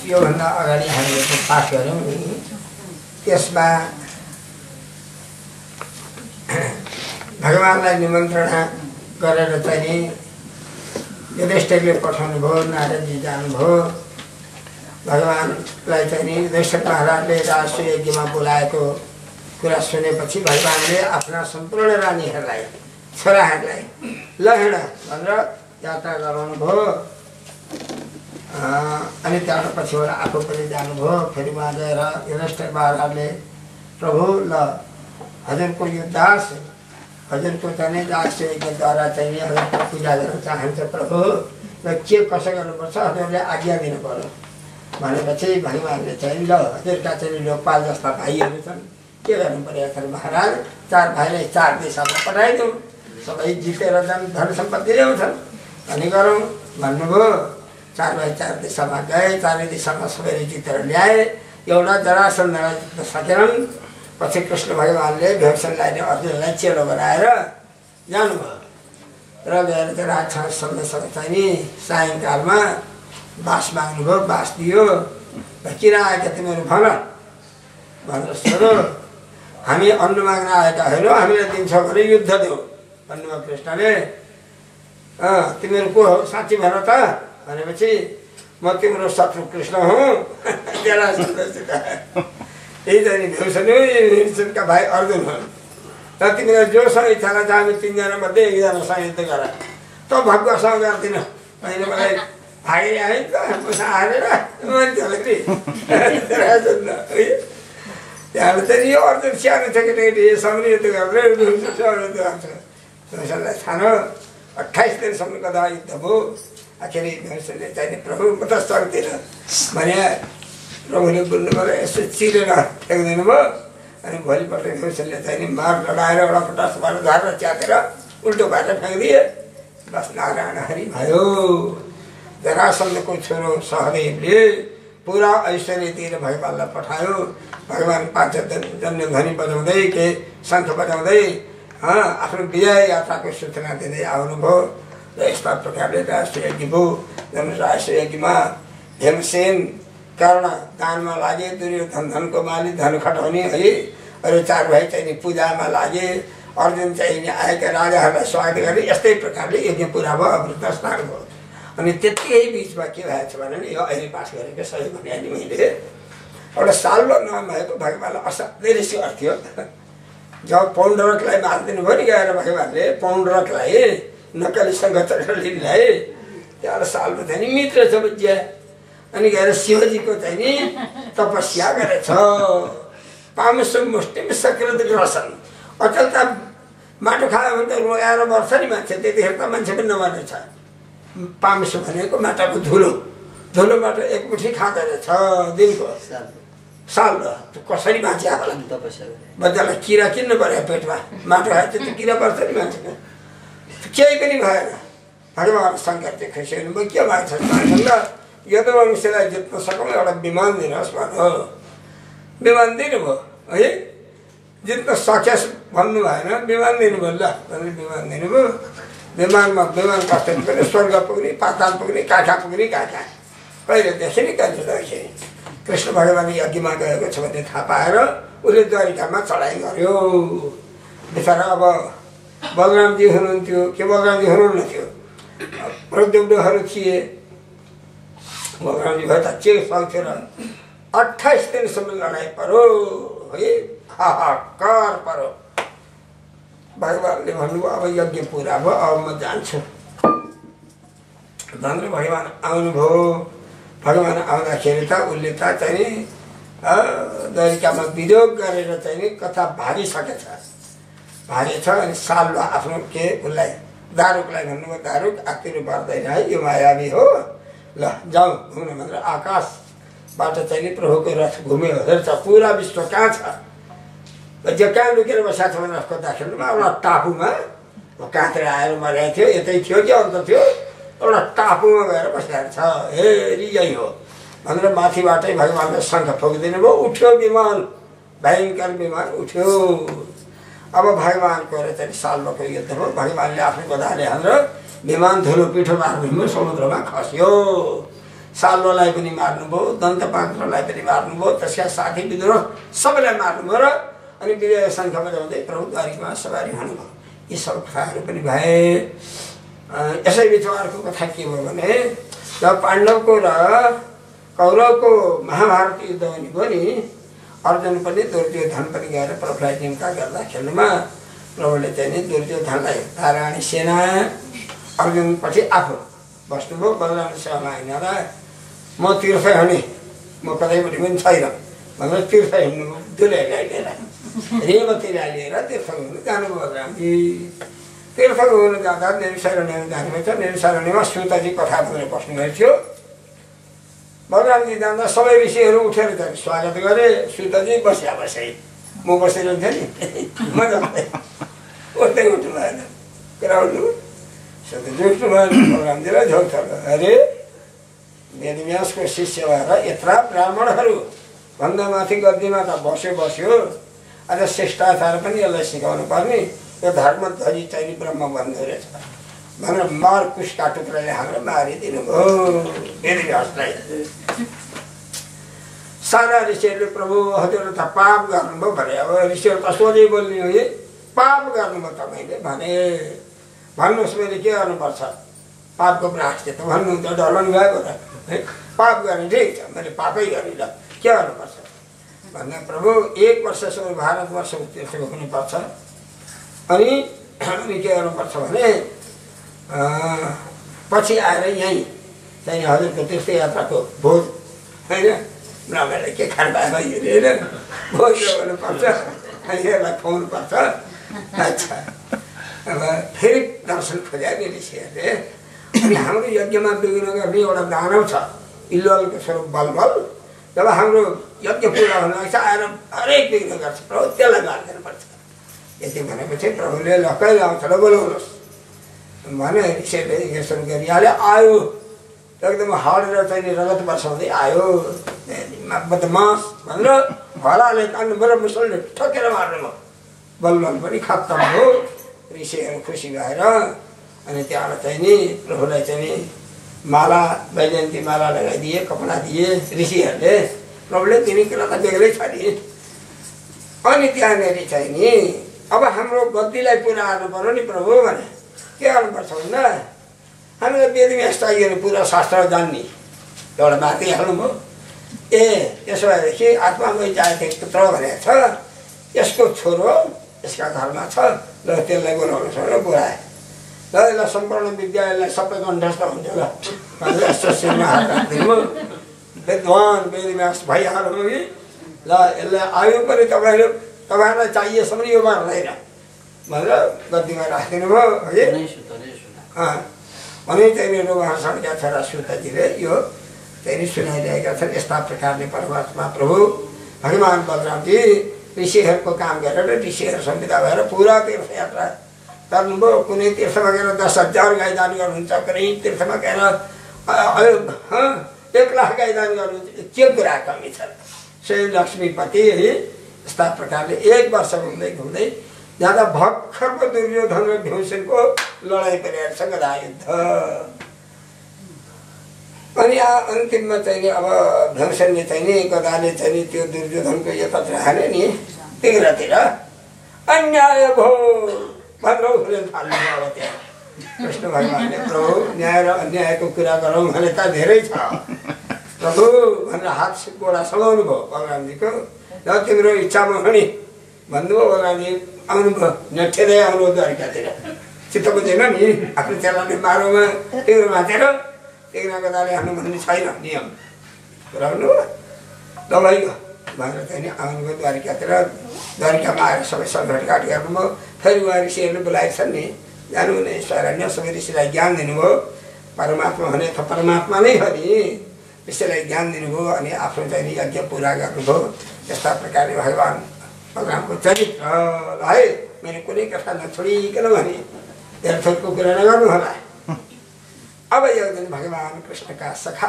योभन्दा अगाडि हामीले पाठ गऱ्यौँ नि। त्यसमा भगवान्लाई निमन्त्रणा गरेर चाहिँ युधिष्ठिरले पठाउनु भयो, नारदजी जानुभयो। भगवान्लाई चाहिँ युधिष्ठिर महाराजले राष्ट्रिय यज्ञमा बोलाएको कुरा सुनेपछि भगवान्ले आफ्ना सम्पूर्ण रानीहरूलाई छोराहरूलाई ल हिँड भनेर यात्रा गराउनु भयो। अनि त्यहाँबाट पछिबाट आफू पनि जानुभयो। फेरि उहाँ गएर युधिष्ठिर महाराजले प्रभु ल हजुरको यो दास हजुरको चाहिँ दास यज्ञद्वारा चाहिँ हजुरको पूजा गर्न चाहन्छ प्रभु र के कसो गर्नुपर्छ हजुरले आज्ञा दिनु पर्यो भनेपछि भगवान्ले चाहिँ ल हजुरका चाहिँ लोकपाल जस्ता भाइहरू छन् के गर्नु पर्यो महाराज 4 भाइलाई 4 दिशामा पठाइदिउँ सबै जितेर धन सम्पत्ति ल्याउँछन् अनि गरौँ भन्नुभयो। 4 भाइ 4 दिशामा गए। 4 दिशामा सबैले जितेर ल्याए। एउटा जरासन्धलाई जित्न सकेनन्। पछि कृष्ण भगवान्ले भीमसेनलाई अर्जुनलाई चेलो बनाएर जानुभयो र गएर चाहिँ राक्षससँग चाहिँ नि सायङ्कालमा बास माग्नुभयो। बास दियो। किन आएका तिमीहरू भन भनेर सोध्यो। हामी अन्न माग्न आएका होइनौँ, हामीलाई दिन्छौ भने युद्ध देऊ भन्नुभयो कृष्णले। तिमीहरू को हो साँच्ची भन त भनेपछि म तिम्रो शत्रु कृष्ण हुँ जरासन्धसित। यही त नि भीमसेनका भाइ अर्जुन हुन् र तिमीलाई जोसँग इच्छा लाग्छ हामी 3 जना मध्ये 1 जनासँग युद्ध गर। त भगवासँग गर्दिन अहिले मलाई भाइ आयो त हारेर मान्छेहरूले त्यहाँबाट चाहिँ यो अर्जुन सानो छ केटाकेटी सँगै युद्ध गरेर भीमसेनलाई थाहा 28 दिनसम्म कदा युद्ध भयो। आखिरी भविष्यले चाहिने प्रभु म त सक्दिनँ भने प्रभुले बोल्नुभयो यसो चिरेर फ्याँक्दिनु भयो अनि भोलिपल्ट भविष्यले चाहिने मार लडाएर एउटा पटासबाट झारेर च्यातेर उल्टो भएर फ्याँकिदिए बस नारायण हरि भयो। जरासन्धको छोरो सहदेवले पुरा ऐश्वर्य दिएर भगवान्लाई पठायो। भगवान् पाँच जन्य ध्वनि बजाउँदै के शङ्ख बजाउँदै आफ्नो विजय यात्राको सूचना दिँदै आउनुभयो। र यस्ता प्रकारले राष्ट्रिय यज्ञ भयो। राष्ट्रिय यज्ञमा भीमसेन कर्ण दानमा लागे, दुर्योधन धनको माली धन खटाउने है, अरू 4 भाइ चाहिँ पूजामा लागे, अर्जुन चाहिँ आएका राजाहरूलाई स्वागत गरे। यस्तै प्रकारले यज्ञ पुरा भयो, अमृत स्नान भयो। अनि त्यतिकै बिचमा के भएछ भने यो अहिले पास गरेको सही भने अनि मैले एउटा सालमा नभएको भगवान्लाई असाध्यै रिस गर्थ्यो। जब पौण्डरकलाई मारिदिनु भयो नि गएर भगवान्ले पौण्डरकलाई नक्कली सङ्गतरलाई त्यहाँबाट सालमा चाहिँ नि मित्र छ बुझ्या। अनि गएर शिवजीको चाहिँ नि तपस्या गरेछ। पामस मुष्टिम सकृत ग्रसन, अचलता माटो खायो भने त रोएर मर्छ नि मान्छे, त्यतिखेर त मान्छे पनि नमर्ने छ। पामस भनेको माटाको धुलो, धुलो माटो एक मुठी खाँदो रहेछ दिनको साल। कसरी बाँचे होला बच्चालाई किरा किन्नु पर्यो पेटमा, माटो खाए त्यो किरा पर्छ नि मान्छेको। केही पनि भएन। भगवान् शङ्कर चाहिँ खुसी हुनुभयो। के भएको छ भन्दा यदु वंशलाई जित्न सकौँ एउटा विमान दिनुहोस् भन्नु। विमान दिनुभयो है, जित्न सकेस् भन्नु भएन, विमान दिनुभयो। ल भनेर विमान दिनुभयो। विमानमा विमान कस्तो पुग्ने, स्वर्ग पुग्ने, पाताल पुग्ने, काखा पुग्ने, काखा कहिलेदेखि नि कहिले देखि कृष्ण भगवान् यज्ञमा गएको छ भन्ने थाहा पाएर उसले द्वारिकामा चढाइ गर्यो। बिचरा अब बलरामजी हुनुहुन्थ्यो कि बलरामजी हुनुहुन्न थियो, प्रद्युम्नहरू थिए। बलरामजी भयो त के सक्थ्यो र 28 दिनसम्म लडाइँ पऱ्यो है, हाहाकार पऱ्यो। भगवान्ले भन्नुभयो अब यज्ञ पुरा भयो, अब म जान्छु भनेर भगवान् आउनुभयो। भगवान् आउँदाखेरि त उसले त चाहिँ द्वारिकामा वियोग गरेर चाहिँ नि कथा भागिसकेछ, भागेछ। अनि सालवा आफ्नो के उसलाई दारुकलाई भन्नुभयो, दारुक आखिर पर्दैन है, यो मायावी हो, ल जाउँ घुम्न भनेर आकाशबाट चाहिँ नि प्रभुको रथ घुम्यो। हेर्छ पुरा विश्व कहाँ छ, जो कहाँ लुकेर बसेको छ भने खोज्दा खेल्नुमा एउटा टापुमा काँक्रे आएर मरेको थियो, यतै थियो कि अन्त थियो, एउटा टापुमा गएर बसेको छ। हेरी यही हो भनेर माथिबाटै भगवान्ले शङ्ख फुकिदिनु भयो। उठ्यो विमान, भयङ्कर विमान उठ्यो। अब भगवान्को र चाहिँ सालको युद्ध भयो। भगवान्ले आफ्नो गदाले हालेर विमान धुलो पिठो मार्नुभयो, समुद्रमा खस्यो। साललाई पनि मार्नुभयो, दन्तपात्रलाई पनि मार्नुभयो, त्यसका साथी विद्रोह सबैलाई मार्नुभयो। र अनि विजय शङ्ख बजाउँदै प्रभु द्वारिकामा सवारी हुनुभयो। यी सब कथाहरू पनि भए। यसै बिचमा अर्को कथा के भयो भने जब पाण्डवको र कौरवको महाभारत युद्ध हुने भयो नि, अर्जुन पनि दुर्योधन पनि गएर प्रभुलाई निम्ता गर्दा खेल्नुमा प्रभुले चाहिँ नि दुर्योधनलाई तारायणी सेना, अर्जुन पछि आफू बस्नुभयो। बलराम सेवामा हिँड्दा म तीर्थ हिँडेँ, म कतैपट्टि पनि छैन भनेर तीर्थ हिँड्नुभयो। दुलैलाई लिएर रेवतीलाई लिएर तीर्थ घुम्नु जानुभयो बलरामजी। तीर्थ घुम्नु जाँदा नेमिसारण्यमा जानुभएको छ। नेमिसारण्यमा सुतजी कथा भनेर बस्नुभएको थियो। बलरामजी जाँदा सबै ऋषिहरू उठेर चाहिँ स्वागत गरे। सुतजी बस्या बसे, म बसिरहन्थेँ नि मजाले, उठ्दै उठ्नु भएन, कराउनु सुतजी उठ्नु भएन। बलरामजीलाई झोक अरे वेदव्यासको शिष्य भएर यत्रा ब्राह्मणहरू भन्दा माथि गद्दीमा त बस्यो। अझ शिष्टाचार पनि यसलाई सिकाउनु पर्ने, यो धर्मध्वजी चाहिँ ब्रह्म भन्दो रहेछ भनेर मार कुसका टुक्राले हाम्रो मारिदिनु भयो वेदव्यासलाई। सारा ऋषिहरूले प्रभु हजुर त पाप गर्नुभयो भने, अब ऋषिहरू त सोझै बोल्ने हो, पाप गर्नुभयो तपाईँले भने, भन्नुहोस् मैले के गर्नुपर्छ? पापको प्रायश्चित भन्नुहुन्छ, डराउनु भएको र पाप गर्ने ठिक छ, मैले पापै गरेँ, ल के गर्नुपर्छ भन्दा प्रभु 1 वर्षसम्म भारतवर्षको तीर्थ हुनुपर्छ। अनि के गर्नुपर्छ भने पछि आएर यहीँ चाहिँ हजुरको तीर्थ यात्राको भोज होइन, ब्राह्मणले के खानु पाए होइन, भोज गर्नुपर्छ, अनि यसलाई खुवाउनुपर्छ। अच्छा अब फेरि दर्शन खोज्यो नि ऋषिहरूले। अनि हाम्रो यज्ञमा विघ्न गर्ने एउटा दानव छ इल्वलको स्वरूप बलबल। जब हाम्रो यज्ञ पुरा हुन लाग्छ आएर हरेक विघ्न गर्छ प्रभु त्यसलाई मारिदिनुपर्छ। यति भनेपछि प्रभुले लक्कै आउँछ र बोलाउनुहोस् भने ऋषिले यसो गरिहाल्यो। आयो एकदम हडेर चाहिँ रगत बर्साउँदै आयो। बदमास भनेर भलाले कान्नुबाट मुसलले ठोकेर मार्नुभयो। बलबल पनि खत्तम हो। ऋषिहरू खुसी भएर अनि त्यहाँबाट चाहिँ नि प्रभुलाई चाहिँ नि माला वैजयन्ती माला लगाइदिए, कपडा दिए ऋषिहरूले। प्रभुले तिनी कुरा त बेग्लै छ नि। अनि त्यहाँनिर चाहिँ नि अब हाम्रो गद्दीलाई पुरा हाल्नु पर्यो नि प्रभु भने के गर्नुपर्छ भन्दा हामीलाई वेदव्यास चाहियो पुरा शास्त्र जान्ने एउटा बात हाल्नुभयो। ए त्यसो भएदेखि आत्मामै जाएको पुत्र भनेको छ, यसको छोरो यसका घरमा छ, ल त्यसलाई बोलाउनु छ र बोलाए। ल यसलाई सम्पूर्ण विद्यालयलाई सबै कण्ठस्थ हुन्छ ल यस्तो शिरमा हात राखिदिनु। विद्वान वेदव्यास भइहाल्नु कि ल यसलाई आयु पनि तपाईँहरूलाई चाहिएसम्म यो गर्दैन भनेर गद्दीमा राखिदिनु भयो है। अनि चाहिँ रोमहर्षणका छोरा सुतजीले यो चाहिँ सुनाइरहेका छन्। यस्ता प्रकारले परमात्मा प्रभु भगवान् बलरामजी ऋषिहरूको काम गरेर ऋषिहरू संविदा भएर पुरा तीर्थयात्रा गर्नुभयो। कुनै तीर्थमा गएर 10,000 गाईदान गर्नुहुन्छ, कुनै तीर्थमा गएर 1,00,000 गाईदान गर्नुहुन्छ। के कुरा कमी छ? स्वयं लक्ष्मीपति है। यस्ता प्रकारले 1 वर्ष घुम्दै घुम्दै जाँदा भर्खरको दुर्योधन र भीमसेनको लडाइँ परिहाल्छ गदा युद्ध। अनि अन्तिममा चाहिँ अब भीमसेनले चाहिँ नि गदाले चाहिँ नि त्यो दुर्योधनको यतातिर हाल्यो नि तिग्रातिर। अन्याय भयो भनेर उसले थाल्नु अब त्यहाँ कृष्ण भगवान्ले प्रभु न्याय र अन्यायको कुरा गरौँ भने त धेरै छ प्रभु भनेर हात गोडा समाउनु भयो बलरामजीको। र तिम्रो इच्छामा हो नि भन्नुभयो। बलरामजी आउनुभयो, नठेदै आउनु द्वारिकातिर। चित्त बुझेन नि आफ्नो चेलाले मारोमा तिग्रो भाँचेर तिग्रा गदाले आफ्नो भन्ने छैन नियम पुऱ्याउनु दबाइगयो भनेर चाहिँ नि आउनुभयो द्वारिकातिर। द्वारिकामा आएर सबै सङ्घटघाट गर्नुभयो। फेरि उहाँ ऋषिहरूले बोलाएछन् नि जानु हुने शरण्य सबै ऋषिलाई ज्ञान दिनुभयो। परमात्मा भने त परमात्मा नै हो नि। ऋषिलाई ज्ञान दिनुभयो अनि आफ्नो चाहिँ नि यज्ञ पुरा गर्नुभयो। यस्ता प्रकारले भगवान् बलरामको चरित्र है मैले कुनै कथा नछोडिकन भने व्यर्थको कुरा नगर्नु होला। अब एक दिन भगवान् कृष्णका सखा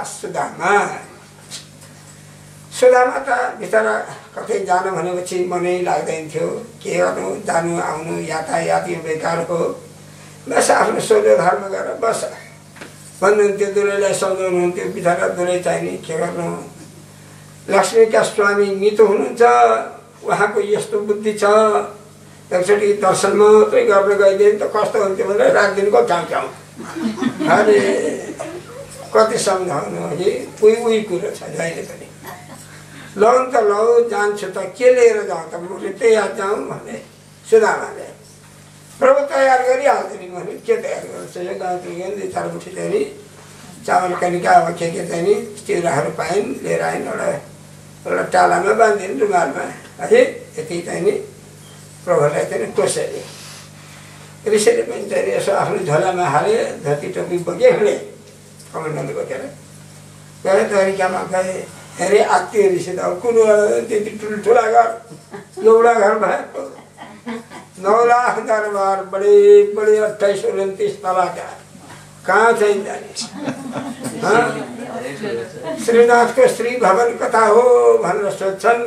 सुदामा त बिचरा कतै जानु भनेपछि मनै लाग्दैन थियो। के गर्नु जानु आउनु यातायात यो बेकार हो। बस आफ्नो सोझो धर्म गरेर बस भन्नुहुन्थ्यो। दुलैलाई सम्झाउनुहुन्थ्यो। बिचरा दुलै चाहिने के गर्नु। लक्ष्मीका स्वामी मितो हुनुहुन्छ, उहाँको यस्तो बुद्धि छ एकचोटि दर्शन मात्रै गर्न गइदियो त कस्तो हुन्थ्यो भनेर राखिदिनुको च्याउ अरे कति सम्झाउनु है। उही कुरो छ जहिले पनि। लौ त लौ जान्छु त के लिएर जाउँ त म तयार जाउँ भने सुदामाले प्रभु तयार गरिहाल्थ्यो नि। भने के तयार गर्छ यो गाउँको 2-4 मुठी चाहिँ नि चामल कनिका अब के चाहिँ नि चिउराहरू पाइन् लिएर आइन्। एउटा टालामा बाँधिन् रुमालमा है। यति चाहिँ नि प्रभुलाई चाहिँ टोसेले ऋषिले पनि चाहिँ यसो आफ्नो झोलामा हाले धोती टोपी बोके हिँडे कमण्डल बोकेर गए। द्वारिकामा गए हेरे आत्तीय ऋषि त कुन त्यति ठुल्ठुला घर एउटा घर भएको 9 लाख दरबार बडे 28-29 तलाका कहाँ चाहिँ जाने। श्रीनाथको श्री भवन कता हो भनेर सोध्छन्।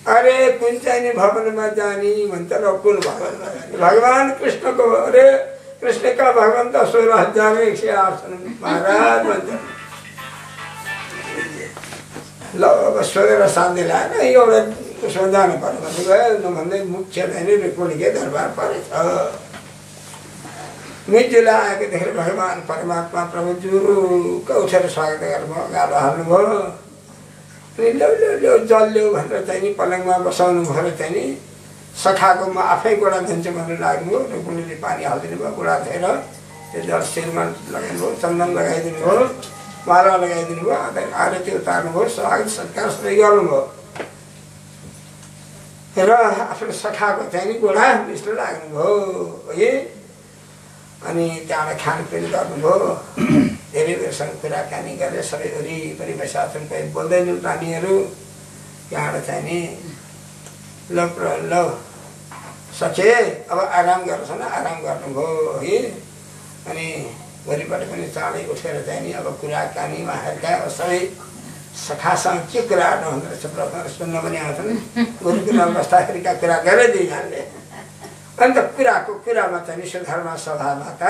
अरे कुन चाहिँ भवनमा जाने भन्छ र कुन भवनमा जाने। भगवान् कृष्णको अरे कृष्णका भगवान् त 16,108 छन् महाराज भन्छ। ल अब सोधेर शान्ति लागेन एउटा उसमा जानु पर्यो भने गयो। नभन्दै मुख्य चाहिँ रुक्मिणीकै दरबार परेछ। मृत्युलाई आएको देखेर भगवान् परमात्मा प्रभु जुरुक्क उठेर स्वागत गर्नुभयो, गालो हाल्नुभयो। अनि ल्याउ जल ल्याउ भनेर चाहिँ नि पलङमा बसाउनु भएर चाहिँ नि सखाको म आफै गोडा धुन्छु भनेर लाग्नुभयो। रुक्मिणीले पानी हालिदिनु भयो। गोडा धोएर त्यो जल शिरमा लगाउनुभयो, चन्दन लगाइदिनु भयो, माला लगाइदिनु भयो, आरती उतार्नुभयो, स्वागत सत्कार सबै गर्नुभयो। र आफ्नो सखाको चाहिँ नि गोडा मिस्रो लाग्नुभयो है। अनि त्यहाँबाट खानपिन गर्नुभयो धेरै बेरसम्म कुराकानी गरेर सबै वरिपरि बसेका छन् कोही बोल्दैनन् नानीहरू त्यहाँबाट चाहिँ नि ल सके अब आराम गर्छ न आराम गर्नुभयो है अनि भोलिपल्ट पनि चाँडै उठेर चाहिँ नि अब कुराकानी उहाँहरूका सबै सखासँग के कुरा गर्नुहुँदो रहेछ प्रश्न सुन्न पनि आउँछन् गुरुकुलमा बस्दाखेरिका कुरा गरेर दुईजनाले अन्त कुराको कुरामा चाहिँ सुधर्म सभामा त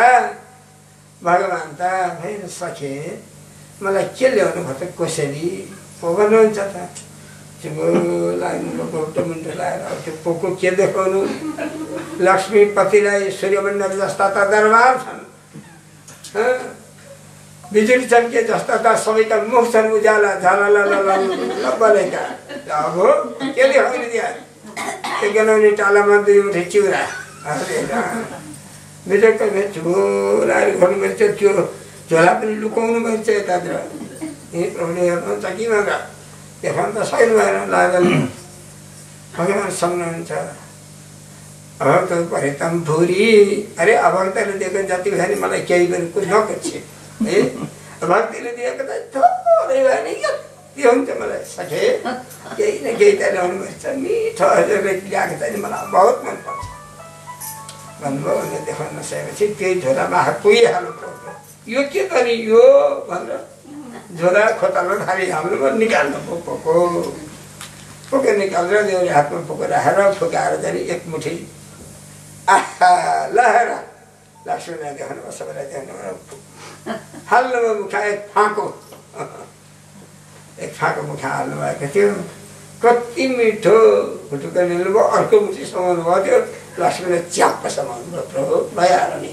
भगवान् त फेरि सके मलाई के ल्याउनु भयो त कसरी पो भन्नुहुन्छ त त्यो लाग्नु मुन्टो लगाएर त्यो पोको के देखाउनु लक्ष्मीपतिलाई सूर्यमण्डल जस्ता त दरबार छन् बिजुली चम्के जस्ता त सबैका मुख छन् उज्याला झाला बलेका अब के देखाउने त्यहाँ त्यो गनाउने टालामा 2 मुठी चिउरा बिजुलीको झोलाएर खोल्नु पर्छ त्यो झोला पनि लुकाउनु पर्छ यतातिर यही प्रभुले हेर्नुहुन्छ कि मगा देखाउनु त सक्नु भएन लागल भगवान् सक्नुहुन्छ अब त परितम भुरी अरे अभक्तले दिएको जति भयो नि मलाई केही गरेको नकुच्छे है भक्तिले दिएको त थोरै भयो नि के हुन्छ मलाई सके केही न केही त ल्याउनु पर्छ मिठो हजुरले ल्याएको चाहिँ मलाई बहुत मनपर्छ भन्नुभयो भने देखाउन नसकेपछि त्यही झोलामा पुगिहाल्नु पर्यो यो के त नि यो भनेर झोला खोतालो थाली हाल्नु निकाल्नु पोको निकालेर देउरे हातमा पोको राखेर फुकाएर चाहिँ 1 मुठी आहा लहरा लक्ष्मीलाई देखाउनु भयो सबैलाई देखाउनु हाल्नुभयो मुखा एक फाँको मुखा हाल्नुभएको थियो कति मिठो फुटुक निल्नुभयो अर्को मुठी समाउनु भयो त्यो लक्ष्मीले च्याप्प समाउनु भयो प्रभु भइहाल्यो नि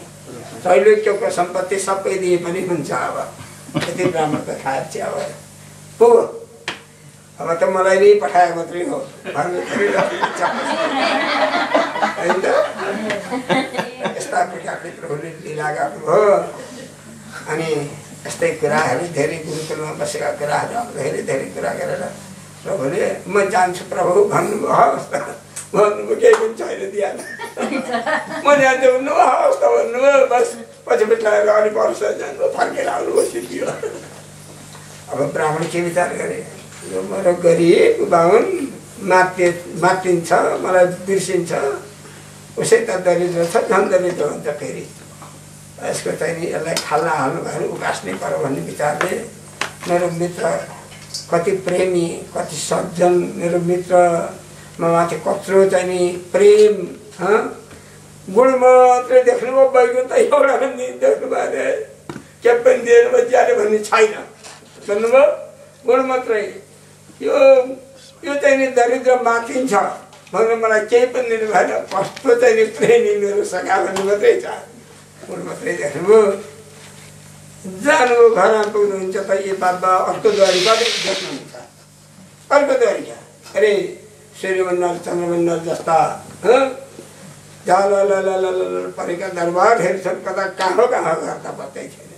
त्रैलोक्यको सम्पत्ति सबै दिए पनि हुन्छ अब यति ब्राह्मणको खाएर चाहिँ अब पुग्यो अब त मलाई नै पठाए मात्रै हो होइन यस्ता प्रकारले प्रभुले लीला गर्नुभयो अनि यस्तै कुराहरू धेरै गुरुकुलमा बसेका कुराहरू अब धेरै कुरा गरेर प्रभुले म जान्छु प्रभु भन्नुभयो हवस् त भन्नुभयो केही पनि छैन दिहाल्नु म जान्छु भन्नु हवस् त भन्नुभयो बस पछि लगाएर अलि वर्ष जानु फर्केर आउनुभयो सिद्धियो अब ब्राह्मण के विचार गरे यो मेरो गरिब बाहुन मातिन्छ मलाई बिर्सिन्छ उसै त दरिद्र छ झन् दरिद्र हुन्छ फेरि यसको चाहिँ नि यसलाई खाल्न हाल्नु भयो भने उकास्नै पर्यो भन्ने विचारले मेरो मित्र कति प्रेमी कति सज्जन मेरो मित्रमा माथि कत्रो चाहिँ नि प्रेम गुण मात्रै देख्नुभयो वैकुण्ठ एउटा पनि देख्नु भयो के पनि दिएर ज्यादै भन्ने छैन भन्नुभयो गुण मात्रै यो चाहिँ नि दरिद्र माथिन्छ भन्नु मलाई केही पनि दिनु भएन कस्तो चाहिँ नि प्रेमी मेरो सखा भन्नु मात्रै छ गुण मात्रै देख्नुभयो जानुभयो घरमा पुग्नुहुन्छ त यो बाबा अर्को द्वारी कतै देख्नुहुन्छ अर्को द्वारी क्या अरे सूर्यमण्डल चन्द्रमण्डल जस्ता परेका दरबारहरू छन् कता कहाँ गर्दा पत्तै छैन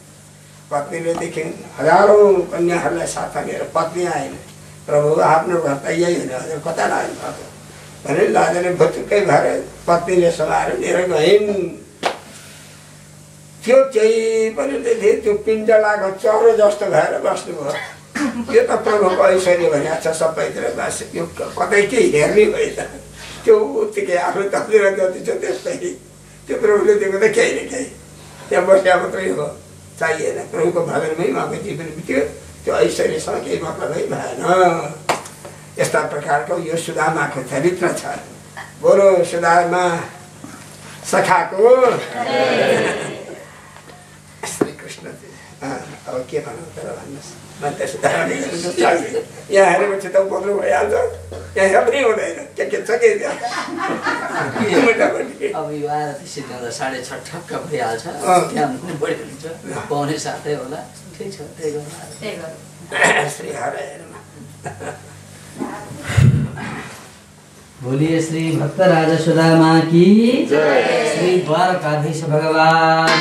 पत्नीले देखिन् हजारौँ कन्याहरूलाई साथ लिएर पत्नी आएन प्रभु आफ्नो घर त यही होइन हजुर कता लाग्नु भएको भने लाजले भुचुक्कै भएर पत्नीले समाएर लिएर गइन् त्यो केही पनि देखे त्यो पिण्ड लागेको चरो जस्तो भएर बस्नुभयो यो त प्रभुको ऐश्वर्य भनेको छ सबैतिर बस यो कतै केही हेर्ने भएछ त्यो उत्तिकै आफ्नो तस्बिर जति छ त्यस्तै त्यो प्रभुले दिएको त केही न केही त्यहाँ बस्या मात्रै हो चाहिएन प्रभुको भजनमै उहाँको जीवन बित्यो त्यो ऐश्वर्यसँग केही मतलबै भएन यस्ता प्रकारको यो सुदामाको चरित्र छ बोलो सुदामा सखाको श्री कृष्ण अब के भनौँ तर भन्नुहोस् म त सुधार्ने यहाँ हेरेपछि त बोल्नु भइहाल्छ यहाँ पनि हुँदैन के छ के अब यो आएर त्यसरी गर्दा 6:30 ठक्क भइहाल्छ त्यहाँ पनि बढी हुन्छ पाउने साथै होला ठिक छ त्यही गर्नु श्री हरे बोलिए श्री भक्तराज सुदामा की जय श्री द्वारकाधीश भगवान